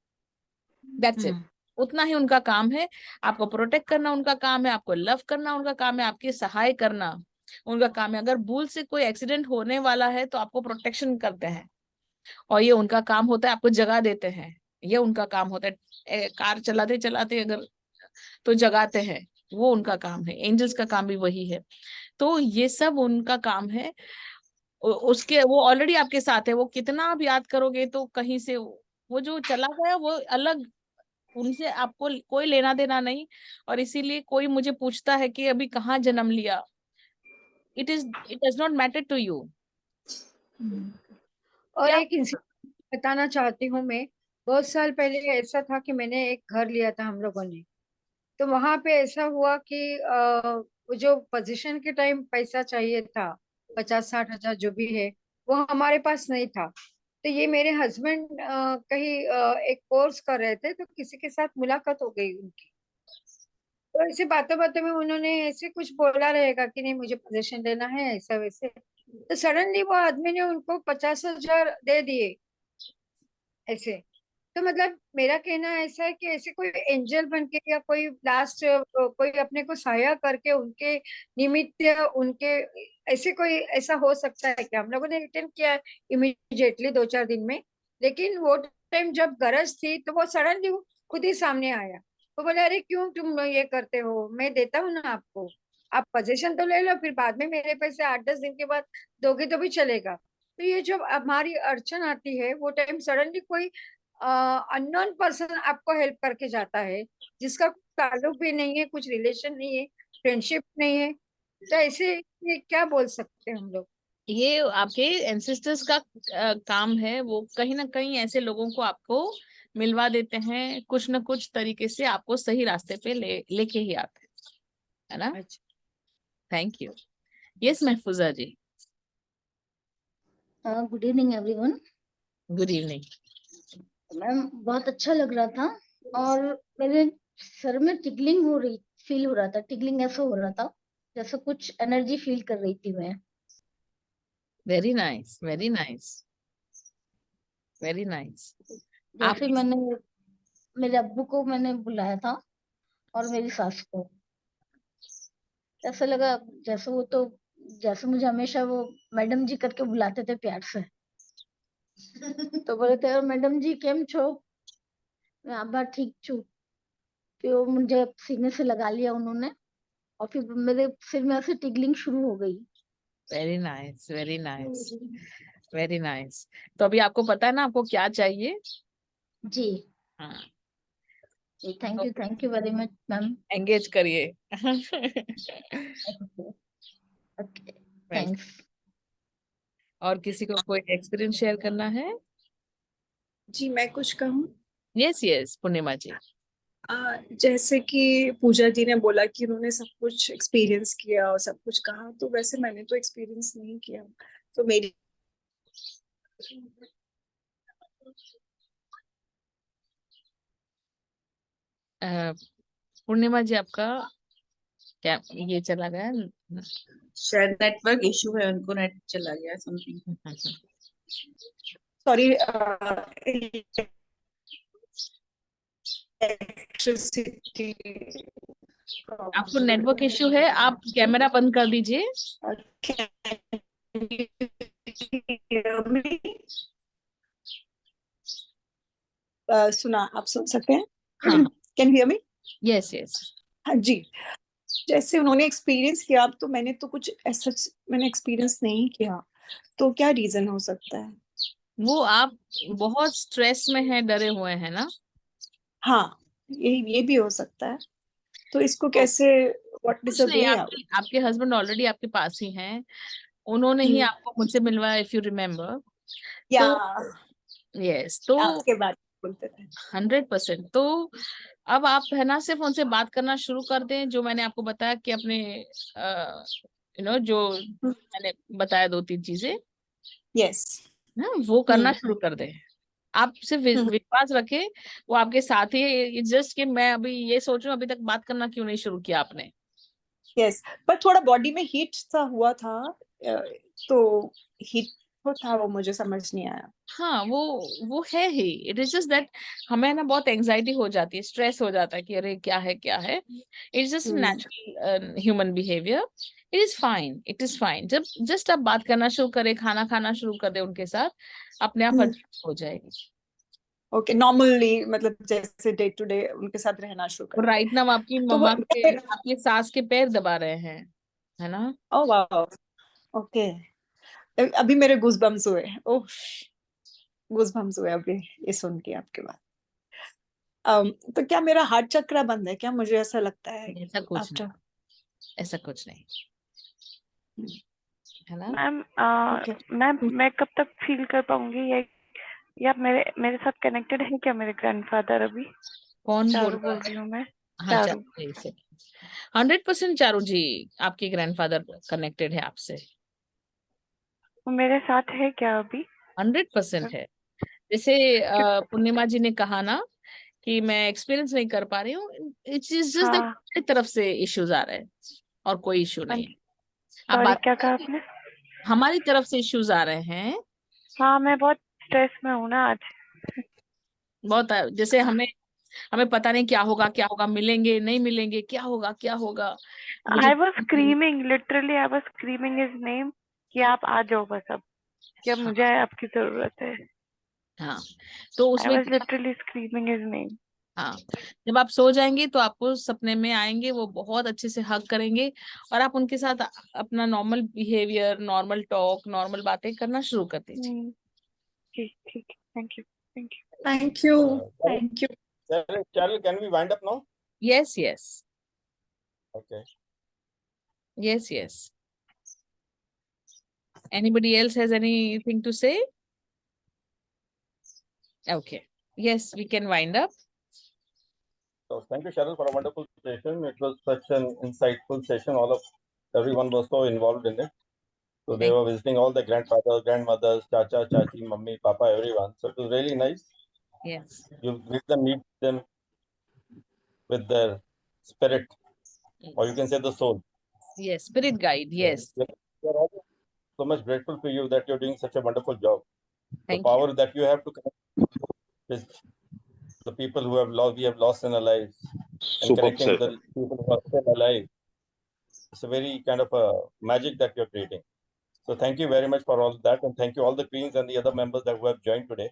दैट्स इट। उतना ही उनका काम है, आपको प्रोटेक्ट करना उनका काम है, आपको लव करना उनका काम है, आपकी सहाय करना उनका काम है। अगर भूल से कोई एक्सीडेंट होने वाला है तो आपको प्रोटेक्शन करते हैं, और ये उनका काम होता है, आपको जगा देते हैं, ये उनका काम होता है। कार चलाते चलाते अगर तो जगाते हैं, वो उनका काम है। एंजल्स का काम भी वही है, तो ये सब उनका काम है। उसके वो ऑलरेडी आपके साथ है, वो कितना आप याद करोगे तो कहीं से वो जो चला गया वो अलग, उनसे आपको कोई लेना देना नहीं। और इसीलिए कोई मुझे पूछता है कि अभी कहाँ जन्म लिया, it does not matter to you. और एक इंसिडेंट बताना चाहती हूँ मैं। बहुत साल पहले ऐसा था कि मैंने एक घर लिया था हम लोगों ने, तो वहां पे ऐसा हुआ कि वो जो पोजीशन के टाइम पैसा चाहिए था, 50-60 हजार जो भी है, वो हमारे पास नहीं था। तो ये मेरे हस्बैंड कहीं एक कोर्स कर रहे थे, तो किसी के साथ मुलाकात हो गई उनकी, तो ऐसे बातों बातों में उन्होंने ऐसे कुछ बोला रहेगा कि नहीं मुझे पोजीशन लेना है, ऐसा वैसे, तो सडनली वो आदमी ने उनको 50,000 दे दिए ऐसे। तो मतलब मेरा कहना ऐसा है कि ऐसे कोई एंजल बन के या कोई लास्ट कोई अपने को सहायता करके उनके निमित्त उनके, ऐसे कोई ऐसा हो सकता है क्या? हम लोगों ने रिटर्न किया इमीडिएटली 2-4 दिन में, लेकिन वो टाइम जब गरज थी तो वो सडनली खुद ही सामने आया। तो बोले अरे क्यों तुम ये करते हो, मैं देता हूँ ना आपको, आप पोजीशन तो ले लो, फिर बाद में मेरे पैसे 8-10 दिन के बाद दोगे तो भी चलेगा। तो ये जब हमारी अड़चन आती है वो टाइम सडनली कोई अननोन पर्सन आपको हेल्प करके जाता है, जिसका ताल्लुक भी नहीं है, कुछ रिलेशन नहीं है, फ्रेंडशिप नहीं है, तो ऐसे ये क्या बोल सकते हैं हम लोग। ये आपके एंसेस्टर्स का काम है, वो कहीं ना कहीं ऐसे लोगों को आपको मिलवा देते हैं, कुछ ना कुछ तरीके से आपको सही रास्ते पे लेके ही आते हैं, है ना। Thank you. Yes Mahfuza ji. Good evening everyone. Good evening ma'am, बहुत अच्छा लग रहा था और मेरे सर में टिकलिंग हो रही, फील हो रहा था, टिकलिंग ऐसा हो रहा था जैसे कुछ एनर्जी फील कर रही थी मैं। Very nice, very nice, very nice. जैसे मैंने मेरे अब्बू को मैंने बुलाया था और मेरी सास को, ऐसा लगा जैसे वो तो जैसे मुझे हमेशा वो मैडम जी करके बुलाते थे प्यार से। तो बोले थे मैडम जी केम छो, मैं आबा ठीक छू। फिर वो मुझे सीने से लगा लिया उन्होंने और फिर मेरे सिर में ऐसे टिकलिंग शुरू हो गई। Very nice, very nice, very nice. तो अभी आपको पता है ना आपको क्या चाहिए। जी हाँ, thank you very much ma'am. Engage करिए। थैंक्स। और किसी को कोई एक्सपीरियंस शेयर करना है। जी मैं कुछ कहूँ। यस यस पूर्णिमा जी। जैसे कि पूजा जी ने बोला कि उन्होंने सब कुछ एक्सपीरियंस किया और सब कुछ कहा, तो वैसे मैंने तो एक्सपीरियंस नहीं किया, तो मेरी पूर्णिमा जी आपका क्या ये चला गया, शायद नेटवर्क इशू है, उनको नेट चला गया समथिंग। सॉरी आपको नेटवर्क इश्यू है, आप कैमरा बंद कर दीजिए। सुना, आप सुन सकते हैं? हाँ can hear me? Yes yes. हाँ जी, जैसे उन्होंने एक्सपीरियंस किया, तो मैंने तो कुछ ऐसा मैंने एक्सपीरियंस नहीं किया, तो क्या रीजन हो सकता है? वो आप बहुत स्ट्रेस में है, डरे हुए हैं ना। हाँ, ये भी हो सकता है, तो इसको कैसे, व्हाट इज कुछ अ नहीं, वे आउट? आपके हस्बैंड ऑलरेडी आपके पास ही हैं, उन्होंने ही आपको मुझसे मिलवाया, इफ यू रिमेम्बर। या यस, तो आपके बारे में बोलते थे 100%। तो अब आप है ना सिर्फ उनसे बात करना शुरू कर दें, जो मैंने आपको बताया कि अपने जो मैंने बताया 2-3 चीजें, यस ना वो करना शुरू कर दें। आप सिर्फ विश्वास रखें, वो आपके साथ ही। जस्ट कि मैं अभी ये सोच रही हूँ, अभी तक बात करना क्यों नहीं शुरू किया आपने। यस, पर थोड़ा बॉडी में हीट सा हुआ था, तो हीट तो था, वो मुझे समझ नहीं आया। हाँ वो है ही। इट इज जस्ट दैट हमें ना बहुत एंजाइटी हो जाती है, स्ट्रेस हो जाता है कि अरे क्या है क्या है। It's just natural human behaviour. It is fine, it is fine. जब जस्ट आप बात करना शुरू करें, खाना खाना शुरू कर दे उनके साथ, अपने आप एडजस्ट हो जाएगी। ओके, नॉर्मली मतलब जैसे डे टू डे उनके साथ रहना शुरू कर। राइट नाउ आपकी तो मम्मा के, आपके सास के पैर दबा रहे हैं, है ना। ओह वाओ, ओके, अभी मेरे गूज़बम्स हुए। ओह, गूज़बम्स हुए अभी ये सुन के आपके बात। तो क्या मेरा हार्ट चक्र बंद है क्या? मुझे ऐसा लगता है। ऐसा कुछ नहीं, ऐसा कुछ नहीं, है ना। मैम मैं कब तक फील कर पाऊंगी या मेरे साथ कनेक्टेड है क्या मेरे ग्रैंडफादर अभी? कौन चारू बोल रही हूँ मैं। हाँ चारू। 100% चारू जी, आपके ग्रैंडफादर कनेक्टेड है आपसे। वो मेरे साथ है क्या अभी? 100% है। जैसे पूर्णिमा जी ने कहा ना कि मैं एक्सपीरियंस नहीं कर पा रही हूँ, इट्स जस्ट दैट मेरी तरफ से इश्यूज आ रहे हैं और कोई इश्यू नहीं है। आप बात क्या कहा आपने? हमारी तरफ से इश्यूज आ रहे हैं। हाँ, मैं बहुत स्ट्रेस में हूँ ना आज। बहुत जैसे हमें पता नहीं क्या होगा, मिलेंगे नहीं मिलेंगे, क्या होगा। I was screaming, literally I was screaming his name कि आप आ जाओ बस अब, कि अब मुझे आपकी जरूरत है। हाँ, तो I उसमें was literally screaming his name. हाँ, जब आप सो जाएंगे तो आपको सपने में आएंगे, वो बहुत अच्छे से हग करेंगे और आप उनके साथ अपना normal behaviour, normal talk, normal बातें करना शुरू कर दीजिए। ठीक ठीक, thank you, thank you. Thank you. Thank you. Cheryl, can we wind up now? Yes, yes. Okay. Yes, yes. Anybody else has anything to say? Okay. Yes, we can wind up. So thank you, Cheryl, for a wonderful session. It was such an insightful session. Everyone was so involved in it. So they were visiting all the grandfathers, grandmothers, chacha, chachi, mummy, papa, everyone. So it was really nice. Yes. You meet them with their spirit, or you can say the soul. Yes, spirit guide. Yes. We are all so much grateful to you that you're doing such a wonderful job. Thank the power that you have to connect with the people who we have lost in our lives, and Superb, connecting with sir. the people who are still alive. It's a very kind of a magic that you're creating. So thank you very much for all that, and thank you all the queens and the other members that who have joined today.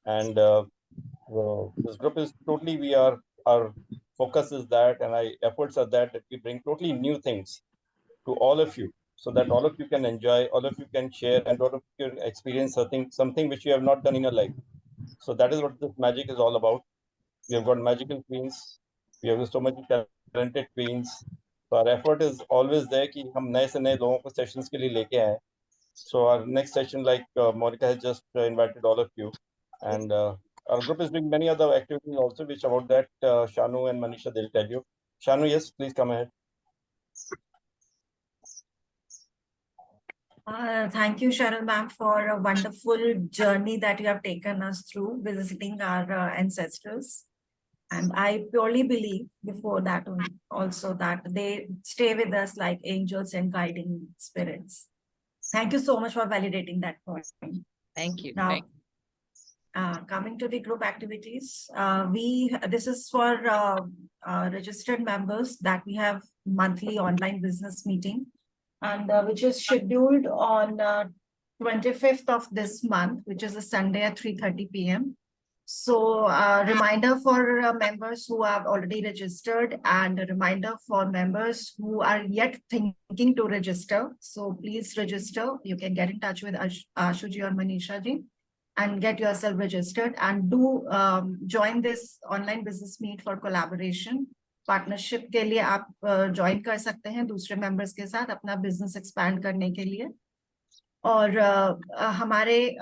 And this group is totally, our focus is that, and our efforts are that we bring totally new things to all of you, so that all of you can enjoy, all of you can share, and all of you can experience something which you have not done in your life. So that is what this magic is all about. We have got magical queens. We have so many talented queens. So our effort is always there कि हम नए से नए लोगों को sessions के लिए लेके आए. So our next session, like Monica has just invited all of you, and our group is doing many other activities also, which about that Shanu and Manisha they'll tell you. Shanu, yes, please come ahead. Thank you, Cheryl ma'am, for a wonderful journey that you have taken us through, visiting our ancestors. And I purely believe before that also that they stay with us like angels and guiding spirits. Thank you so much for validating that point. Thank you. Now, coming to the group activities, this is for registered members that we have monthly online business meeting, and which is scheduled on 25th of this month, which is a Sunday at 3:30 p.m. So reminder for members who have already registered, and a reminder for members who are yet thinking to register. So please register. You can get in touch with Ashuji or Manisha ji and get yourself registered, and do join this online business meet for collaboration. Partnership के लिए आप join कर सकते हैं दूसरे members के साथ अपना बिजनेस एक्सपैंड करने के लिए. और हमारे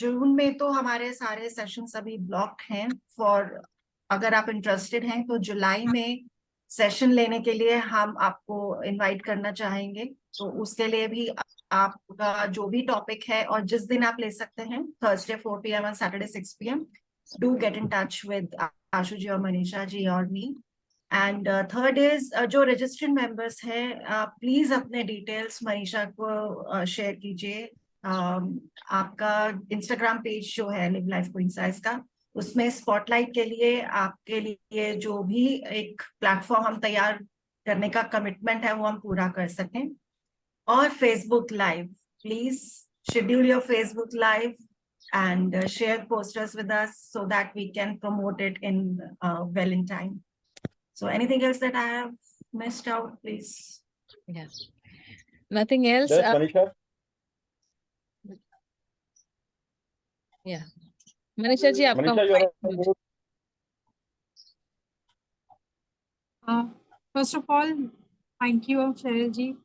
जून में तो हमारे सारे सेशंस अभी ब्लॉक्ड हैं. फॉर अगर आप इंटरेस्टेड हैं तो जुलाई में सेशन लेने के लिए हम आपको इनवाइट करना चाहेंगे. तो उसके लिए भी आपका जो भी टॉपिक है और जिस दिन आप ले सकते हैं, थर्सडे 4 PM और Saturday 6 PM, do get in touch with Ashu ji और मनीषा जी और मी. एंड थर्ड इज जो रजिस्टर्ड मेंबर्स हैं, प्लीज अपने डिटेल्स मनीषा को शेयर कीजिए. आपका इंस्टाग्राम पेज जो है लिव लाइफ कोइंसाइड्स का, उसमें स्पॉटलाइट के लिए आपके लिए जो भी एक प्लेटफॉर्म हम तैयार करने का कमिटमेंट है वो हम पूरा कर सकें. और Facebook live, please schedule your Facebook live and share posters with us so that we can promote it in well in time. So anything else that I have missed out, please? Yes. Nothing else. Yes, Manisha. Yeah. Manisha ji, आपका Manisha, you are First of all, thank you, Cheryl ji.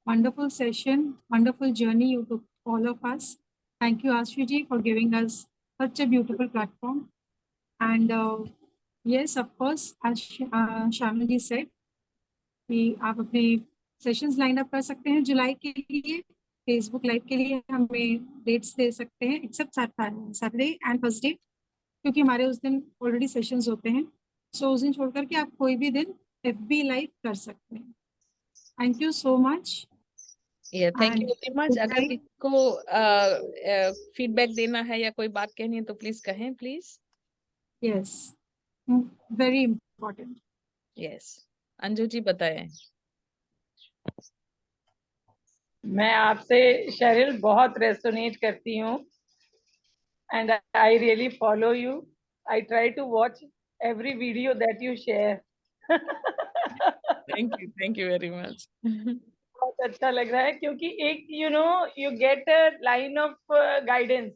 Wonderful session, wonderful journey you took all of us. Thank you, Ashu ji, for giving us such a beautiful platform. And yes, of course, as Shamil ji said, कि आप अपने sessions line up कर सकते हैं जुलाई के लिए. Facebook live के लिए हमें डेट्स दे सकते हैं एक्सेप्ट सैटरडे एंड थर्सडे, क्योंकि हमारे उस दिन ऑलरेडी सेशंस होते हैं. सो उस दिन छोड़ करके आप कोई भी दिन FB लाइव कर सकते हैं. Thank you so much. Thank you very much. अगर किसी को फीडबैक देना है या कोई बात कहनी है तो प्लीज कहें, please. Yes, very important. Yes, Anju ji बताएं. मैं आपसे शेरिल बहुत रेसोनेट करती हूँ. and I really follow you. I try to watch every video that you share. Thank you very much. बहुत अच्छा लग रहा है क्योंकि एक you get a line of guidance,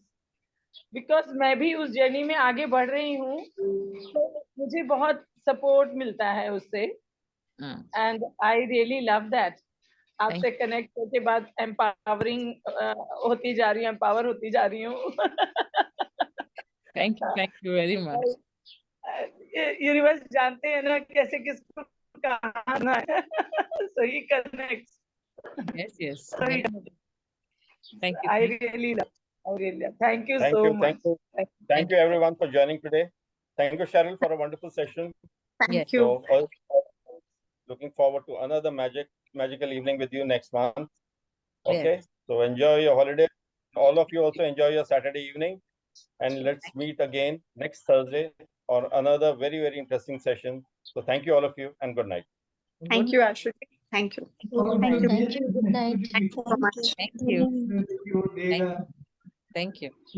because मैं भी उस जर्नी में आगे बढ़ रही हूँ, तो मुझे बहुत सपोर्ट मिलता है उससे, and I really love that. आपसे कनेक्ट करके बाद एम्पावरिंग होती जा रही हूँ, एम्पावर होती जा रही हूँ. Thank you very much. Universe जानते हैं ना कैसे किसको कहाँ आना है. So he connects. Yes. So he- Thank you. I really love. Thank you Thank so you. much. Thank you everyone for joining today. Thank you, Cheryl, for a wonderful session. Thank you. So, looking forward to another magical evening with you next month. Okay. So enjoy your holiday. All of you also enjoy your Saturday evening, and let's meet again next Thursday or another very, very interesting session. So thank you all of you, and good night. Thank you, Ashwini. Thank you. Thank you. Good night. Thank you so much. Thank you. Thank you.